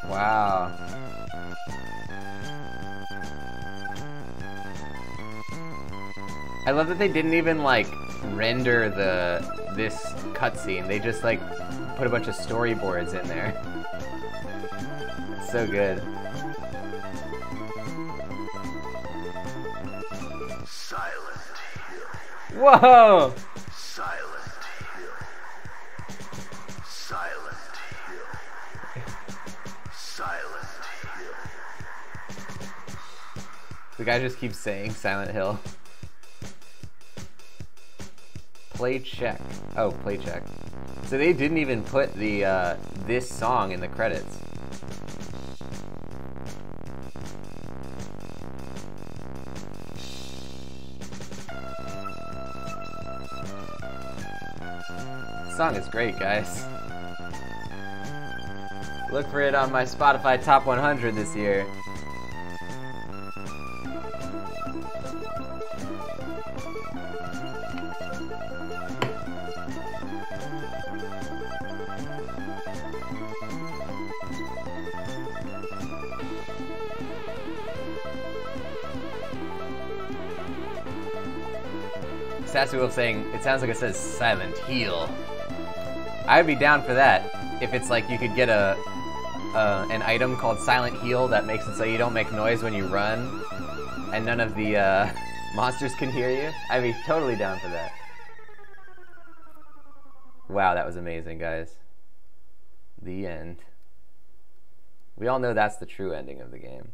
Wow. I love that they didn't even like render this cutscene. They just like put a bunch of storyboards in there. It's so good. Silent Hill. Whoa! Silent Hill. Silent Hill. Silent Hill. The guy just keeps saying Silent Hill. Play check. Oh, play check. So they didn't even put the this song in the credits. The song is great, guys. Look for it on my Spotify Top 100 this year. Sassy Wolf saying, it sounds like it says Silent Heel. I'd be down for that. If it's like you could get an item called Silent Heel that makes it so you don't make noise when you run, and none of the monsters can hear you. I'd be totally down for that. Wow, that was amazing, guys. The end. We all know that's the true ending of the game.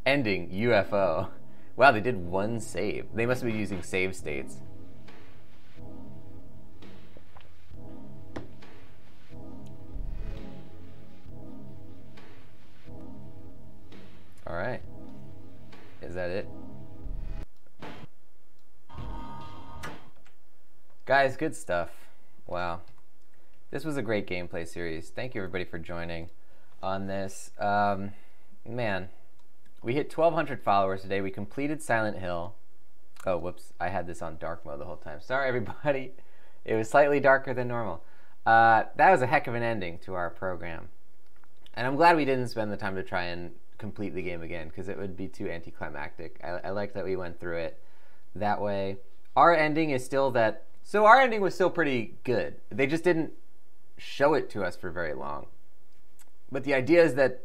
Ending, UFO. Wow, they did one save. They must be using save states. Alright. Is that it? Guys, good stuff. Wow. This was a great gameplay series. Thank you everybody for joining on this. Man. We hit 1,200 followers today. We completed Silent Hill. Oh, whoops. I had this on dark mode the whole time. Sorry, everybody. It was slightly darker than normal. That was a heck of an ending to our program. And I'm glad we didn't spend the time to try and complete the game again, because it would be too anticlimactic. I like that we went through it that way. Our ending is still that... So our ending was still pretty good. They just didn't show it to us for very long. But the idea is that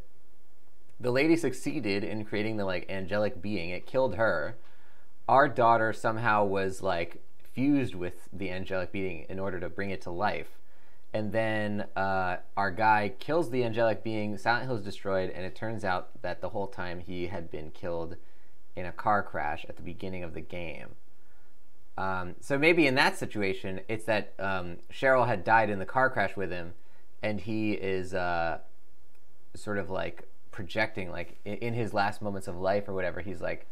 the lady succeeded in creating the like angelic being. It killed her. Our daughter somehow was like fused with the angelic being in order to bring it to life. And then our guy kills the angelic being. Silent Hill is destroyed, and it turns out that the whole time he had been killed in a car crash at the beginning of the game. So maybe in that situation, it's that Cheryl had died in the car crash with him, and he is sort of like projecting, like in his last moments of life or whatever, he's like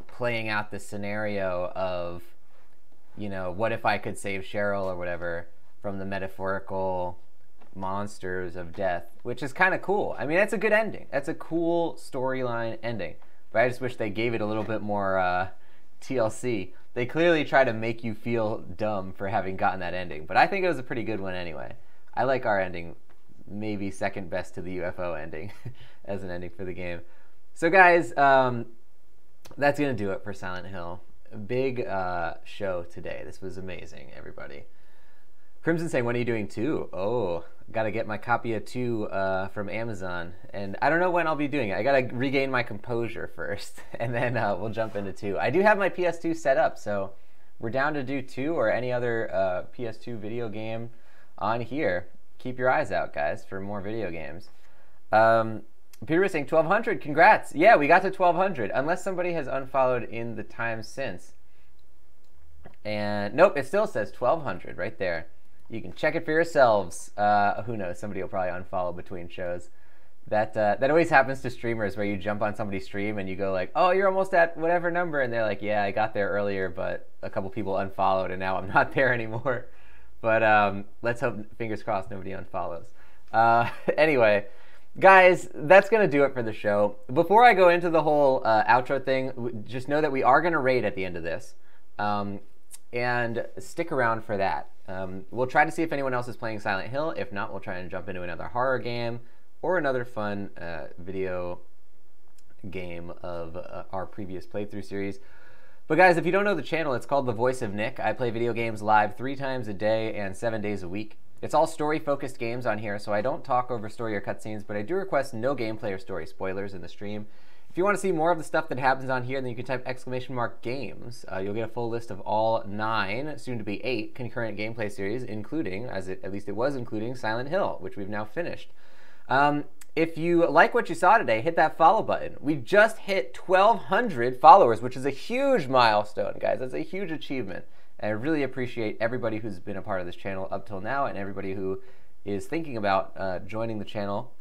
playing out the scenario of, you know, what if I could save Cheryl or whatever from the metaphorical monsters of death, which is kind of cool. I mean, that's a good ending. That's a cool storyline ending. But I just wish they gave it a little bit more TLC. They clearly try to make you feel dumb for having gotten that ending, but I think it was a pretty good one anyway. I like our ending, maybe second best to the UFO ending as an ending for the game. So guys, that's going to do it for Silent Hill. A big show today. This was amazing, everybody. Crimson saying, when are you doing 2? Oh, got to get my copy of 2 from Amazon. And I don't know when I'll be doing it. I got to regain my composure first, and then we'll jump into 2. I do have my PS2 set up, so we're down to do 2 or any other PS2 video game on here. Keep your eyes out, guys, for more video games. Peter was saying 1,200. Congrats. Yeah, we got to 1,200, unless somebody has unfollowed in the time since. And nope, it still says 1,200 right there. You can check it for yourselves. Who knows? Somebody will probably unfollow between shows. That always happens to streamers, where you jump on somebody's stream and you go like, oh, you're almost at whatever number, and they're like, yeah, I got there earlier, but a couple people unfollowed, and now I'm not there anymore. But let's hope, fingers crossed, nobody unfollows. Anyway, guys, that's going to do it for the show. Before I go into the whole outro thing, just know that we are going to raid at the end of this. And stick around for that. We'll try to see if anyone else is playing Silent Hill. If not, we'll try and jump into another horror game or another fun video game of our previous playthrough series. But guys, if you don't know the channel, it's called The Voice of Nick. I play video games live 3 times a day and 7 days a week. It's all story-focused games on here, so I don't talk over story or cutscenes, but I do request no gameplay or story spoilers in the stream. If you want to see more of the stuff that happens on here, then you can type !games. You'll get a full list of all 9, soon to be 8, concurrent gameplay series, including, at least it was including, Silent Hill, which we've now finished. If you like what you saw today, hit that follow button. We just hit 1,200 followers, which is a huge milestone, guys. That's a huge achievement. And I really appreciate everybody who's been a part of this channel up till now and everybody who is thinking about joining the channel.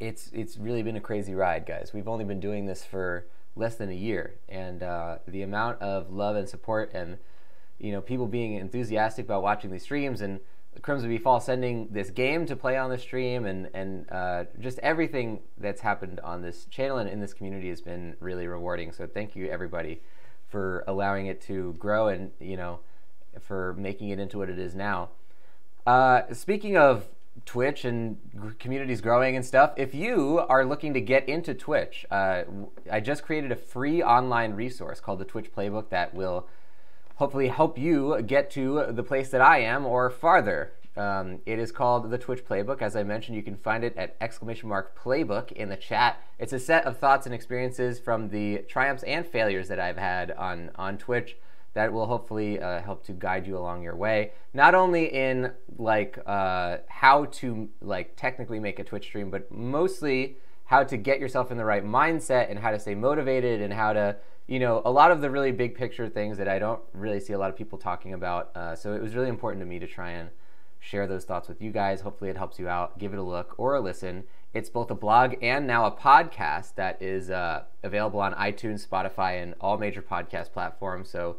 It's really been a crazy ride, guys. We've only been doing this for less than a year, and the amount of love and support and people being enthusiastic about watching these streams, and Crimson Bee Fall sending this game to play on the stream, and just everything that's happened on this channel and in this community has been really rewarding. So thank you everybody for allowing it to grow and for making it into what it is now. Speaking of Twitch and communities growing and stuff, if you are looking to get into Twitch, I just created a free online resource called the Twitch Playbook that will hopefully help you get to the place that I am or farther. It is called the Twitch Playbook. As I mentioned, you can find it at !playbook in the chat. It's a set of thoughts and experiences from the triumphs and failures that I've had on Twitch that will hopefully help to guide you along your way. Not only in how to technically make a Twitch stream, but mostly how to get yourself in the right mindset and how to stay motivated and how to, a lot of the really big picture things that I don't really see a lot of people talking about. So it was really important to me to try and share those thoughts with you guys. Hopefully it helps you out. Give it a look or a listen. It's both a blog and now a podcast that is available on iTunes, Spotify, and all major podcast platforms. So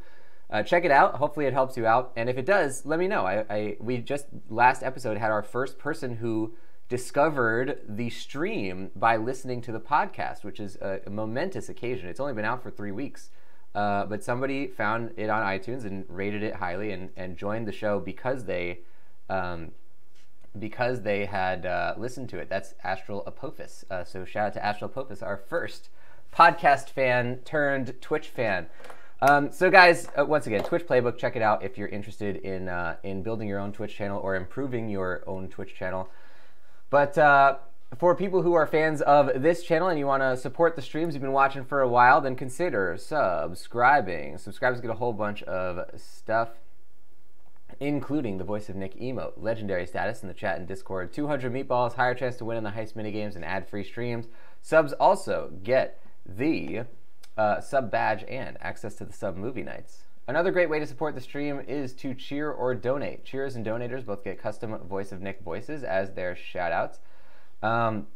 check it out. Hopefully it helps you out. And if it does, let me know. We just last episode had our first person who discovered the stream by listening to the podcast, which is a momentous occasion. It's only been out for 3 weeks. But somebody found it on iTunes and rated it highly and joined the show because they had listened to it. That's Astral Apophis. So shout out to Astral Apophis, our first podcast fan turned Twitch fan. So guys, once again, Twitch Playbook, check it out if you're interested in building your own Twitch channel or improving your own Twitch channel. But for people who are fans of this channel and you want to support the streams you've been watching for a while, then consider subscribing. Subscribers get a whole bunch of stuff, including the Voice of Nick emote, legendary status in the chat and Discord, 200 meatballs, higher chance to win in the heist minigames, and ad-free streams. Subs also get the sub badge and access to the sub movie nights. Another great way to support the stream is to cheer or donate. Cheers and donators both get custom Voice of Nick voices as their shout-outs. Thank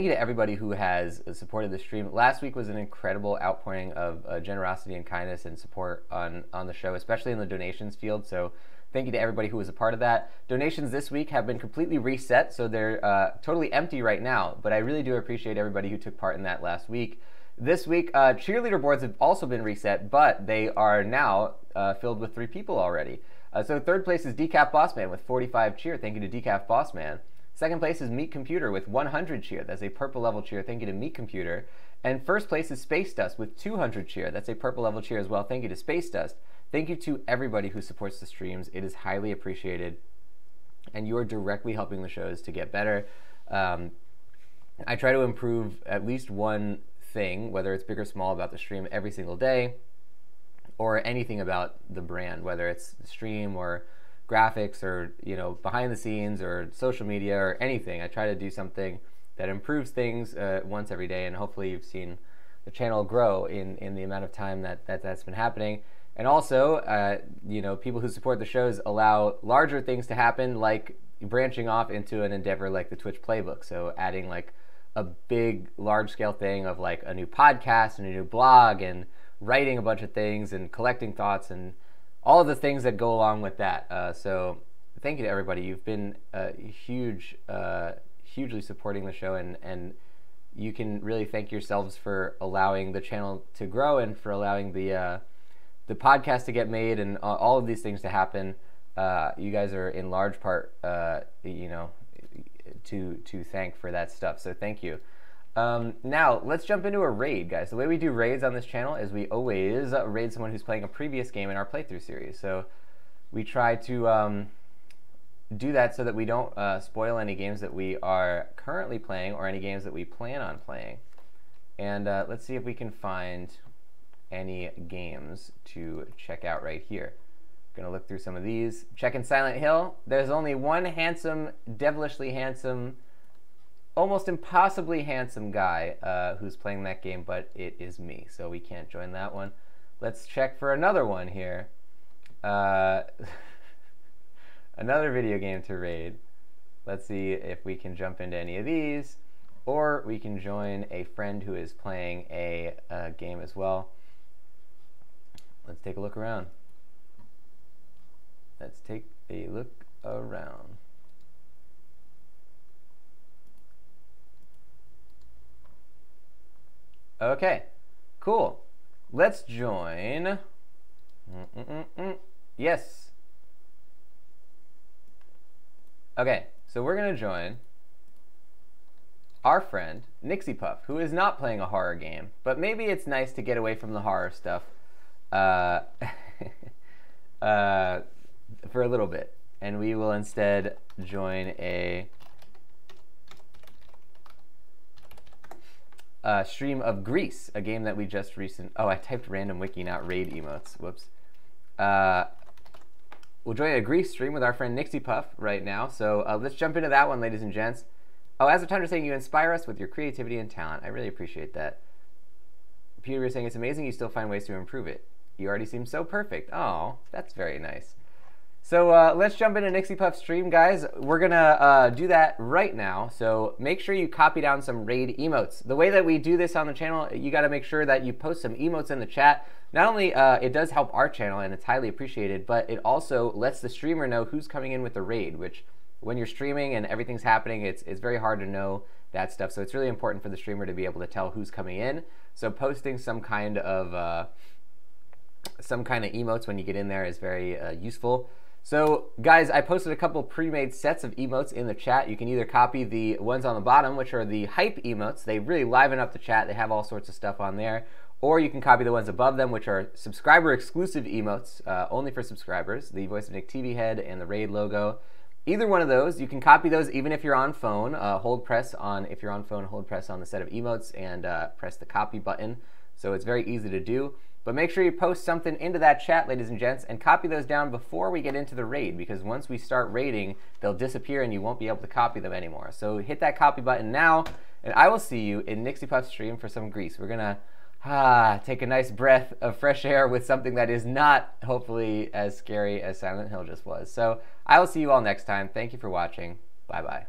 you to everybody who has supported the stream. Last week was an incredible outpouring of generosity and kindness and support on the show, especially in the donations field. So thank you to everybody who was a part of that. Donations this week have been completely reset, so they're totally empty right now. But I really do appreciate everybody who took part in that last week. This week, cheerleader boards have also been reset, but they are now filled with 3 people already. So third place is Decaf Bossman with 45 cheer. Thank you to Decaf Bossman. Second place is Meat Computer with 100 cheer. That's a purple level cheer. Thank you to Meat Computer. And first place is Space Dust with 200 cheer. That's a purple level cheer as well. Thank you to Space Dust. Thank you to everybody who supports the streams. It is highly appreciated. And you are directly helping the shows to get better. I try to improve at least one thing, whether it's big or small, about the stream every single day, or anything about the brand, whether it's the stream or graphics or behind the scenes or social media or anything. I try to do something that improves things once every day, and hopefully you've seen the channel grow in the amount of time that's been happening. And also, people who support the shows allow larger things to happen, like branching off into an endeavor like the Twitch Playbook. So adding a big, large-scale thing of a new podcast and a new blog and writing a bunch of things and collecting thoughts and all of the things that go along with that. So thank you to everybody. You've been hugely supporting the show, and you can really thank yourselves for allowing the channel to grow and for allowing the podcast to get made and all of these things to happen. You guys are in large part, to thank for that stuff. So thank you. Now let's jump into a raid, guys. The way we do raids on this channel is we always raid someone who's playing a previous game in our playthrough series. So we try to do that so that we don't spoil any games that we are currently playing or any games that we plan on playing. And let's see if we can find any games to check out right here. Gonna look through some of these. Checking Silent Hill. There's only one handsome, devilishly handsome, almost impossibly handsome guy who's playing that game, but it is me, so we can't join that one. Let's check for another one here. Another video game to raid. Let's see if we can jump into any of these, or we can join a friend who is playing a game as well. Let's take a look around. Let's take a look around. Okay, cool. Let's join. Yes. Okay, so we're going to join our friend, Nixie Puff, who is not playing a horror game, but maybe it's nice to get away from the horror stuff for a little bit. And we will instead join a stream of Grease, a game that we just Oh, I typed random wiki, not raid emotes. Whoops. We'll join a Grease stream with our friend Nixie Puff right now. So let's jump into that one, ladies and gents. Oh, as a Tundra saying, you inspire us with your creativity and talent. I really appreciate that. Peter was saying, it's amazing you still find ways to improve it. You already seem so perfect. Oh, that's very nice. So let's jump into Nixie Puff's stream, guys. We're going to do that right now. So make sure you copy down some raid emotes. The way that we do this on the channel, you got to make sure that you post some emotes in the chat. Not only it does help our channel, and it's highly appreciated, but it also lets the streamer know who's coming in with the raid, which when you're streaming and everything's happening, it's very hard to know that stuff. So it's really important for the streamer to be able to tell who's coming in. So posting some kind of emotes when you get in there is very useful. So guys, I posted a couple pre-made sets of emotes in the chat. You can either copy the ones on the bottom, which are the hype emotes. They really liven up the chat. They have all sorts of stuff on there. Or you can copy the ones above them, which are subscriber exclusive emotes, only for subscribers. The Voice of Nick TV head and the raid logo. Either one of those, you can copy those even if you're on phone. If you're on phone, hold press on the set of emotes and press the copy button. So it's very easy to do. But make sure you post something into that chat, ladies and gents, and copy those down before we get into the raid, because once we start raiding, they'll disappear and you won't be able to copy them anymore. So hit that copy button now, and I will see you in Nixie Puff's stream for some Grease. We're going to take a nice breath of fresh air with something that is not, hopefully, as scary as Silent Hill just was. So I will see you all next time. Thank you for watching. Bye-bye.